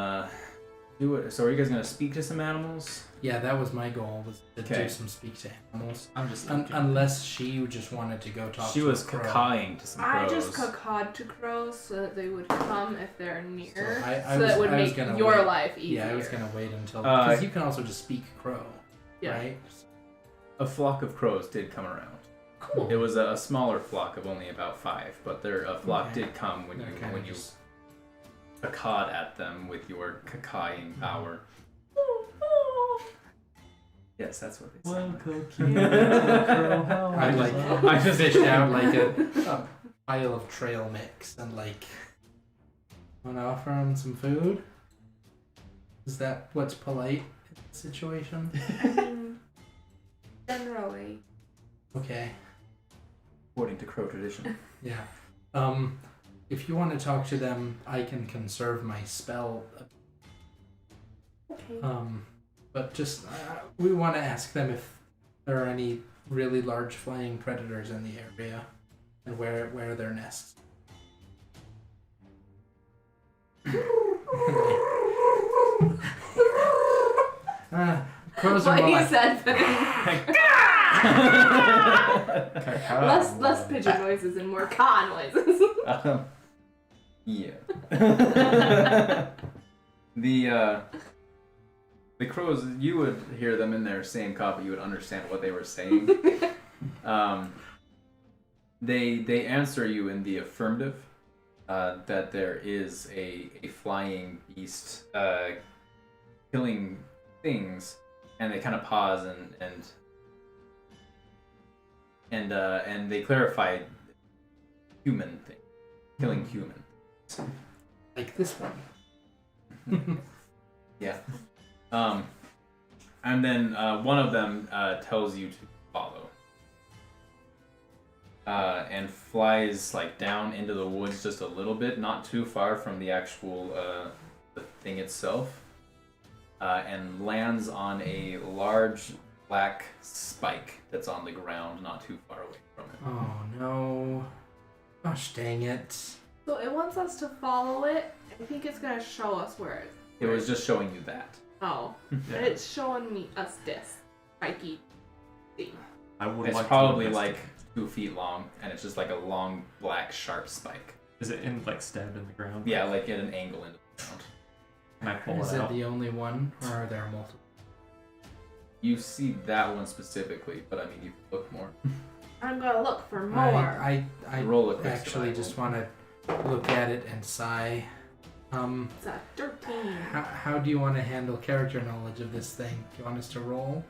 do it. So are you guys gonna speak to some animals? yeah, that was my goal, was to Okay. do some speak to animals. I'm just Unless she just wanted to go talk She to was a crow. cacawing to some I crows. just cacawed to crows so that they would come if they're near. So I so that would was make gonna your wait. life easier. Yeah, I was gonna wait until because you can also just speak crow, Yeah. right? A flock of crows did come around. Cool. It was a smaller flock of only about 5, but a flock Okay. did come when you They're when you cacawed at them with your cacawing power. Yes, that's what they say. Welcome, cute crow. How I like lovely. I just fished out like a pile of trail mix and like want to offer him some food. Is that what's polite in the situation? Generally. Okay. According to crow tradition. Yeah. If you want to talk to them, I can conserve my spell. Okay. But just we want to ask them if there are any really large flying predators in the area and where their nests. Crows are What more he like, said, but Cacao. less pigeon noises and more caw noises. Yeah. The crows, you would hear them in their same copy, you would understand what they were saying. They answer you in the affirmative, that there is a flying beast killing things, and they kind of pause and they clarify human thing, killing human. like this one. Yeah. And then one of them tells you to follow. And flies like down into the woods just a little bit, not too far from the actual the thing itself, and lands on a large black spike that's on the ground, not too far away from it. Oh no! Gosh dang it! So it wants us to follow it. I think it's gonna show us where It was just showing you that. Oh, Yeah. and it's showing us this spiky thing. I would It's like probably to like 2 feet long, and it's just like a long black sharp spike. Is it in like stabbed in the ground? Yeah, like at an angle into the ground. Can I pull Is it it out? the only one, or are there multiple? You see that one specifically, but I mean, you can look more. I'm gonna look for more. I Roll a quick actually survival. just want to look at it and sigh. It's a 13. How do you want to handle character knowledge of this thing? Do you want us to roll?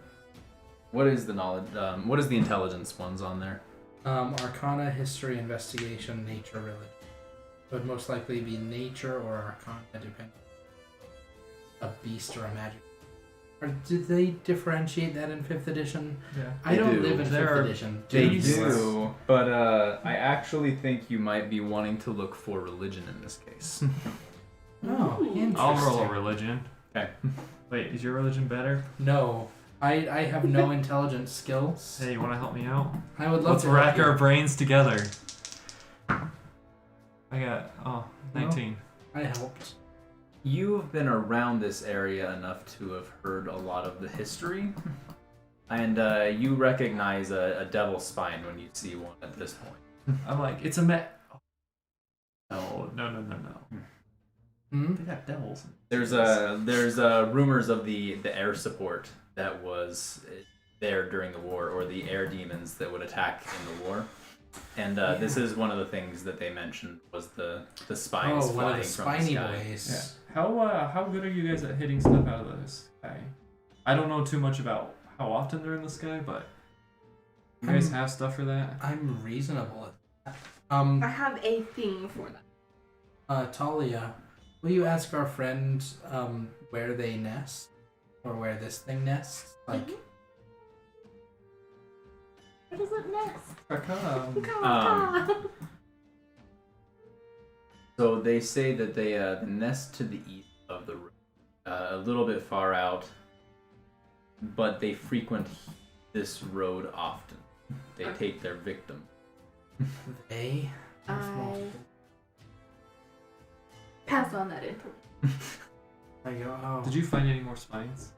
What is the knowledge? What is the intelligence ones on there? Arcana, history, investigation, nature, religion. It would most likely be nature or arcana, depending on a beast or a magic. Or did they differentiate that in 5th edition? Yeah. I don't do. live in There 5th are edition. They Beasts. do, but I actually think you might be wanting to look for religion in this case. Oh, Ooh. interesting. I'll roll a religion. Okay. Wait, is your religion better? No. I have no intelligence skills. Hey, you want to help me out? I would love Let's to rack help our you. brains together. I got 19. I helped. You've been around this area enough to have heard a lot of the history, and you recognize a devil's spine when you see one at this point. I'm like, it's a No. Hmm? They got devils. There's rumors of the air support that was there during the war, or the air demons that would attack in the war. And this is one of the things that they mentioned was the spines Oh, one flying of the from spiny the sky. boys. How good are you guys at hitting stuff out of the sky? I don't know too much about how often they're in the sky, but you guys have stuff for that? I'm reasonable at that. I have a thing for that. Talia, will you ask our friend where they nest? Or where this thing nests? Like, What is it next? So they say that they nest to the east of the road, a little bit far out, but they frequent this road often. They take their victim. they? There's I multiple. pass on that information. I go, oh. Did you find any more spines?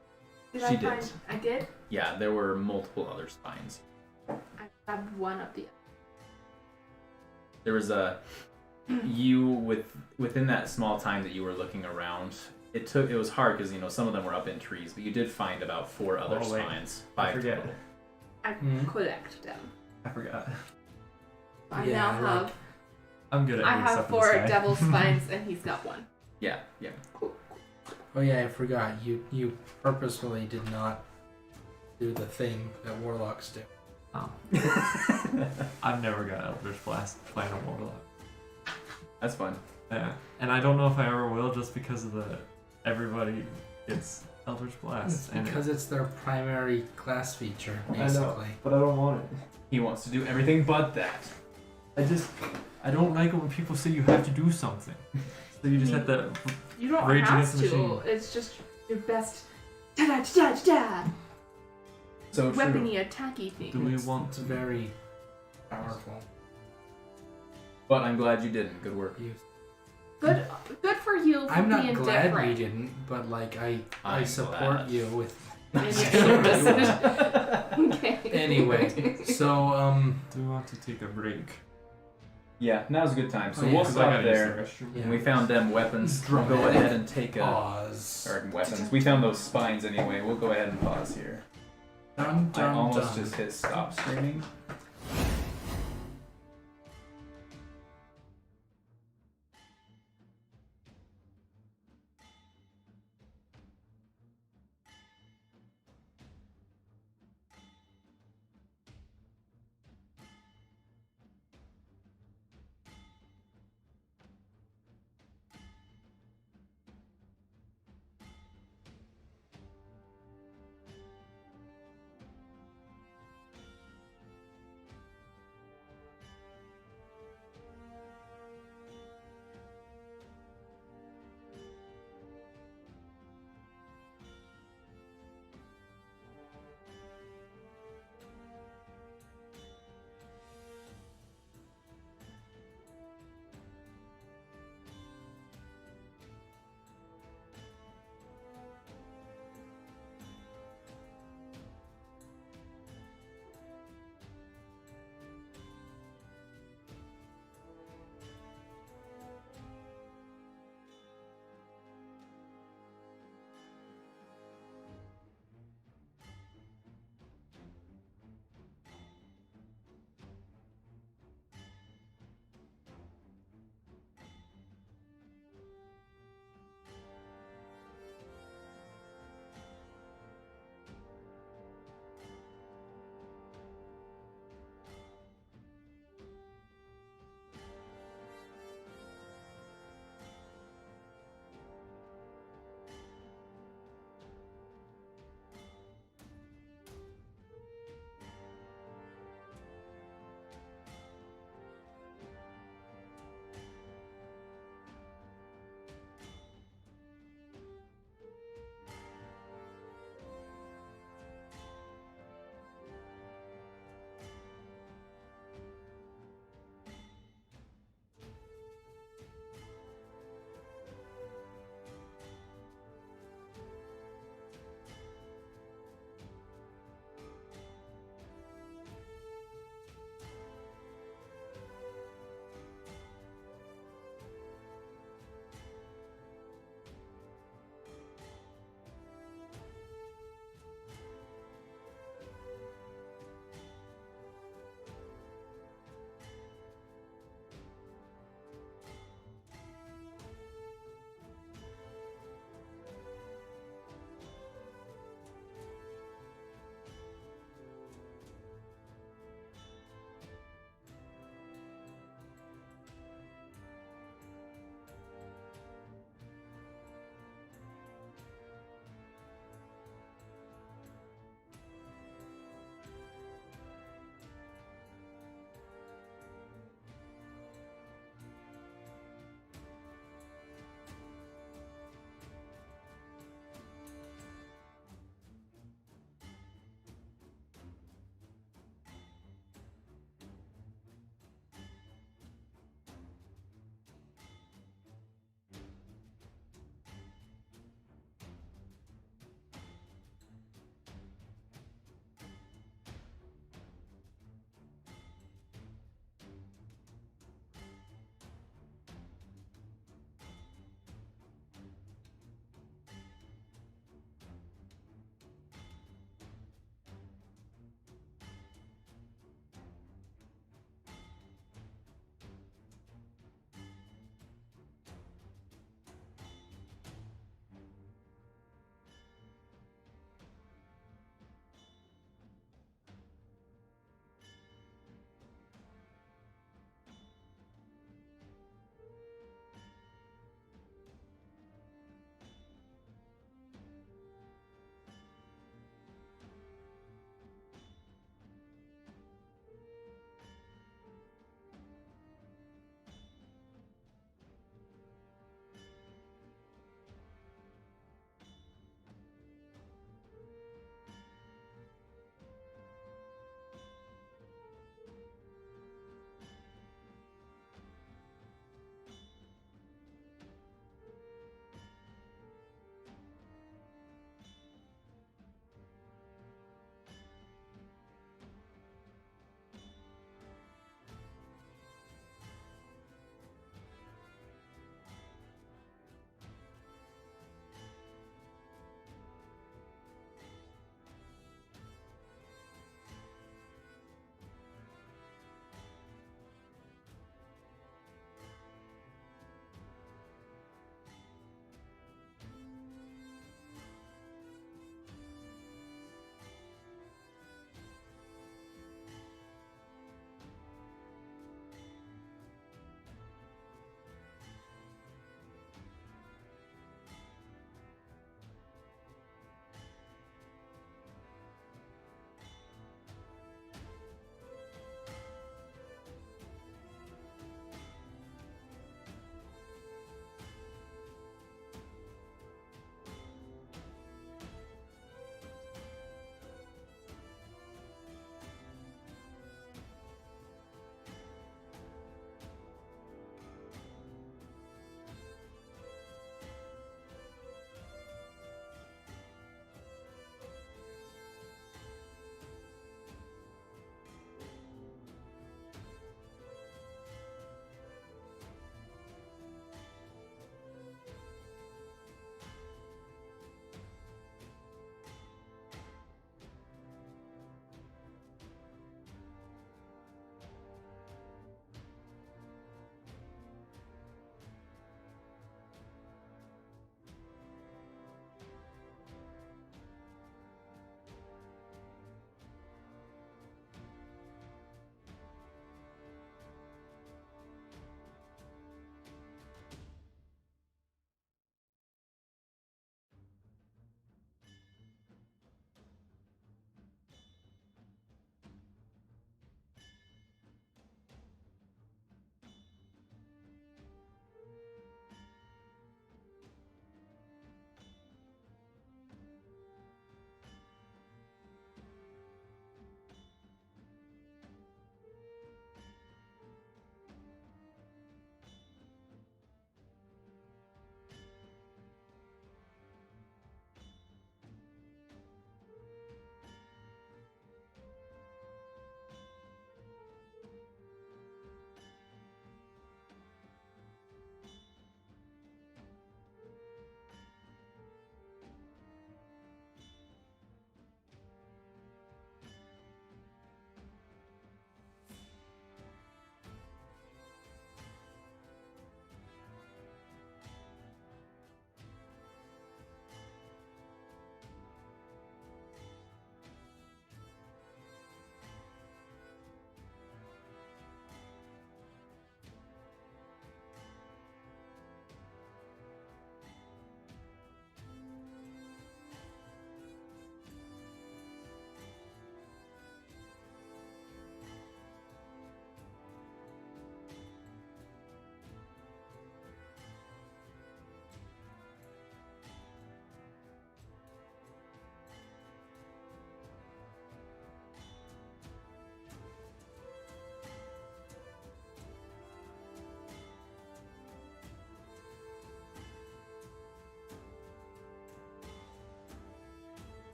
Did She I did. find? I did. Yeah, there were multiple other spines. I grabbed one of the. There was within that small time that you were looking around. It was hard because some of them were up in trees, but you did find about 4 other Oh, wait. spines. I 5 forget. total. I Hmm? collect them. I forgot. I Yeah, now like- have. I'm good at I hitting have stuff in the 4 sky. devil spines, and he's got 1. Yeah. Oh yeah, I forgot. You purposefully did not do the thing that warlocks do. Oh. I've never got Eldritch Blast playing a Warlock. That's fun. Yeah, and I don't know if I ever will, just because of everybody gets Eldritch Blast. And Because it's their primary class feature, I know, basically. but I don't want it. He wants to do everything but that. I don't like it when people say you have to do something. So you just have to. You don't Rage have Against the to. Machine. It's just your best. Da da da da da. So true. Weapony attacky thing. Do we want It's to? very powerful. But I'm glad you didn't. Good work. Use. Good for you for I'm not being glad different. we didn't, but like I I'm support glad. you with. Okay. Anyway, so Do we want to take a break? Yeah, now's a good time. So Oh, yeah, we'll 'Cause I stop gotta use there. the restroom. Yeah. And we found them weapons. We'll go Dramatic ahead and take a... pause. Or weapons. We found those spines anyway. We'll go ahead and pause here. Dun, I dun, almost dun. just hit stop streaming.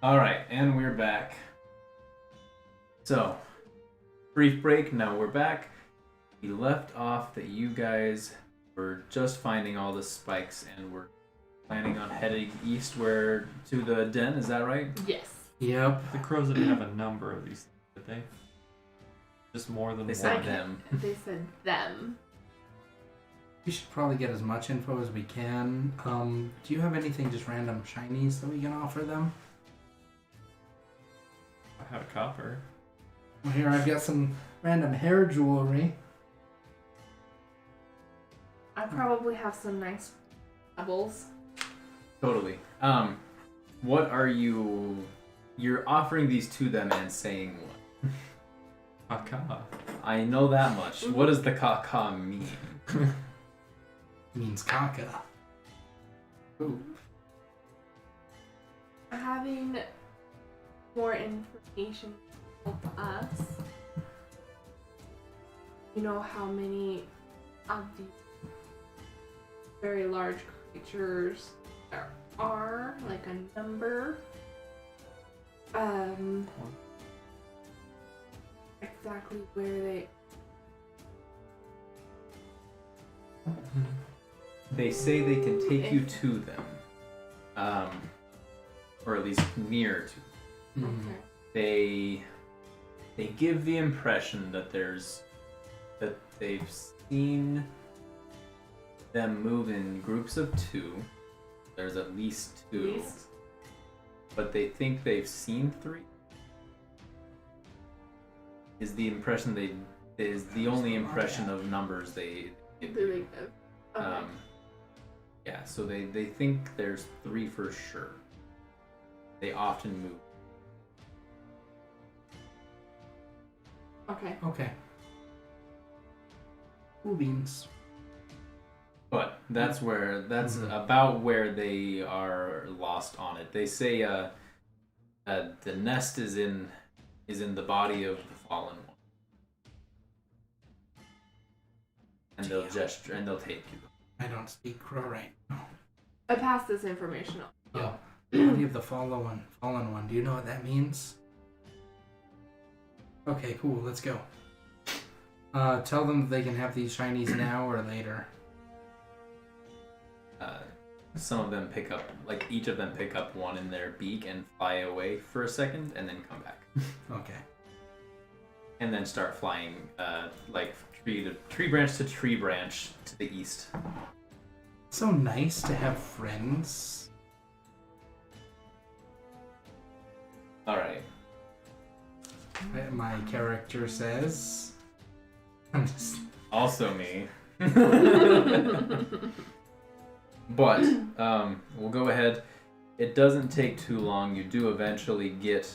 All right, and we're back. So, brief break. Now we're back. We left off that you guys were just finding all the spikes, and we're planning on heading eastward to the den. Is that right? Yes. Yep. The crows didn't have a number of these, did they? Just more than They one. said them. They said them. We should probably get as much info as we can. Do you have anything just random shinies that we can offer them? I have a copper. Well, here I've got some random hair jewelry. I probably have some nice pebbles. Totally. What are you? You're offering these to them and saying what? Kaka. I know that much. What does the kaka mean? Means caca. Ooh. Having more information help us. You know how many of these very large creatures there are, like a number. Exactly where they. They say they can take you to them, or at least near to. Mm. Okay. They give the impression that they've seen them move in groups of 2. There's at least 2, but they think they've seen 3. Is the impression is the only impression of numbers they give Do you. they give? Okay. Yeah, so they think there's 3 for sure. They often move. Okay. Okay. Cool beans. But that's about where they are lost on it. They say the nest is in the body of the fallen one, and they'll gesture and they'll take you. I don't speak crow right now. I passed this information on. Oh. Body of the fallen one. Do you know what that means? Okay, cool. Let's go. Tell them that they can have these shinies now or later. Some of them pick up, like each of them pick up one in their beak and fly away for a second, and then come back, Okay. and then start flying, like tree branch to tree branch to the east. So nice to have friends. All right. My character says. I'm just. Also me. But we'll go ahead. It doesn't take too long. You do eventually get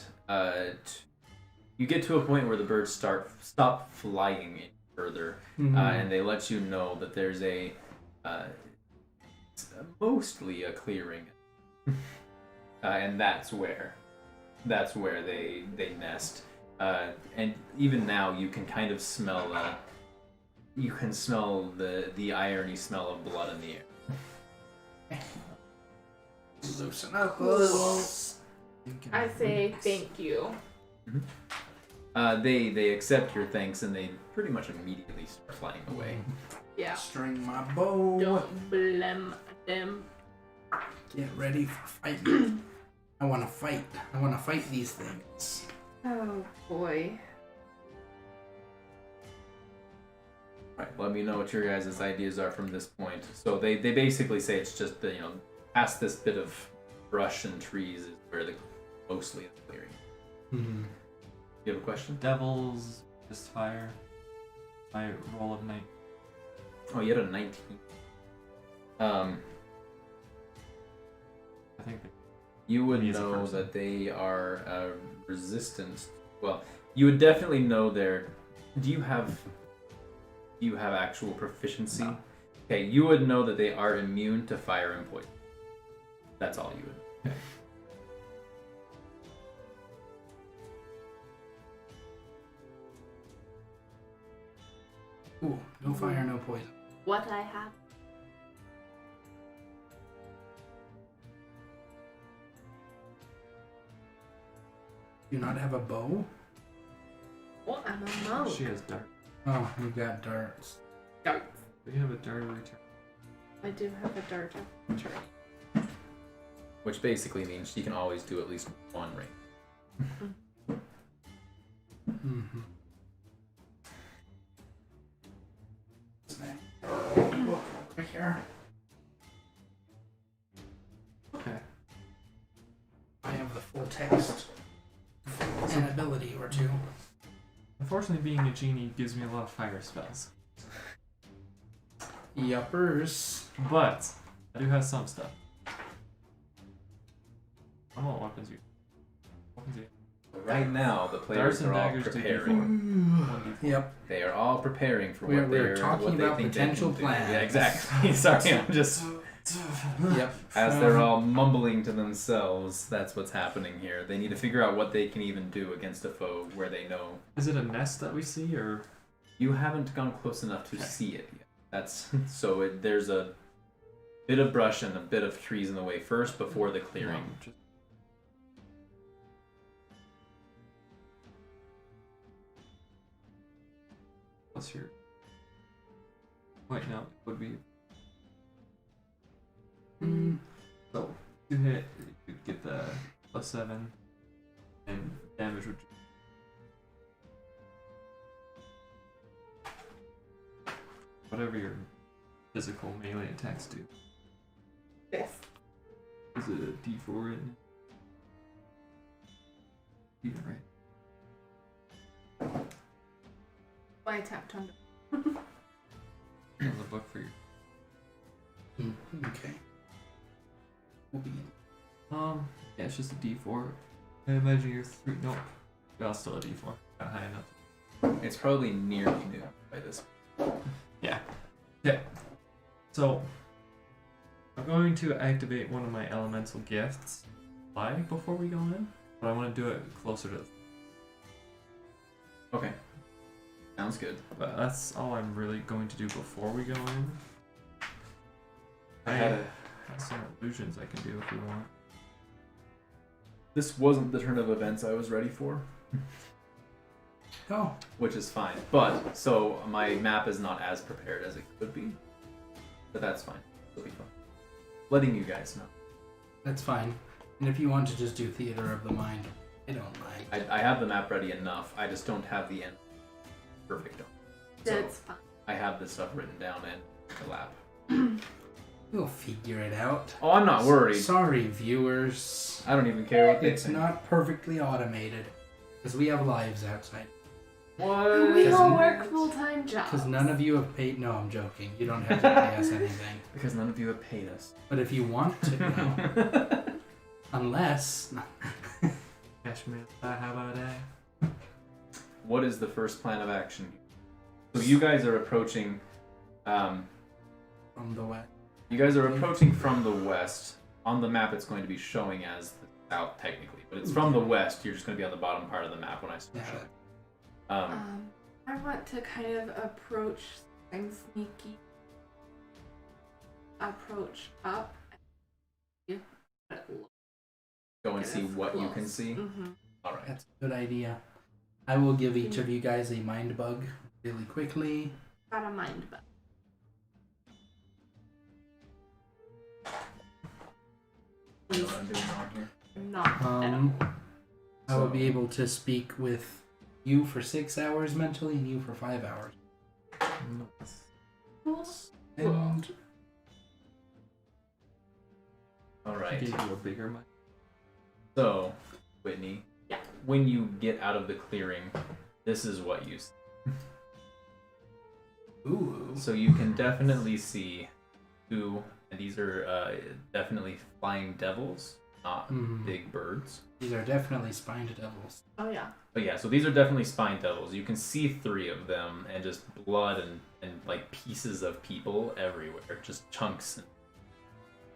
you get to a point where the birds stop flying any further, and they let you know that there's mostly a clearing, and that's where they nest. And even now, you can kind of smell the irony smell of blood in the air. Loosen up. I say thank you. They accept your thanks and they pretty much immediately start flying away. Yeah. String my bow. Don't blame them. Get ready for fighting. I want to fight. I want to fight these things. Oh boy. Right, let me know what your guys' ideas are from this point. So they basically say it's just the, past this bit of brush and trees is where mostly is clearing. Mm-hmm. You have a question? Devils, just fire. My roll of 9. Oh, you had a 19. I think you would He's a know person. that they are resistant. Well, you would definitely know their. Do you have actual proficiency? No. Okay, you would know that they are immune to fire and poison. That's all you would. Okay. Ooh, no fire, no poison. What I have. Do you not have a bow? Well, I'm a monk. She has dart. Oh, you got darts. Darts. We have a dart of return. I do have a dart of return. Which basically means she can always do at least one ring. Mm-hmm. Right here. Okay. I have the full text. An ability or two. Unfortunately, being a genie gives me a lot of fire spells. Yuppers. But I do have some stuff. I'm all weapons. Right now, the players Darts and are all daggers do preparing. Yep. They are all preparing for We're what they're talking what they about think potential they can do. plans. Yeah, exactly. Sorry, I'm just Yep. as they're all mumbling to themselves. That's what's happening here. They need to figure out what they can even do against a foe where they know. Is it a nest that we see, or You haven't gone close enough to see it yet. That's so. There's a bit of brush and a bit of trees in the way first before the clearing. No, just... What's your? Wait, no, it would be. So you hit, you could get the +7, and damage would. Whatever your physical melee attacks do. This. Is it a D4 in? Yeah, right. Why I tapped on On the book for your. Okay. We'll begin. Yeah, it's just a D4. I imagine you're 3. Nope. Well, still a D4. Not high enough. It's probably nearly noon by this. Yeah. Okay. So, I'm going to activate one of my elemental gifts before we go in, but I want to do it closer to. Okay. Sounds good. But that's all I'm really going to do before we go in. I had a. have some illusions I can do if we want. This wasn't the turn of events I was ready for. Oh. Which is fine. But, so my map is not as prepared as it could be. But that's fine. It'll be fun. Letting you guys know. That's fine. And if you want to just do Theater of the Mind, I don't mind. I have the map ready enough. I just don't have the end perfect on. That's fine. I have this stuff written down in the lab. We'll figure it out. Oh, I'm not worried. Sorry, viewers. I don't even care what they It's think. not perfectly automated. Because we have lives outside. What? We all Because- work full-time jobs. Because none of you have paid. No, I'm joking. You don't have to pay us anything. Because none of you have paid us. But if you want to know, unless. Cash me. How about that? What is the first plan of action? So you guys are approaching. From the west. You guys are approaching from the west. On the map, it's going to be showing as the south, technically. But it's from the west. You're just going to be on the bottom part of the map when I start Yeah. showing. I want to kind of approach and sneaky. Approach up. And Go and see what you can see. Mm-hmm. All right. That's a good idea. I will give each of you guys a mind bug really quickly. Got a mind bug. You know what I'm doing wrong here? Not at all. I will be able to speak with you for 6 hours mentally and you for 5 hours. Nice. Cool. And All I right. gave you a bigger mic. So, Whitney. Yeah. When you get out of the clearing, this is what you see. ooh, So you can definitely see two, and these are definitely flying devils, not big birds. these are definitely spined devils. Oh yeah. But yeah, so these are definitely spine devils. You can see 3 of them, and just blood and like pieces of people everywhere, just chunks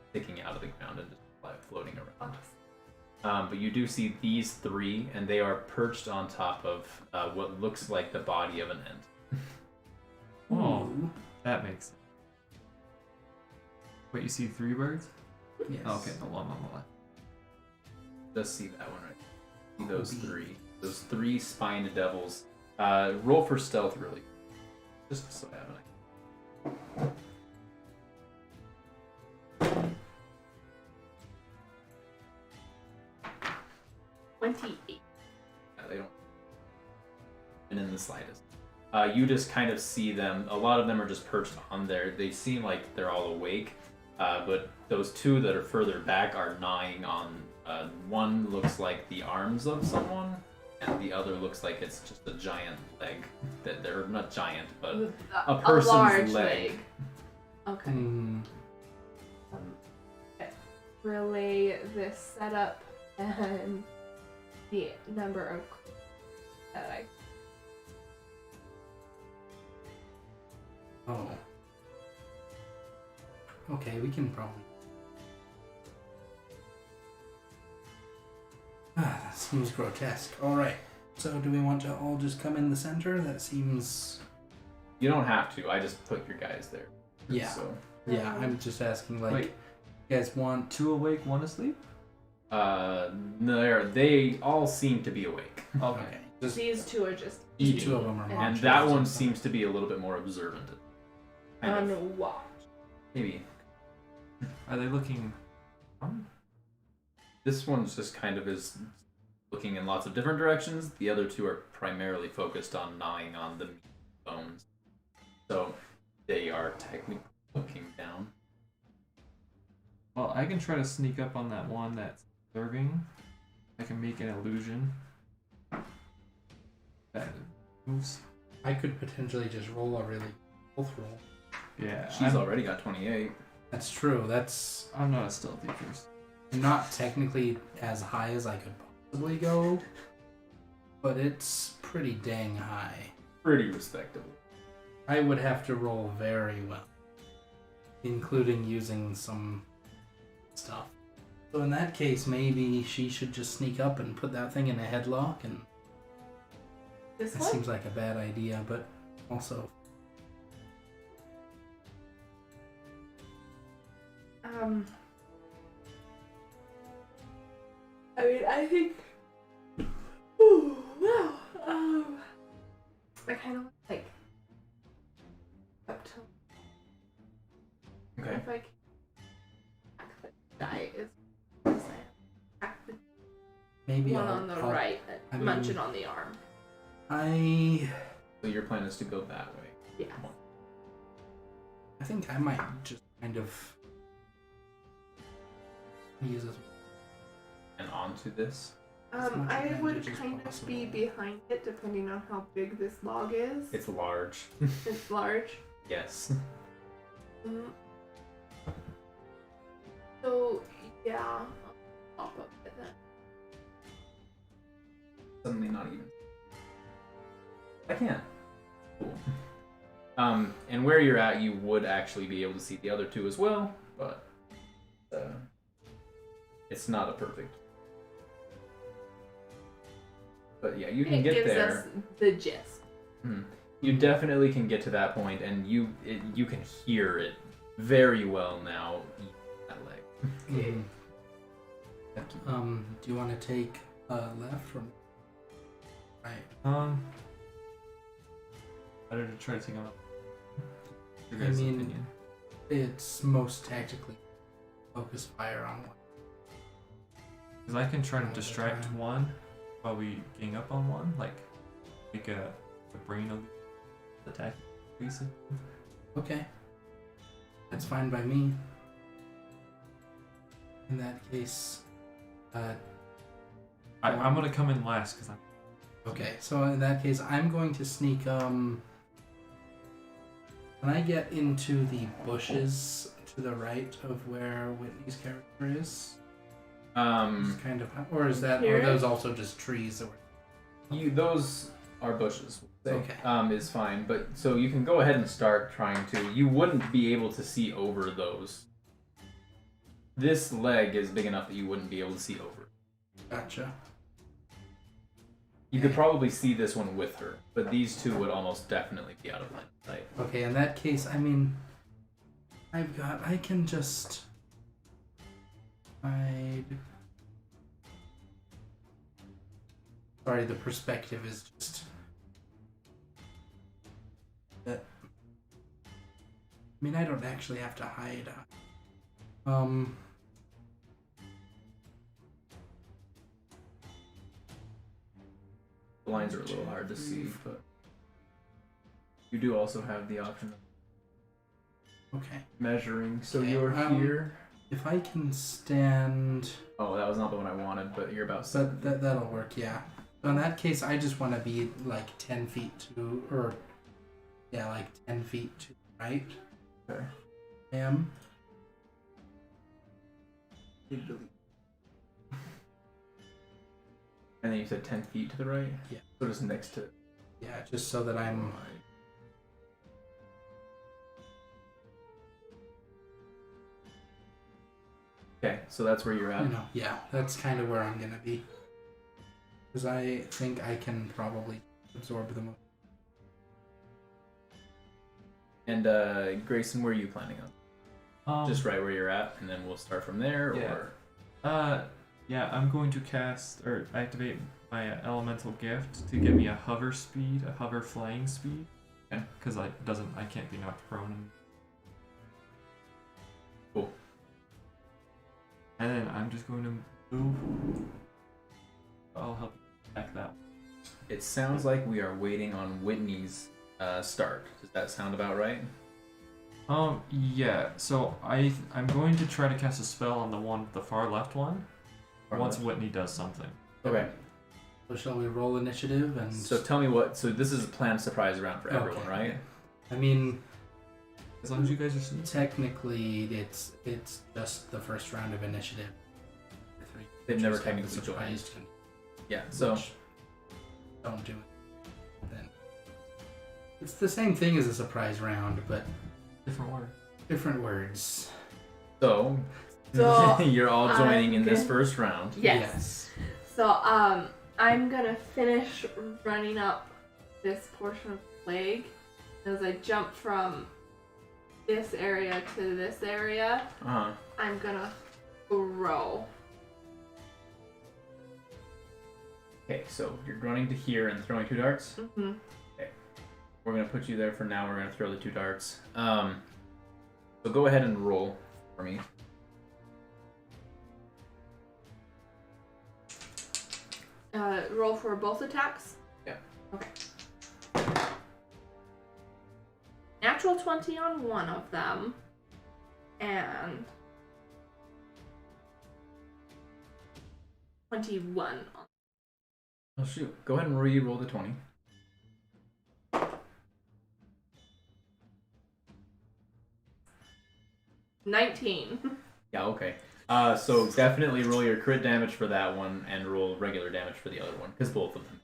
sticking out of the ground and just floating around. But you do see these 3, and they are perched on top of what looks like the body of an ant. Oh, Ooh. that makes sense. Wait, you see 3 birds? Yes. Oh, okay, the one on the left. Just see that one right. See those three. Those three spined devils. Roll for stealth, really. Just so I have an idea. 28. They don't. And in the slightest. You just kind of see them. A lot of them are just perched on there. They seem like they're all awake, but those two that are further back are gnawing on. One looks like the arms of someone, and the other looks like it's just a giant leg. That they're not giant, but a person's large leg. Okay. Hmm. Relay this setup and the number of that I. Oh. Okay, we can probably. That seems grotesque. Alright. So, do we want to all just come in the center? That seems. You don't have to. I just put your guys there. Yeah. So. Yeah, I'm just asking, like, Wait. you guys want. 2 awake, 1 asleep? They all seem to be awake. Okay. Just These two are just each two of them are and And monsters that or one something. seems to be a little bit more observant. Kind of. on watch. Maybe. Are they looking... This one's just kind of is looking in lots of different directions. The other two are primarily focused on gnawing on the bones. So they are technically looking down. Well, I can try to sneak up on that one that's observing. I can make an illusion. That moves. I could potentially just roll a really health roll. Yeah, She's already got 28. That's true. That's I'm not a stealthy person. not technically as high as I could possibly go, but it's pretty dang high. Pretty respectable. I would have to roll very well, including using some stuff. So in that case, maybe she should just sneak up and put that thing in a headlock, and This that one? seems like a bad idea, but also... I mean, I think. Ooh, wow. I kind of like up to. Okay. If I can. The guy is. Hack the Maybe one I'll, on the I'll- right, I munching mean- on the arm. So your plan is to go that way. Yeah. I think I might just kind of use this. And onto this. As much I would advantage as kind of possible. be behind it depending on how big this log is. It's large. It's large. Yes. Mm. So, yeah. I'll pop up with it. Suddenly not even. I can't. Cool. And where you're at, you would actually be able to see the other two as well, but it's not a perfect. But yeah, you can It get gives there. us the gist. You definitely can get to that point, and you can hear it very well now. That leg. Mhm. Thank you. Do you want to take left or right? Better to try to take him up. Your I guys' mean- opinion. It's most tactically focus fire on one. Because I can try to distract one while we gang up on one, like make a brain of the attack piece. Okay. That's fine by me. In that case, I'm gonna come in last because I'm. okay, so in that case, I'm going to sneak, When I get into the bushes to the right of where Whitney's character is, just kind of, or is that, or Here? are those also just trees that were... Those are bushes. we'll say. Okay. Is fine, but so you can go ahead and start trying to. You wouldn't be able to see over those. This leg is big enough that you wouldn't be able to see over. Gotcha. You could probably see this one with her, but these two would almost definitely be out of line of sight. Okay, in that case, I mean, I can just hide. Sorry, the perspective is just. I mean, I don't actually have to hide. The lines are a little hard to see, but you do also have the option of Okay. measuring. So Okay, you're here. If I can stand. Oh, that was not the one I wanted, but you're about But 7. that'll work, yeah. So in that case, I just want to be like 10 feet to, or yeah, like 10 feet to the right. Okay. I am. And then you said 10 feet to the right? Yeah. So just next to. Yeah, just so that I'm. Okay, so that's where you're at. Yeah, that's kind of where I'm gonna be. Because I think I can probably absorb the most. And Grayson, where are you planning on? Um, Just right where you're at, and then we'll start from there, Yeah. or yeah, I'm going to cast or activate my elemental gift to give me a hover speed, a hover flying speed. Okay. Because I can't be knocked prone. Cool. And then I'm just going to move. I'll help you back that. it sounds like we are waiting on Whitney's start. Does that sound about right? Yeah. So I'm going to try to cast a spell on the far left one. Far once left. Whitney does something. Okay. So shall we roll initiative and? So tell me what. So this is a planned surprise round for everyone, Okay. right? I mean, As long as you guys are sneaky. technically, it's just the first round of initiative. They've never Just have the technically joined. surprise Yeah. So which don't do it. Then it's the same thing as a surprise round, but Different word. different words. so So, you're all joining in this good. first round. Yes. So, I'm gonna finish running up this portion of the plague as I jump from this area to this area. I'm gonna throw. Okay, so you're running to here and throwing 2 darts. Mm-hmm. We're gonna put you there for now. We're gonna throw the 2 darts. So go ahead and roll for me. Roll for both attacks? Yeah. Okay. Natural 20 on one of them. And 21 on. Oh shoot! Go ahead and re-roll the 20. $19. Yeah. Okay. So definitely roll your crit damage for that one and roll regular damage for the other one, because both of them.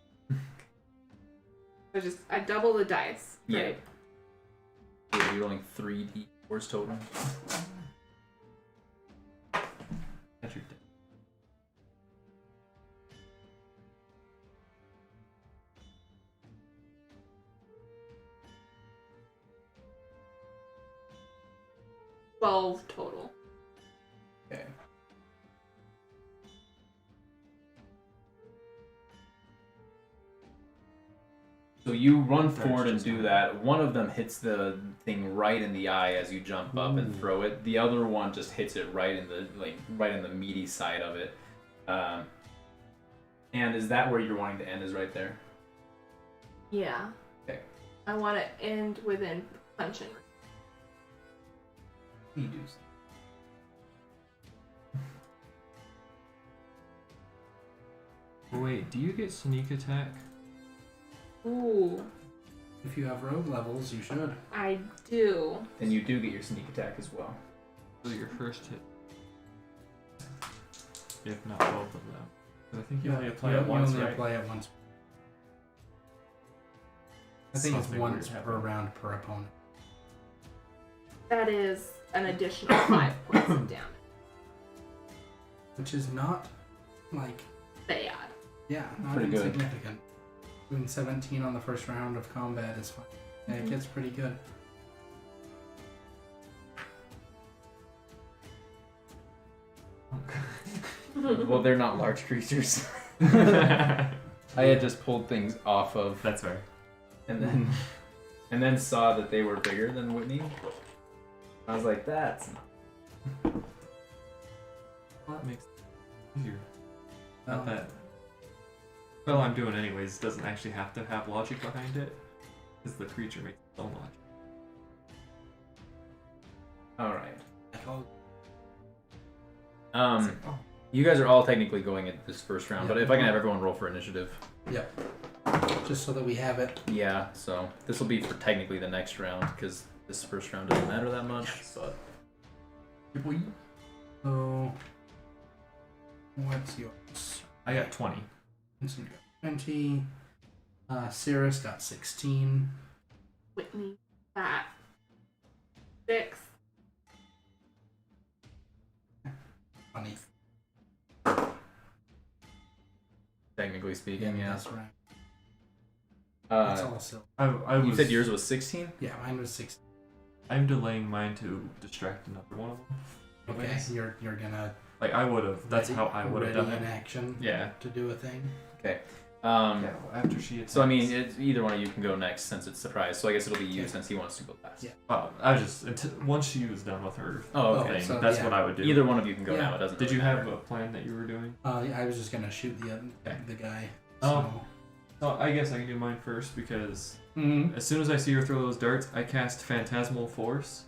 I double the dice. Yeah. Right? You're rolling 3d4s total. That's your 12 total. Okay. So you run forward and do that. One of them hits the thing right in the eye as you jump up and throw it. The other one just hits it right in the meaty side of it. And is that where you're wanting to end? Is right there? Yeah. Okay. I want to end within punching. You do. Wait, do you get sneak attack? Ooh, If you have rogue levels, you should. I do. Then you do get your sneak attack as well. So your first hit. If not both of them. 'Cause I think you only apply it once, You only right? apply it once. I think it's Something once weird per happened. round per opponent. That is an additional 5 points of damage. Which is not, like, Bad. yeah, not Pretty good. insignificant. Doing 17 on the first round of combat is fine. Yeah, it gets pretty good. Well, they're not large creatures. I had just pulled things off of, That's fair. and then saw that they were bigger than Whitney. I was like, that's not. Well, that makes it easier. Not that. Well, I'm doing anyways doesn't actually have to have logic behind it, because the creature makes its own logic. All right. It's like, oh, You guys are all technically going at this first round, Yeah. but if I can have everyone roll for initiative. Yep. Just so that we have it. Yeah, so this will be for technically the next round, because this first round doesn't matter that much, but... So, what's yours? I got 20. Vincent got 20. Cirrus got 16. Whitney got 6. Funny. Technically speaking, yeah. That's right. That's Uh, all silver. I was, you said yours was 16? Yeah, mine was 16. I'm delaying mine to distract another one of them. Okay, Anyways. you're gonna. Like I would have. That's how I would have done in it. action Yeah. to do a thing. Okay. Yeah. After she attacks. So, I mean, either one of you can go next since it's surprise, so I guess it'll be you since he wants to go last. Yeah. I was just once she was done with her Oh, okay. thing. so, that's yeah. what I would do. Either one of you can go Yeah. now, it doesn't Did really you have matter. a plan that you were doing? I was just gonna shoot the guy. Oh. So I guess I can do mine first because Mm-hmm. as soon as I see her throw those darts, I cast Phantasmal Force.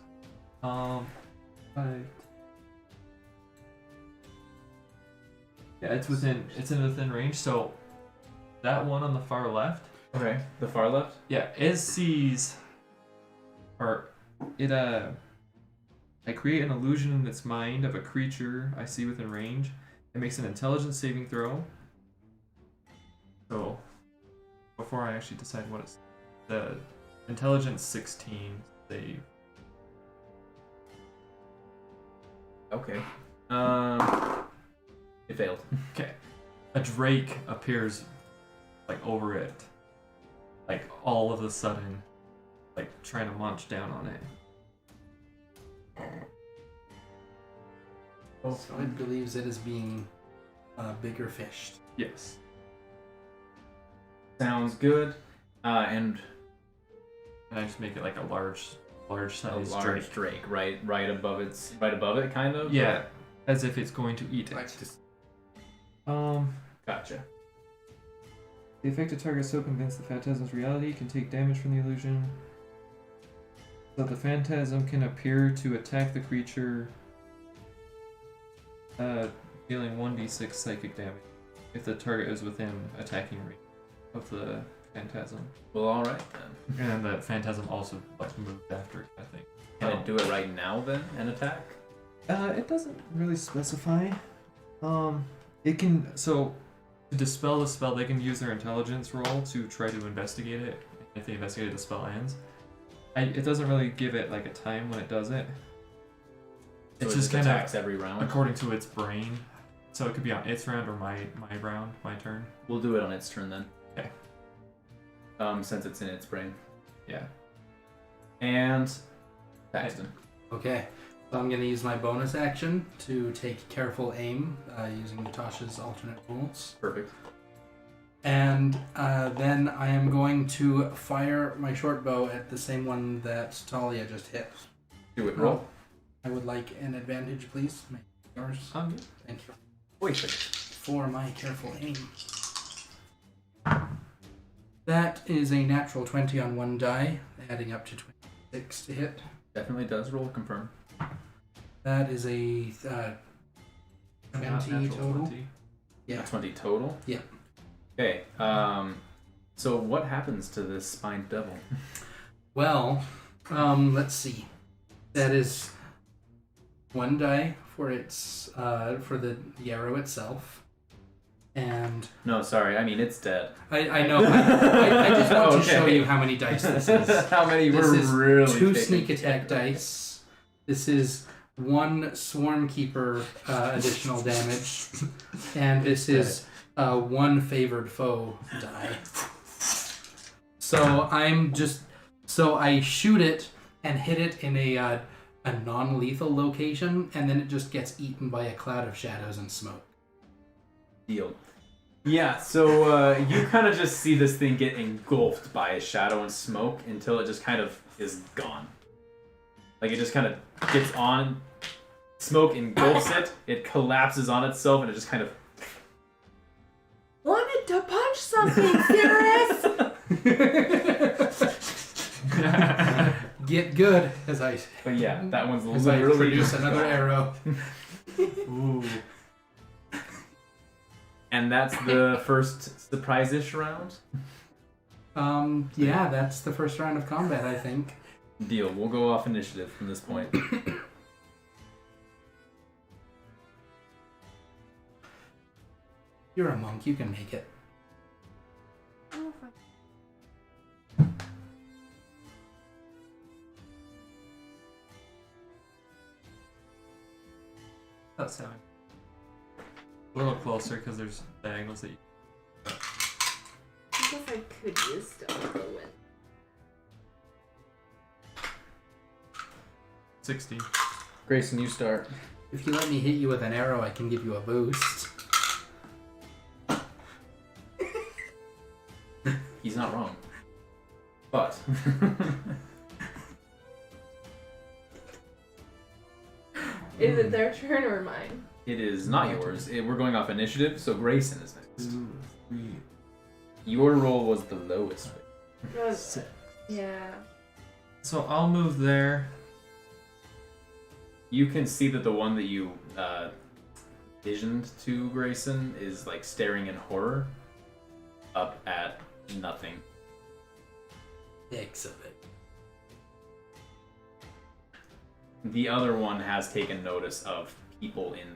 Yeah, it's in within range. So that one on the far left. Okay, the far left? Yeah, it sees, or it I create an illusion in its mind of a creature I see within range. It makes an intelligence saving throw. So before I actually decide what it's the intelligence 16 save. Okay. It failed. Okay. A drake appears like over it. Like all of a sudden, like trying to munch down on it. So it believes it is being bigger fished. Yes. Sounds good. And And I just make it like a large a size large drake. drake, right above it, kind of. Yeah, as if it's going to eat it. Right. Gotcha. The affected target so convinced the phantasm's reality can take damage from the illusion. So the phantasm can appear to attack the creature, dealing 1d6 psychic damage if the target is within attacking range of the phantasm. Well, all right then. And the phantasm also like moved after it, I think. Can it do it right now then and attack? It doesn't really specify. It can to dispel the spell, they can use their intelligence roll to try to investigate it. If they investigate it, the spell ends. It doesn't really give it like a time when it does it. So It's it just kind of attacks every round. according to its brain. So it could be on its round or my round, my turn. We'll do it on its turn then. Okay. Since it's in its brain. Yeah. And Paxton. Okay. So I'm gonna use my bonus action to take careful aim using Natasha's alternate rules. Perfect. And then I am going to fire my short bow at the same one that Talia just hit. Do it. Roll. I would like an advantage, please. Make yours. Thank you. Wait. For my careful aim. That is a natural 20 on one die, adding up to 26 to hit. Definitely does. Roll. Confirm. That is a 20 Natural total. 20. Yeah. 20 total? Yeah. Okay. So what happens to this spined devil? Well, let's see. That is one die for its for the arrow itself, and No, sorry. I mean, it's dead. I know. I just want to Okay. show you how many dice this is. How many This were is really 2 taking? sneak attack dice. This is 1 swarm keeper additional damage, and this is 1 favored foe die. So I shoot it and hit it in a non-lethal location, and then it just gets eaten by a cloud of shadows and smoke. Deal. Yeah, so you kind of just see this thing get engulfed by a shadow and smoke until it just kind of is gone. Like it just kind of gets on, smoke engulfs it, it collapses on itself, and it just kind of. Wanted to punch something, Cirrus! Get good as I But yeah, that one's as I literally produce just another gone. arrow. Ooh. And that's the first surprise-ish round. Yeah, that's the first round of combat, I think. Deal. We'll go off initiative from this point. You're a monk, you can make it. Oh, fuck. That's how. A little closer because there's diagonals that you. I guess I could use stuff for the win. 60. Grayson, you start. If you let me hit you with an arrow, I can give you a boost. He's not wrong. But. Is it their turn or mine? It is not yours. We're going off initiative, so Grayson is next. 2, 3. Your roll was the lowest. Yeah. So I'll move there. You can see that the one that you visioned to Grayson is like staring in horror up at nothing. Excellent. The other one has taken notice of people in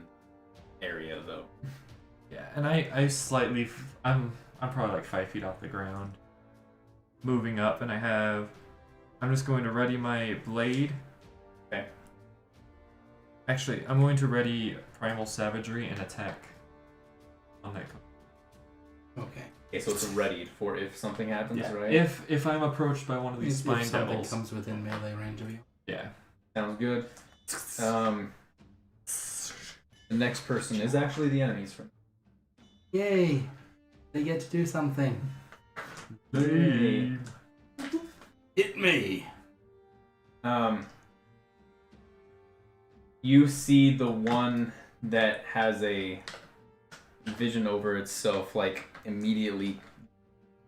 area though. Yeah, and I slightly. I'm probably like 5 feet off the ground. Moving up, and I'm just going to ready my blade. Okay. Actually, I'm going to ready Primal Savagery and attack on that. Okay. Okay, so it's readied for if something happens, Yeah. right? If I'm approached by one of these If spine something devils. comes within melee range of you. Yeah. Sounds good. The next person is actually the enemy's friend. Yay! They get to do something. Hey. Hit me! You see the one that has a vision over itself, like immediately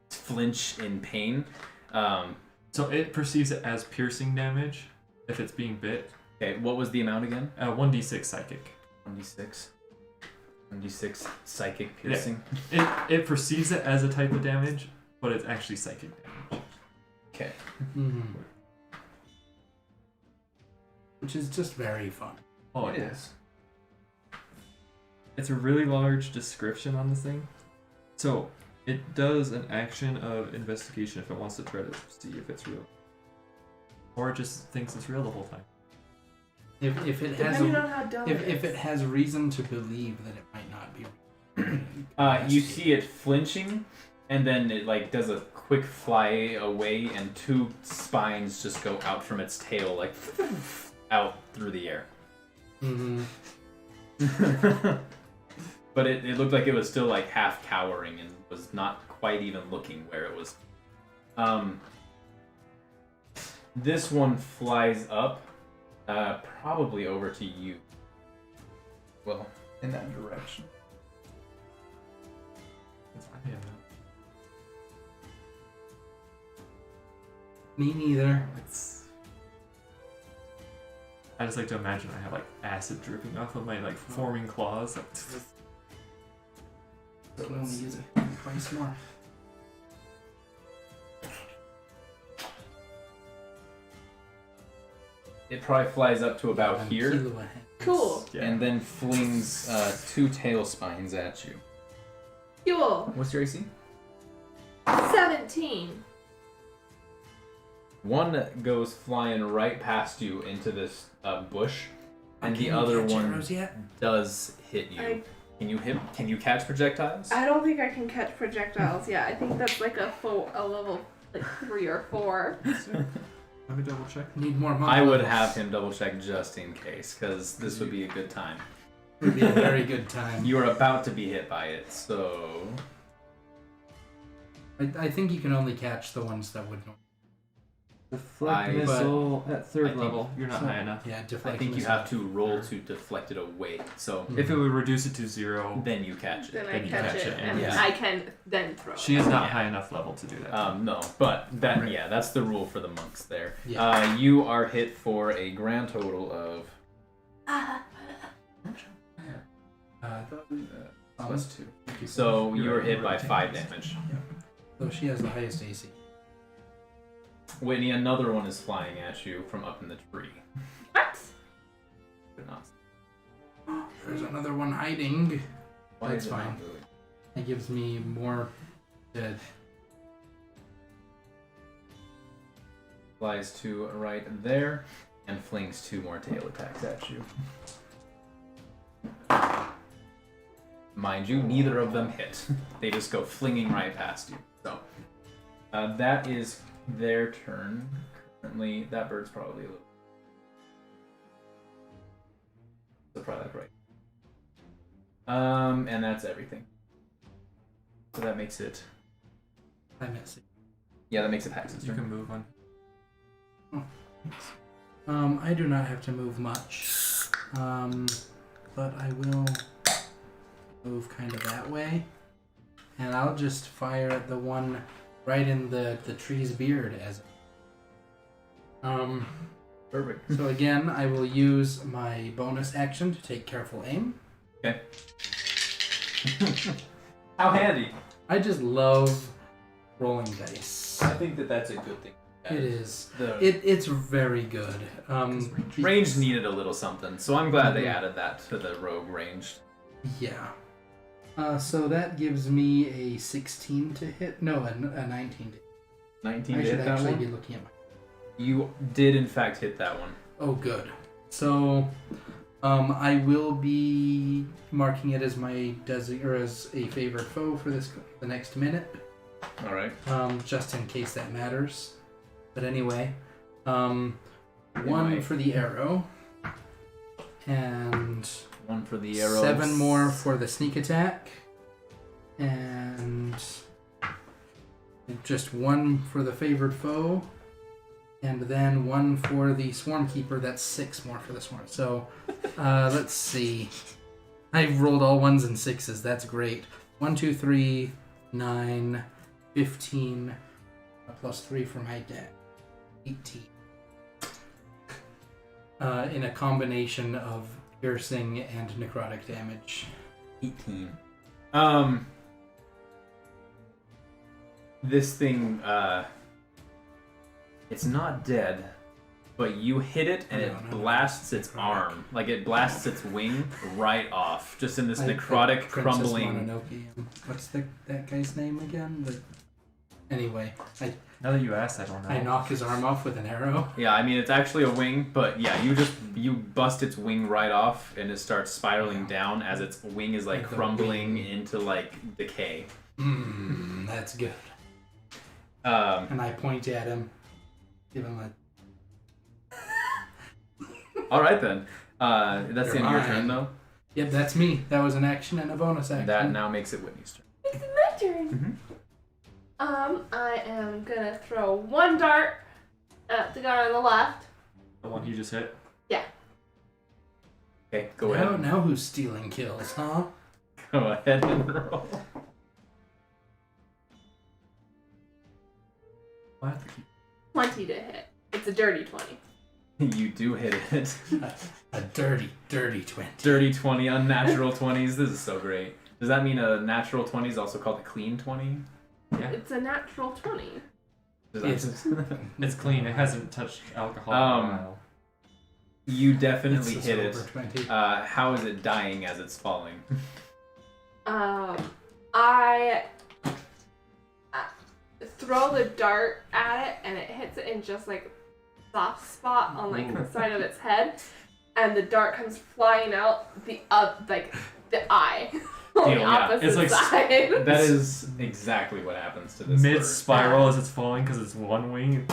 flinch in pain. So it perceives it as piercing damage if it's being bit. Okay, what was the amount again? 1d6 psychic. 1d6. 1d6 psychic piercing. It perceives it as a type of damage, but it's actually psychic damage. Okay. Mm-hmm. Which is just very fun. Oh, it is. It's a really large description on this thing. So it does an action of investigation if it wants to try to see if it's real, or it just thinks it's real the whole time. If it has Depending on how dumb if it has reason to believe that it might not be. You see it flinching, and then it like does a quick fly away, and 2 spines just go out from its tail, like out through the air. Mm-hmm. But it looked like it was still like half cowering and was not quite even looking where it was. This one flies up, probably over to you. Well, in that direction. Yeah. Me neither. I just like to imagine I have like acid dripping off of my like forming claws. I can only use it twice more. It probably flies up to about 1 here, kilo ahead. Cool. Yeah. and then flings 2 tail spines at you. Cool. What's your AC? 17. One goes flying right past you into this bush, and Can the you other catch one arrows yet? does hit you. Can you catch projectiles? I don't think I can catch projectiles yet. I think that's like a level like 3 or 4. Let me double check. Need more money. I would have him double check just in case, because this would be a good time. would be a very good time. You are about to be hit by it, so I think you can only catch the ones that would. Deflect I- missile at I third think- level. You're not high enough. Yeah, I deflect think you missile. have to roll to deflect it away. So If it would reduce it to 0, then you catch it. Then I Then you catch catch it, it, and yeah. I can then throw she it. is not Yeah. high enough level to do that. No, but that Right. yeah, that's the rule for the monks there. Yeah. You are hit for a grand total of +2. So you were hit by 5 damage. So she has the highest AC. Whitney, another one is flying at you from up in the tree. What? But not. There's another one hiding. Why That's is it not fine. moving? It gives me more to Flies to right there and flings 2 more tail attacks at you. Mind you, neither of them hit. They just go flinging right past you. So that is their turn. Currently, that bird's probably a little. So probably like right. And that's everything. So that makes it. I miss it. Yeah, that makes it Pax's You turn. can move on. I do not have to move much. But I will move kind of that way. And I'll just fire at the one right in the tree's beard as Perfect. so again I will use my bonus action to take careful aim. Okay. How handy. I just love rolling dice. I think that's a good thing. It is. The It's very good. range needed a little something, so I'm glad they Mhm. added that to the rogue ranged. Yeah. So that gives me a 16 to hit. No, a 19 to hit. 19 I to should hit that actually one. be looking at my. You did in fact hit that one. Oh, good. So, I will be marking it as my or as a favorite foe for the next minute, All right. just in case that matters. But anyway, one Anyway. for the arrow, and 1 for the arrow. 7 more for the sneak attack, and just 1 for the favored foe, and then 1 for the swarm keeper. That's 6 more for the swarm. So let's see. I rolled all 1s and 6s. That's great. 1, 2, 3, 9, 15, plus 3 for my deck. 18. In a combination of piercing and necrotic damage. 18. This thing, it's not dead, but you hit it and it No, blasts its necrotic. arm. Like it blasts its wing right off, just in this I necrotic, put Princess crumbling. Mononoke. What's that guy's name again? Anyway, Now that you asked, I don't know. I knock his arm off with an arrow. Yeah, I mean it's actually a wing, but yeah, you bust its wing right off, and it starts spiraling down as its wing is like Like the crumbling wing. into like decay. That's good. Um, And I point at him, give him a. all right then. That's You're the end of your mine. turn though. Yep, that's me. That was an action and a bonus action. That now makes it Whitney's turn. It's my turn. I am gonna throw 1 dart at the guy on the left. The one you just hit. Okay, go ahead. Now who's stealing kills, huh? Go ahead and roll. What? 20 to hit. It's a dirty 20. You do hit it. A dirty 20. Dirty 20, unnatural 20s. This is so great. Does that mean a natural 20 is also called a clean 20? Yeah. It's a natural 20. Does It's- It's clean. It hasn't touched alcohol in a while. You definitely It's a hit it. silver 20. How is it dying as it's falling? I throw the dart at it and it hits it in just like soft spot on like the side of its head, and the dart comes flying out the the eye on Deal, the yeah. opposite It's like side. That is exactly what happens to this Mid bird. spiral as it's falling because it's one wing.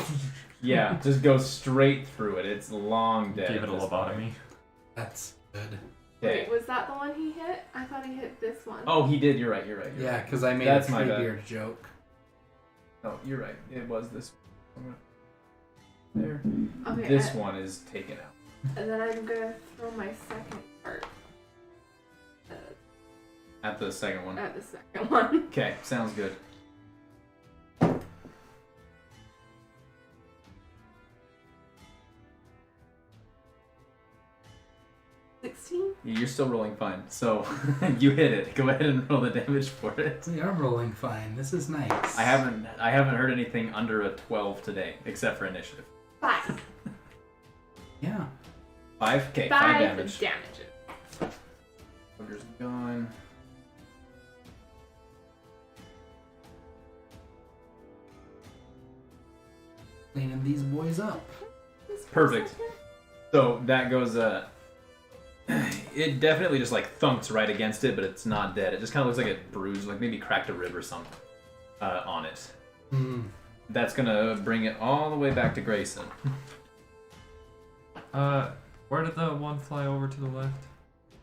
Yeah, just goes straight through it. It's long dead. Give it a at this point. lobotomy. That's good. Okay. Wait, was that the one he hit? I thought he hit this one. Oh, he did. You're right. You're right. Yeah, because I made That's a my bad. Treebeard joke. No, you're right. It was this one. There. Okay, This one is taken out. and then I'm gonna throw my second card At the second one. at the second one. Okay, sounds good. 16? You're still rolling fine. So you hit it. Go ahead and roll the damage for it. We are rolling fine. This is nice. I haven't heard anything under a 12 today, except for initiative. 5. Yeah. 5? Okay, 5 5 damage. damages. Booger's gone. Cleaning these boys up. Perfect. So that goes, it definitely just like thunks right against it, but it's not dead. It just kind of looks like it bruised, like maybe cracked a rib or something on it. Hmm. That's gonna bring it all the way back to Grayson. Where did the one fly over to the left?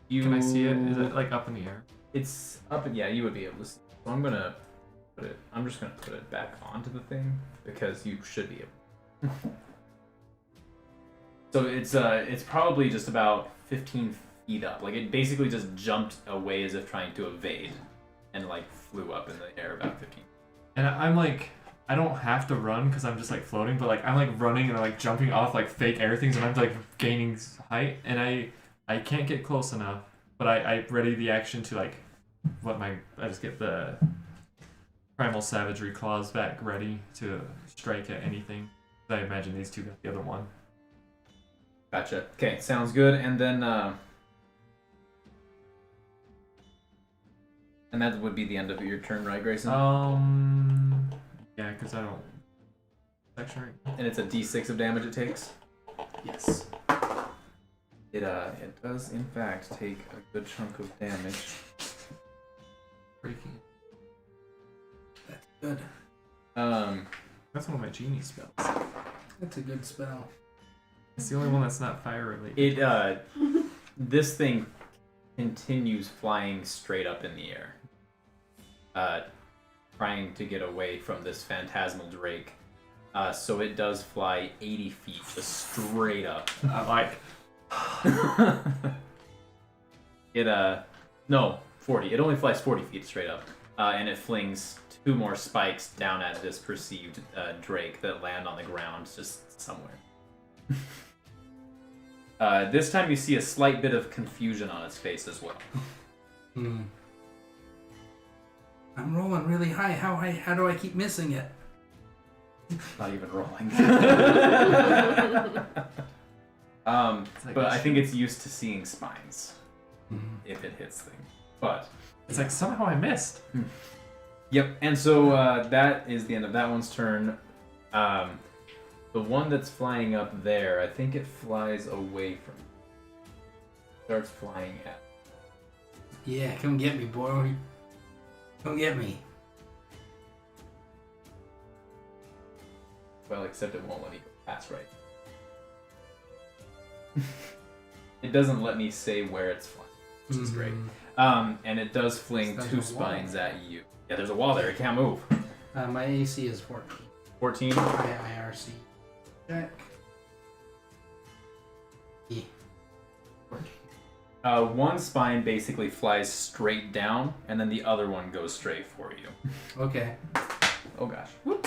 You, Can I see it? Is it like up in the air? It's up, and yeah, you would be able to see. So I'm gonna put it. I'm just gonna put it back onto the thing because you should be able. So it's probably just about 15 feet up. Like it basically just jumped away as if trying to evade, and like flew up in the air about 15. And I'm like, I don't have to run because I'm just like floating, but like I'm like running and like jumping off like fake air things, and I'm like gaining height, and I can't get close enough, but I ready the action to like I just get the primal savagery claws back ready to strike at anything. I imagine these two got the other one. Gotcha. Okay, sounds good. And then and that would be the end of your turn, right, Grayson? Yeah, because I don't section right. And it's a D6 of damage it takes. Yes. It does in fact take a good chunk of damage. Breaking. That's good. That's one of my genie spells. That's a good spell. It's the only one that's not fire related. It this thing continues flying straight up in the air, trying to get away from this phantasmal drake. So it does fly 80 feet just straight up. No, 40. It only flies 40 feet straight up, and it flings 2 more spikes down at this perceived drake that land on the ground just somewhere. This time you see a slight bit of confusion on its face as well. Hmm. I'm rolling really high. How do I keep missing it? Not even rolling. like But a I think it's used to seeing spines if it hits things. But It's like somehow I missed. yep, and so that is the end of that one's turn. The one that's flying up there, I think it flies away from you. Starts flying at. Yeah, come get me, boy. Come get me. Well, except it won't let me go past right. It doesn't let me say where it's flying, which is great. And it does fling There's 2 a spines wall. at you. Yeah, there's a wall there. It can't move. My AC is 14. 14. My IRC check. Yeah. 14. One spine basically flies straight down, and then the other one goes straight for you. Okay. Oh gosh. Whoop.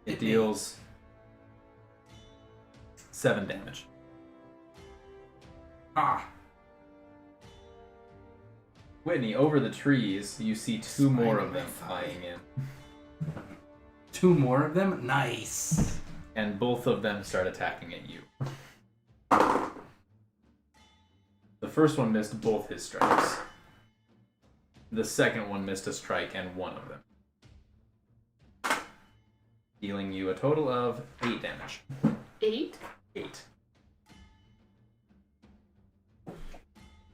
It deals 7 damage. Ah. Whitney, over the trees, you see 2 more Spine of them on my thigh. flying in. 2 more of them? Nice. And both of them start attacking at you. The first one missed both his strikes. The second one missed a strike and one of them. Dealing you a total of 8 damage. 8? 8.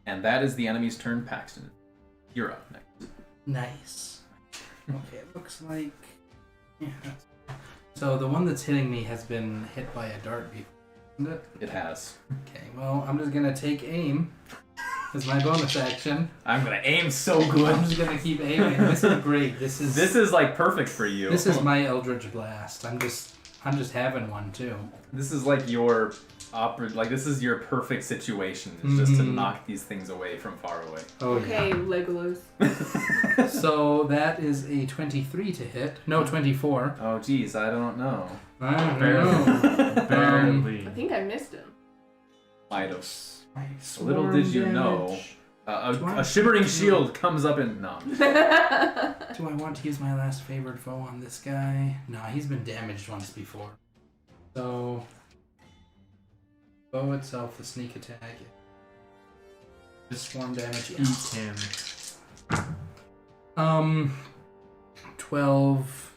And that is the enemy's turn, Paxton. You're up next. Nice. Okay, it looks like... Yeah. So the one that's hitting me has been hit by a dart before, isn't it? It has. Okay, well, I'm just gonna take aim as my bonus action. I'm gonna aim so I'm good. just gonna keep aiming. This is great. This is like perfect for you. this is my Eldritch Blast. I'm just having one too. This is like your this is your perfect situation. Is just to Mhm. knock these things away from far away. Oh Okay, Legolas. yeah. So that is a 23 to hit. No, 24. Oh geez, I don't know. I don't know. Barely. I think I missed him. Might have. My Little swarm did you know, damage. a shimmering shield comes up and no. Do I want to use my last favored foe on this guy? No, he's been damaged once before. So, bow itself, the sneak attack, just swarm damage. Yeah. Eat him. 12,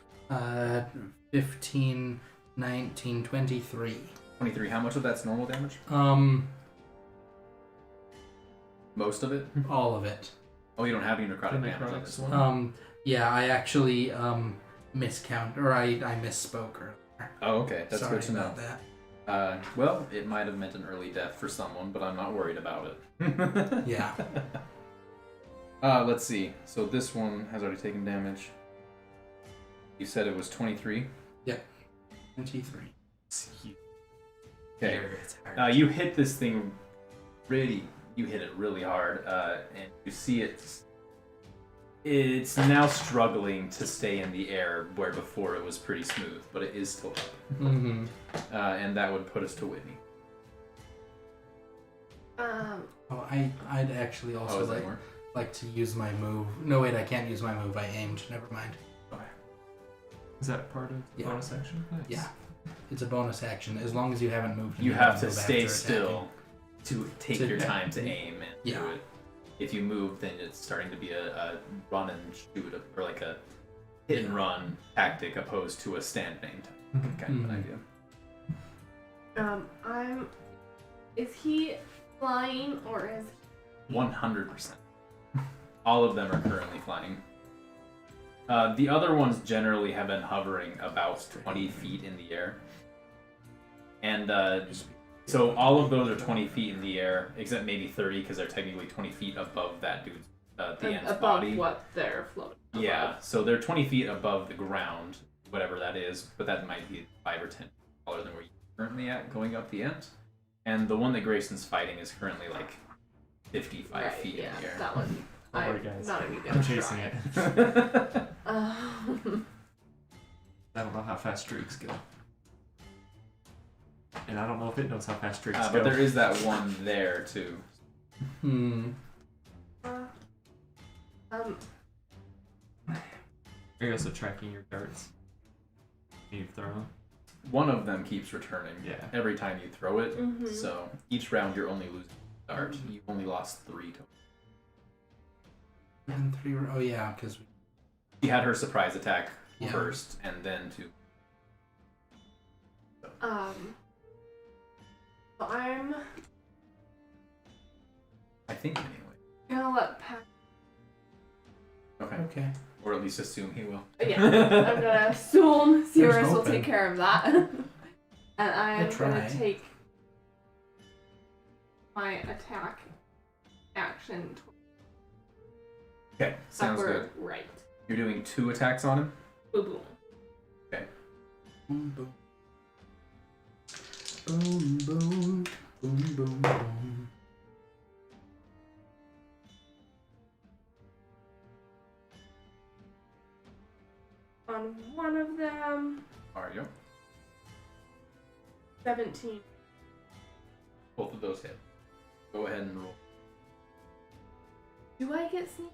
15, 19, 23. 23. How much of that's normal damage? Most of it? All of it. Oh, you don't have any necrotic The damage on necrotic this one. one. Yeah, I actually miscount, or I misspoke earlier. Oh, okay. That's Sorry good to know. about that. Well, it might have meant an early death for someone, but I'm not worried about it. Yeah. Let's see. So this one has already taken damage. You said it was 23? 23. Okay. It's hard. You hit this thing you hit it really hard, and you see it's now struggling to stay in the air where before it was pretty smooth, but it is still up. Mm-hmm. And that would put us to Whitney. Oh, I'd actually also Is that more? like to use my move. No, wait, I can't use my move. I aimed. Never mind. Is that part of the Yeah. bonus action? Nice. Yeah. It's a bonus action. As long as you haven't moved. You can have to move stay after still to take To- your time to aim and Yeah. do it. If you move, then it's starting to be a run and shoot, or like a hit and run tactic, opposed to a stand and aim kind of an idea. Is he flying or is 100%. All of them are currently flying. The other ones generally have been hovering about 20 feet in the air. And so all of those are 20 feet in the air, except maybe 30 because they're technically 20 feet above that dude's the end's above body. what they're floating above? Yeah, so they're 20 feet above the ground, whatever that is, but that might be 5 or 10 taller than where you're currently at going up the end. And the one that Grayson's fighting is currently like 55 Right, feet yeah, in the air. that one. Don't worry, guys. Not even I'm gonna chasing try. it. I don't know how fast streaks go. And I don't know if it knows how fast streaks go. But there is that one there too. Are you also tracking your darts? You throw them? One of them keeps returning every time you throw it. Mhm. So each round you're only losing a dart. You only lost 3 total. And 3. Oh yeah, because She had her surprise attack Yeah. first, and then 2. So I'm I think anyway. gonna let Pac. okay. Or at least assume he will. Yeah, I'm gonna assume Cirrus will hoping. take care of that, and I'm try. gonna take my attack action Okay, sounds upper good. right. You're doing 2 attacks on him? Boom boom. Boom boom. Boom boom. Boom boom boom. On one of them, Mario. 17. Both of those hit. Go ahead and roll. Do I get sneak?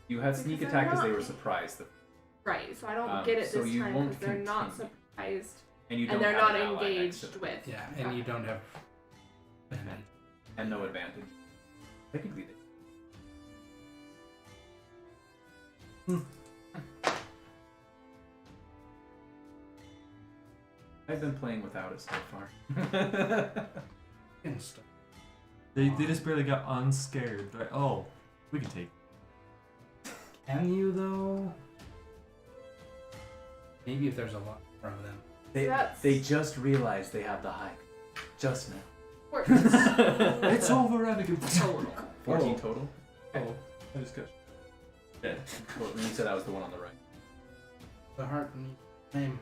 You had sneak Because attack I'm because they not- were surprised. Right, so I don't Um, get it so this you time won't because they're not continue. surprised And you don't and they're have not an ally next engaged to them. with. Yeah, and you don't have. And no advantage. Technically they I've been playing without it so far. And stuff. They just barely got unscared. They're like, oh, we can take it. Can you though? Maybe if there's a lot more of them. They, That's- they just realized they have the hike. Just now. 14. It's over, Anakin. 14 total. Oh, I just got dead. Well, you said that was the one on the right. The heart and name.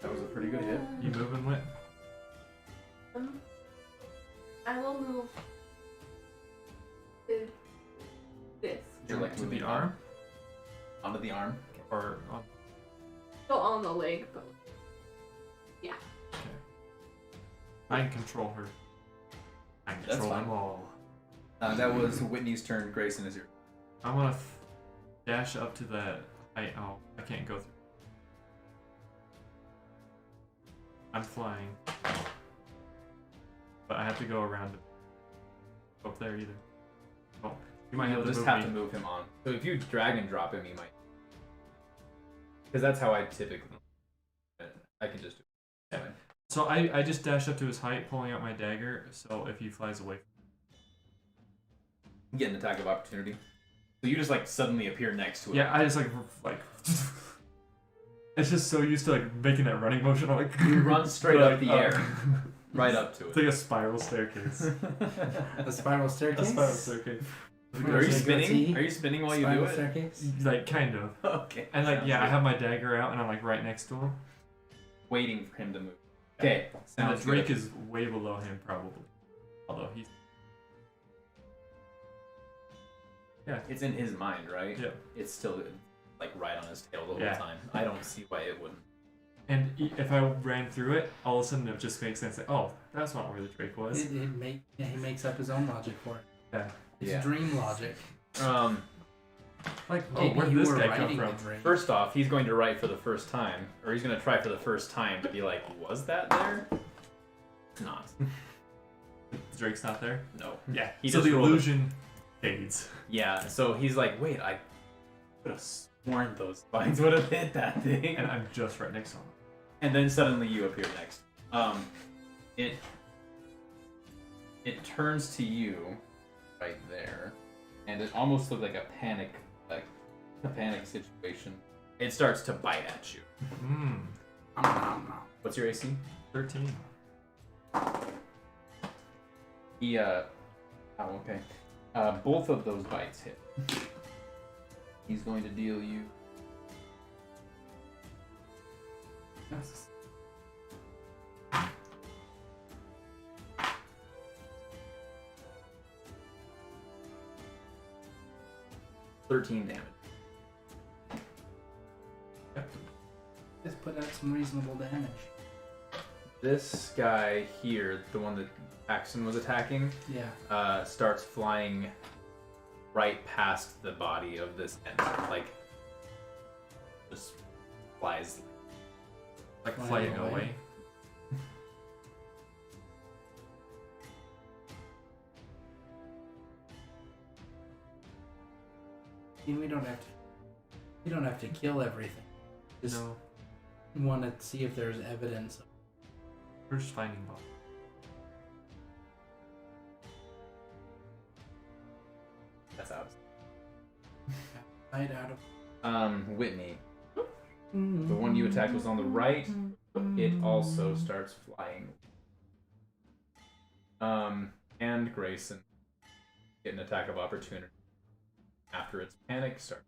That was a pretty good hit. You moving, Wit? I will move to this. Would you like To move the it arm? Onto the arm. Or on... Still on the leg, but yeah. Okay. I can control her. I can That's control fine. them all. That was Whitney's turn. Grayson is your. I want to dash up to that. Oh, I can't go through. I'm flying. But I have to go around it. Go up there either. Oh, you might have You'll to just move have me. to move him on. So if you drag and drop him, he might. Because that's how I typically. I can just do it. Anyway. So I just dash up to his height, pulling out my dagger, so if he flies away. Get an attack of opportunity. So you just like suddenly appear next to him. Yeah, I just like it's just so used to like making that running motion. I'm like You run straight up like, the air. Right up to It's it. like a spiral staircase. A spiral A staircase. spiral staircase. Are you spinning? Goatee? Are you spinning while you Spiral do it? staircase. Like kind of. Okay. And like Sounds yeah, I good. have my dagger out and I'm like right next to him. Waiting for him to move. Okay. And Sounds the Drake good. is way below him probably. Although he's It's in his mind, right? yeah. It's still like right on his tail the whole Yeah. time. I don't see why it wouldn't. And if I ran through it, all of a sudden it just makes sense. Like, oh, that's not where the Drake was. He makes up his own logic for it. Yeah. It's Yeah. dream logic. Like, oh, Maybe where did you this were guy come writing from? the dream. First off, he's going to write for the first time, or he's going to try for the first time to be like, was that there? It's not. The Drake's not there. No. Yeah. He so just the rolled a- illusion fades. Yeah, so he's like, wait, I could have sworn those spines would have hit that thing. And I'm just right next to him. And then suddenly you appear next. It turns to you right there, and it almost looked like a panic situation. It starts to bite at you. What's your AC? 13. He oh okay. Both of those bites hit. He's going to deal you. Yes. $13 damage. Just put out some reasonable damage. This guy here, the one that Axon was attacking, Yeah. starts flying right past the body of this end. Like, just flies. Like Flying flying away. away. We don't have to. We don't have to kill everything. Just No. want to see if there's evidence. We're just finding bodies. That's out. Right out of. Whitney. The one you attacked was on the right. It also starts flying. And Grayson get an attack of opportunity after its panic starts.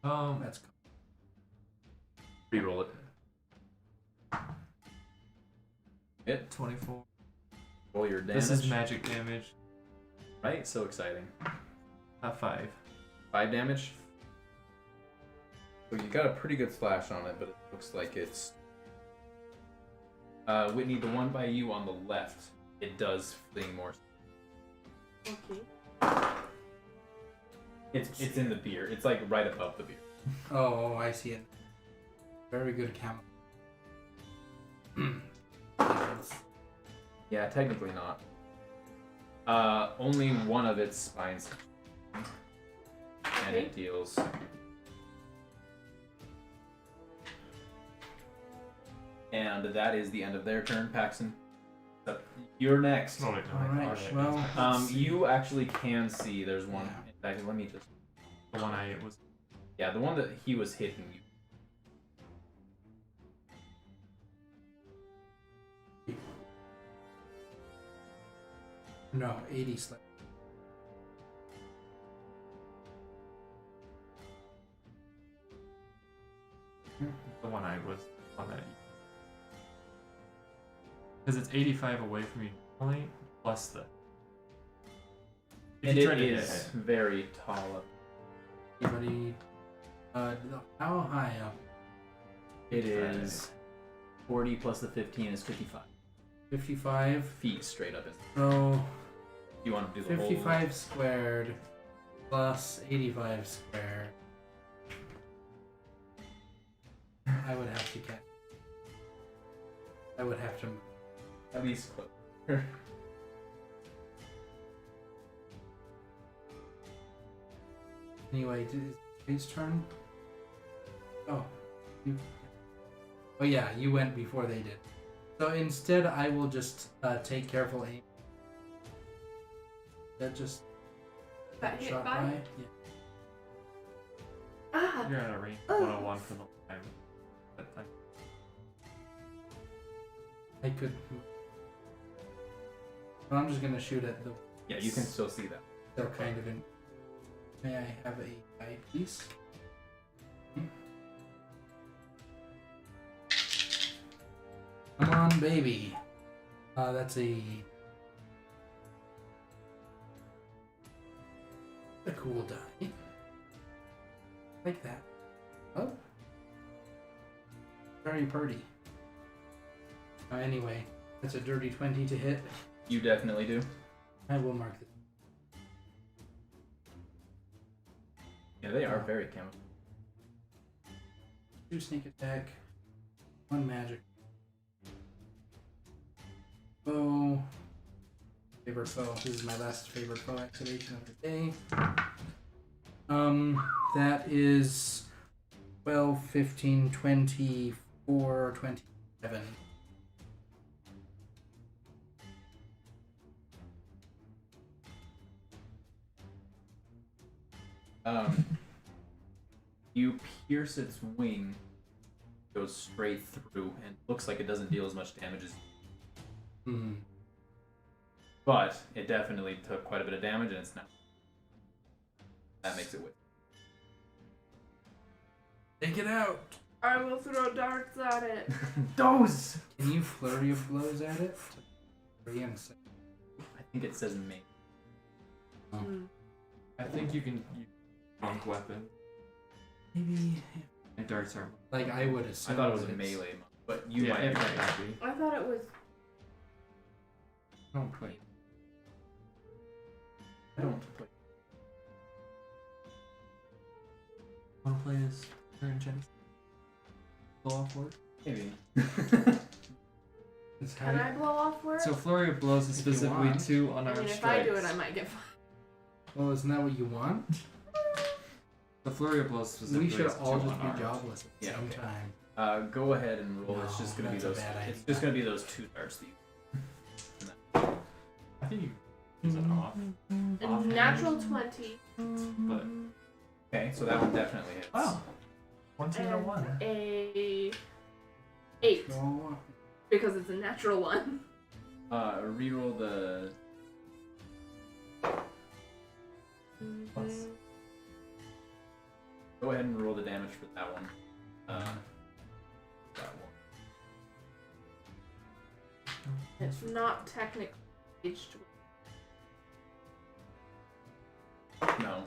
That's cool. Reroll it. Hit. 24. Roll your damage. This is magic damage. Right? So exciting. 5. 5 damage. So you got a pretty good slash on it, but it looks like it's... Whitney, the one by you on the left, it does fling more. Okay. It's in the beer. It's like right above the beer. Oh, I see it. Very good camera. Yeah, technically not. Only one of its spines. And it deals. And that is the end of their turn, Paxton. So, you're next. Oh, wait, no, Alright, well. You actually can see there's one. Yeah. In fact, let me just. The one I was. Yeah, the one that he was hitting you. No, 80 slash. The one I was on that. Because it's 85 away from you normally, plus the. If And you it try to hit is very tall up. Anybody? How high up? It is 40 plus the 15 is 55 55. feet straight up. So You want to do the 55 squared plus 85 squared. I would have to get. I would have to. whole at least close. Anyway, his turn. Oh, you. Oh yeah, you went before they did. So instead, I will just take careful aim. That just Got hit shot by? Yeah. Ah! You're at a range 101 for the time. But I could. But I'm just gonna shoot at the. Yeah, you can still see that. They're kind of in. May I have a die, please? Come on, baby. That's a cool die. Like that. Oh. Very pretty. Anyway, that's a dirty 20 to hit. You definitely do. I will mark this. Yeah, they are very camouflaged. 2 sneak attack. 1 magic. Bow. Favorite bow. This is my last favorite bow activation of the day. That is 12, 15, 24, 27. You pierce its wing, goes straight through, and looks like it doesn't deal as much damage as. Hmm. But it definitely took quite a bit of damage, and it's not. That makes it win. Take it out! I will throw darts at it. Those! Can you flurry of blows at it? 3 and 6. I think it says main. Hmm. I think you can use monk weapon. Maybe. And darts are. Like, I would assume. I thought it was a that it's- melee, but you Yeah, might it have. might not be. I thought it was. Don't play. I don't play. Want to play as Turn Genesis? Blow off word? Maybe. It's Can I blow off words? So Flurry of Blows is If you specifically want. 2 I unarmed mean, if strikes. I do it, I might get fined. Well, isn't that what you want? The Flurry of Blows specifically We should is all 2 just be unarmed. jobless at the Yeah, same okay. time. Go ahead and roll. It's No, just gonna be that's a those. bad It's idea. just gonna be those 2 darts that you. I think you use it off. A Offhand. natural 20 But Okay, so that one definitely hits. wow, 1, 2, and 1. a 8 Go. because it's a natural one. Reroll the. Plus. Go ahead and roll the damage for that one. That It's not technically aged. one. No.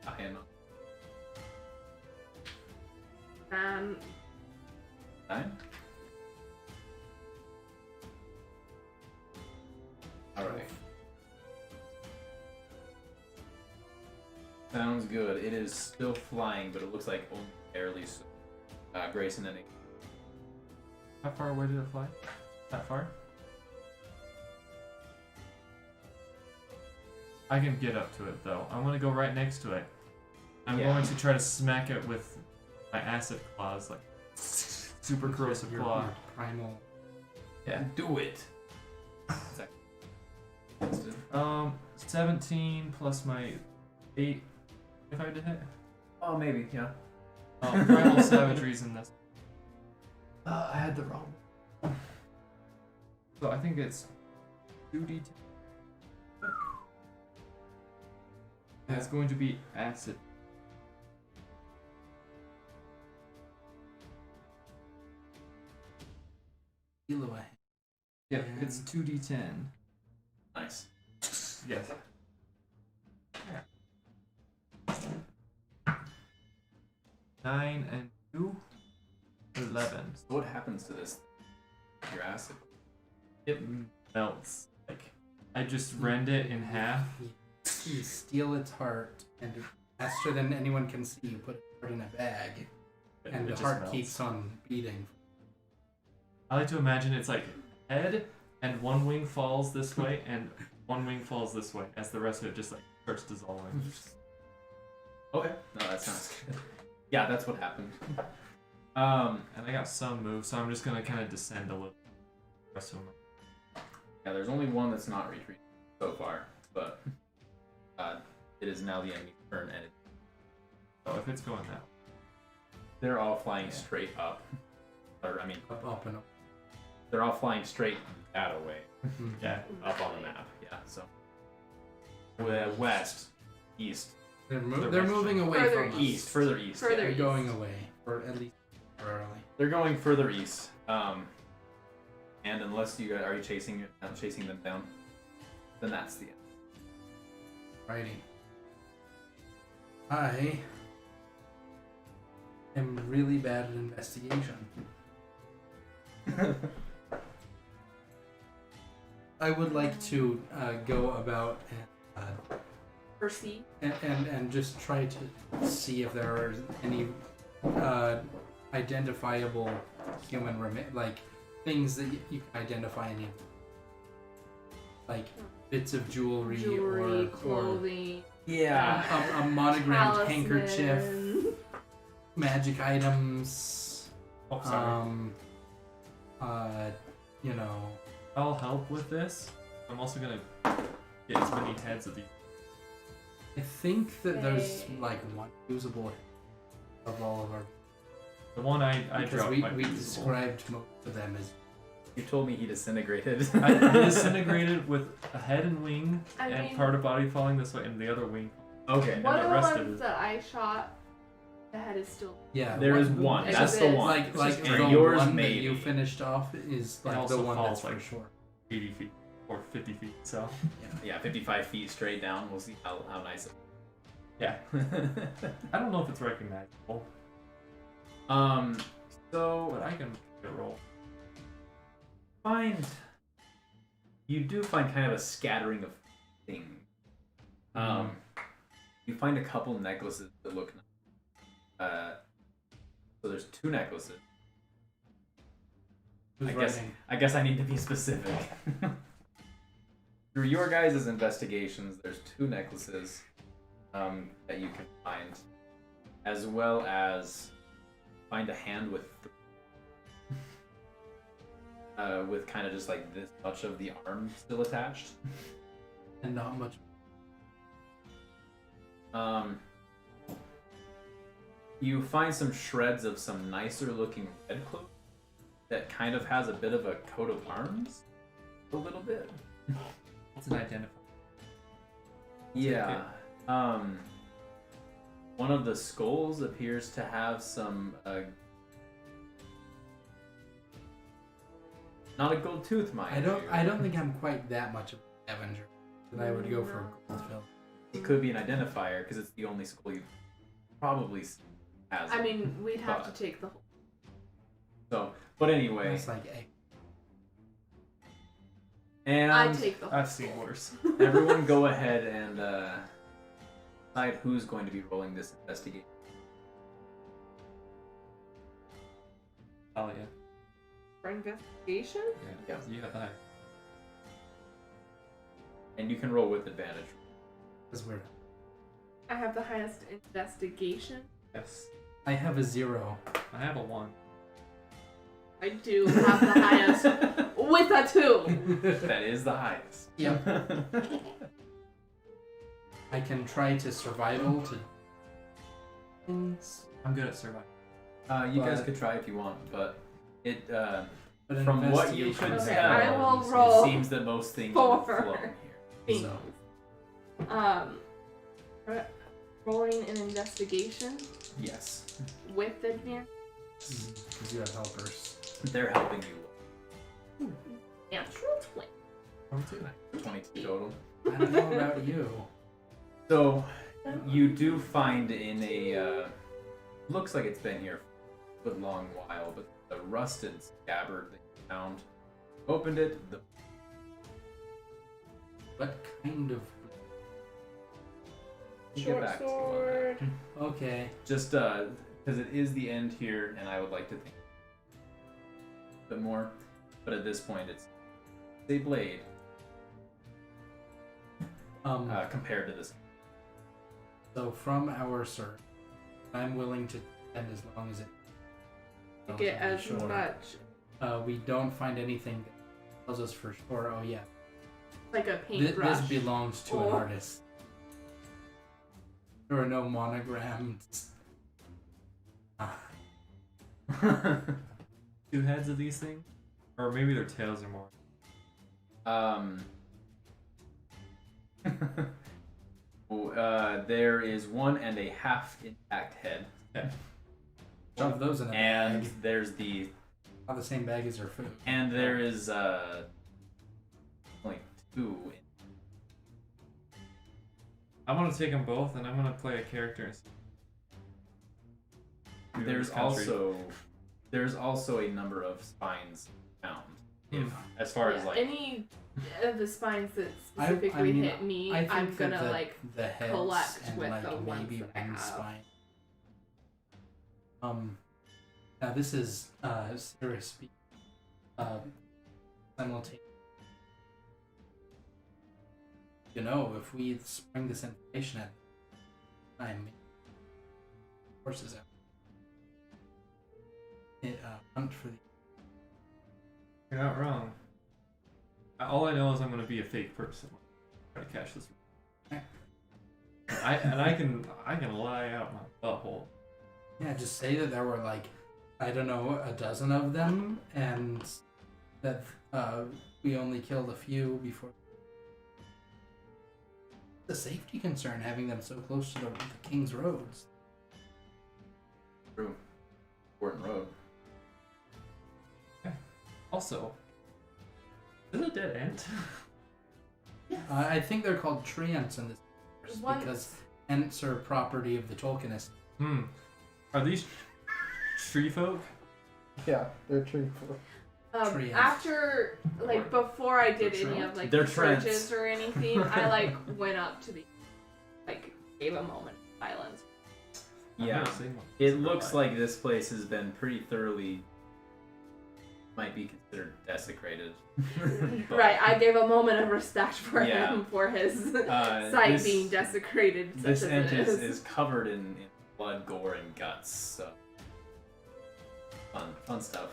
I am not. 9? Alright. Sounds good. It is still flying, but it looks like only barely so. Grayson and How far away did it fly? That far? I can get up to it though. I'm gonna go right next to it. I'm Yeah. going to try to smack it with my acid claws, like super corrosive Your claw. primal. Yeah, do it! 17 plus my 8 if I did hit. Oh, maybe, yeah. Primal savagery's in this. I had the wrong. So I think it's 2d10. And it's going to be acid. Heal away. Yep, it's 2d10. Nice. Yes. 9 and 2, 11. So what happens to this? Your acid. It melts. Like, I just rend it in half. You steal its heart, and faster than anyone can see, you put it in a bag, and the just heart melts. keeps on beating. I like to imagine it's like head, and one wing falls this way, and one wing falls this way, as the rest of it just like starts dissolving. Okay. No, that sounds good. Yeah, that's what happened. And I got some moves, so I'm just gonna kind of descend a little. The rest of them. Yeah, there's only one that's not retreating so far, but it is now the enemy's turn, and Oh, if it's going that way. they're all flying straight up. Or, I mean, Up and up. they're all flying straight that way, Yeah. up on the map. Yeah, so west, east, They're They're moving away Further from us. east, further east. Further They're east. going away, or at least temporarily. They're going further east. And unless you guys are you chasing them down, then that's the end. Righty. I am really bad at investigation. I would like to go about Perceive. and just try to see if there are any identifiable human like things that you can identify any, like bits of jewelry, Jewelry, or clothing. Yeah. a monogrammed handkerchief, talisman. magic items. Oh, sorry. You know, I'll help with this. I'm also gonna get as many heads of these. I think that there's Hey. like one usable of all of our, The one I because dropped might we be usable. described most of them as You told me he disintegrated. I disintegrated with a head and wing, I and mean- part of body falling this way, and the other wing. Okay. And One the of the rest of ones it- that I shot, the head is still. yeah. There is one. It's That's just the this. one. Like It's like just the yours one maybe. that you finished off is It like the also one falls, that's for like- sure. 80 feet or 50 feet. So Yeah, 55 feet straight down. We'll see how nice it yeah, I don't know if it's recognizable, so but I can get a roll. you do find kind of a scattering of things. You find a couple necklaces that look nice. So there's 2 necklaces. Who's I guess writing? I guess I need to be specific. Through your guys' investigations, there's 2 necklaces that you can find, as well as find a hand with kind of just like this much of the arm still attached. And not much. You find some shreds of some nicer looking red cloth that kind of has a bit of a coat of arms, a little bit. It's an identifier. Yeah. One of the skulls appears to have some not a gold tooth, mind you. I don't think I'm quite that much of an Avenger that I would go for a gold film. It could be an identifier because it's the only skull you probably has. I mean, we'd have But- to take the whole. So, but anyway, It's like, hey, and I take the whole. I've seen worse. everyone go ahead and decide who's going to be rolling this investigation. Oh yeah. For investigation? Yeah. You got that. And you can roll with advantage. that's weird. I have the highest investigation. Yes. I have a 0. I have a 1. I do have the highest with a 2. That is the highest. Yep. I can try to survival to things, I'm good at surviving. You guys But- could try if you want, but it but an from what you investigation could is Okay, tell, I will it roll seems that most things are 4. flowing here. Things. So, rolling an investigation Yes. with advantage. Because you have helpers. They're helping you. Natural 20. 22 total. I don't know about you. So, you do find in a, looks like it's been here for a long while, but the rusted scabbard that you found, opened it, What kind of... get Short back to you on sword. that. Okay. Just, because it is the end here, and I would like to think a bit more, but at this point it's a blade, compared to this. So from our search, I'm willing to spend as long as it Get as sure. much. We don't find anything that tells us for sure, oh yeah, Like a this paintbrush. belongs to an Or- artist. There are no monograms. 2 heads of these things? Or maybe their tails are more. There is 1.5 intact head, Shove those in a and bag. there's the, Not the same bag as our food. and there is like 2. I'm gonna take them both and I'm gonna play a character. There's also a number of spines found. If, as far as Yeah, like any of the spines that I specifically mean, hit me, I think I'm gonna that like the heads collect and with like the ones maybe that I one have. spine. Now this is Sarah speaking. Simultaneously. You know, if we spring this information at the time, horses out. Hunt for the. You're not wrong. All I know is I'm gonna be a fake person. Try to catch this. I can lie out my butthole. Yeah, just say that there were like, I don't know, a dozen of them, and that we only killed a few before. It's a safety concern having them so close to the King's roads. True. Important road. Also, is it a dead end? I think they're called treants in this universe Once- because ents are property of the Tolkienists. Are these tree folk? Yeah, they're tree folk. Treants. After, like, before I did They're any Trent? of, like, They're the Trents. searches or anything, I, like, went up to the, like, gave a moment of silence. I've Yeah. never seen one. It looks like this place has been pretty thoroughly, might be considered desecrated. But, Right, I gave a moment of respect for Yeah. him for his Uh, sight this- being desecrated. Such This as ent it is covered in blood, gore, and guts. So fun stuff.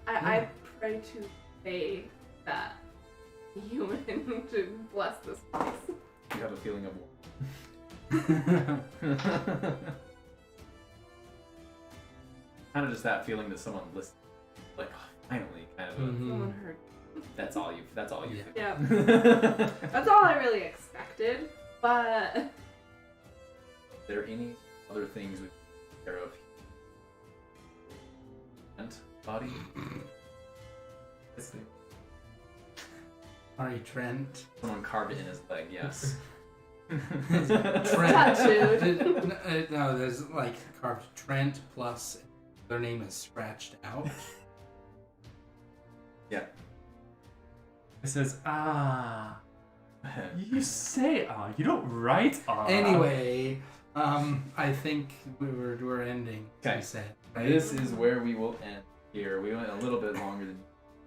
I pray to say that human to bless this place. You have a feeling of war. Kind of just that feeling that someone listened, like, oh, finally, kind of. Someone heard. That's all you. That's all you. Yeah. Think. That's all I really expected, but Are there any other things we can take care of? And body. Sorry, Trent. Someone carved it in his leg. Yes. Tattooed. No, there's like carved Trent plus their name is scratched out. Yeah. It says ah. You say ah. You don't write ah. Anyway, I think we're ending. Okay. We said, right? This is where we will end here. We went a little bit longer than,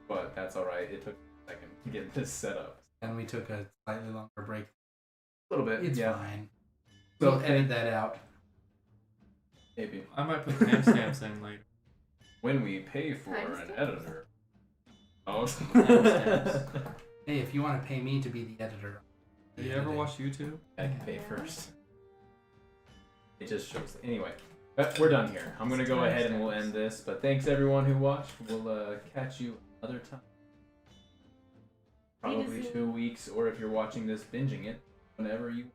but that's all right. It took a second to get this set up. And we took a slightly longer break. A little bit. It's yeah. fine. We'll edit that out. Maybe. I might put timestamps in later. When we pay for an Timestamps? editor. Oh. Timestamps. Hey, if you want to pay me to be the editor. Did you ever watch YouTube? I can pay first. It just shows. Anyway, we're done here. I'm gonna go ahead and we'll end this. But thanks everyone who watched. We'll catch you another time. Probably 2 weeks, or if you're watching this, binging it whenever you